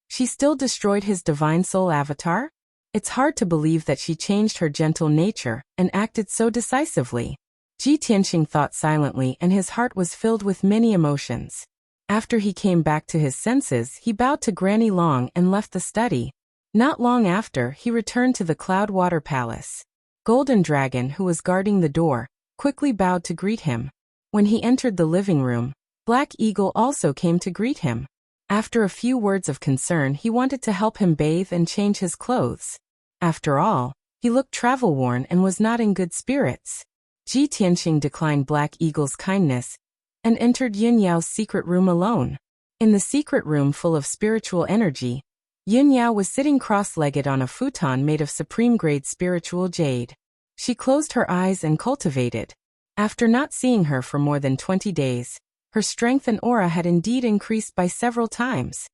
S1: she still destroyed his divine soul avatar? It's hard to believe that she changed her gentle nature and acted so decisively. Ji Tianxing thought silently, and his heart was filled with many emotions. After he came back to his senses, he bowed to Granny Long and left the study. Not long after, he returned to the Cloud Water Palace. Golden Dragon, who was guarding the door, quickly bowed to greet him. When he entered the living room, Black Eagle also came to greet him. After a few words of concern, he wanted to help him bathe and change his clothes. After all, he looked travel-worn and was not in good spirits. Ji Tianxing declined Black Eagle's kindness and entered Yun Yao's secret room alone. In the secret room full of spiritual energy, Yun Yao was sitting cross-legged on a futon made of supreme-grade spiritual jade. She closed her eyes and cultivated. After not seeing her for more than 20 days, her strength and aura had indeed increased by several times.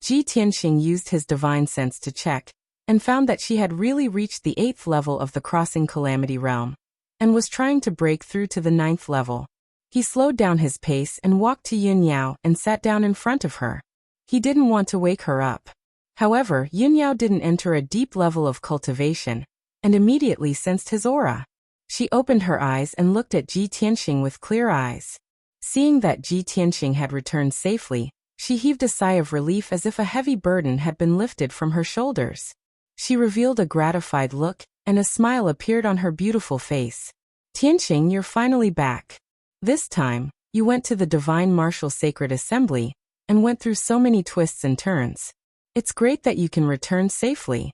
S1: Ji Tianxing used his divine sense to check, and found that she had really reached the 8th level of the Crossing Calamity Realm, and was trying to break through to the 9th level. He slowed down his pace and walked to Yun Yao and sat down in front of her. He didn't want to wake her up. However, Yun Yao didn't enter a deep level of cultivation, and immediately sensed his aura. She opened her eyes and looked at Ji Tianxing with clear eyes. Seeing that Ji Tianxing had returned safely, she heaved a sigh of relief as if a heavy burden had been lifted from her shoulders. She revealed a gratified look, and a smile appeared on her beautiful face. Tianxing, you're finally back. This time, you went to the Divine Martial Sacred Assembly, and went through so many twists and turns. It's great that you can return safely.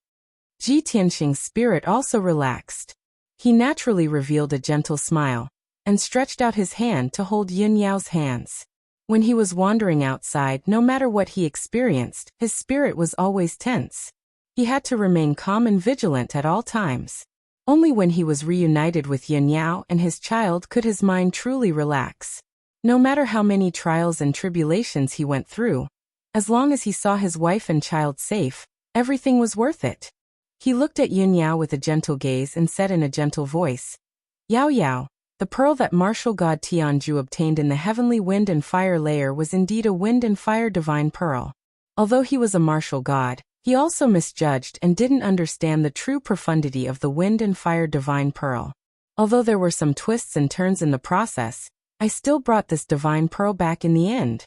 S1: Ji Tianxing's spirit also relaxed. He naturally revealed a gentle smile, and stretched out his hand to hold Yun Yao's hands. When he was wandering outside, no matter what he experienced, his spirit was always tense. He had to remain calm and vigilant at all times. Only when he was reunited with Yun Yao and his child could his mind truly relax. No matter how many trials and tribulations he went through, as long as he saw his wife and child safe, everything was worth it. He looked at Yun Yao with a gentle gaze and said in a gentle voice, Yao Yao, the pearl that martial god Tianju obtained in the heavenly wind and fire layer was indeed a wind and fire divine pearl. Although he was a martial god, he also misjudged and didn't understand the true profundity of the wind and fire divine pearl. Although there were some twists and turns in the process, I still brought this divine pearl back in the end.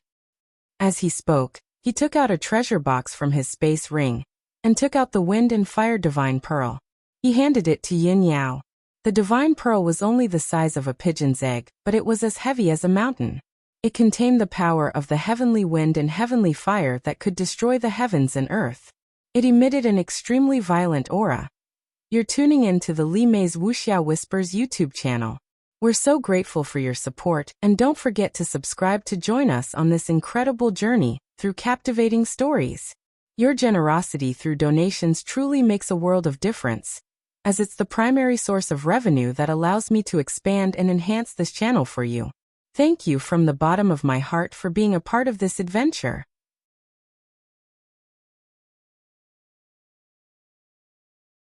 S1: As he spoke, he took out a treasure box from his space ring, and took out the wind and fire divine pearl. He handed it to Yun Yao. The divine pearl was only the size of a pigeon's egg, but it was as heavy as a mountain. It contained the power of the heavenly wind and heavenly fire that could destroy the heavens and earth. It emitted an extremely violent aura. You're tuning in to the Li Mei's Wuxia Whispers YouTube channel. We're so grateful for your support, and don't forget to subscribe to join us on this incredible journey through captivating stories. Your generosity through donations truly makes a world of difference, as it's the primary source of revenue that allows me to expand and enhance this channel for you. Thank you from the bottom of my heart for being a part of this adventure.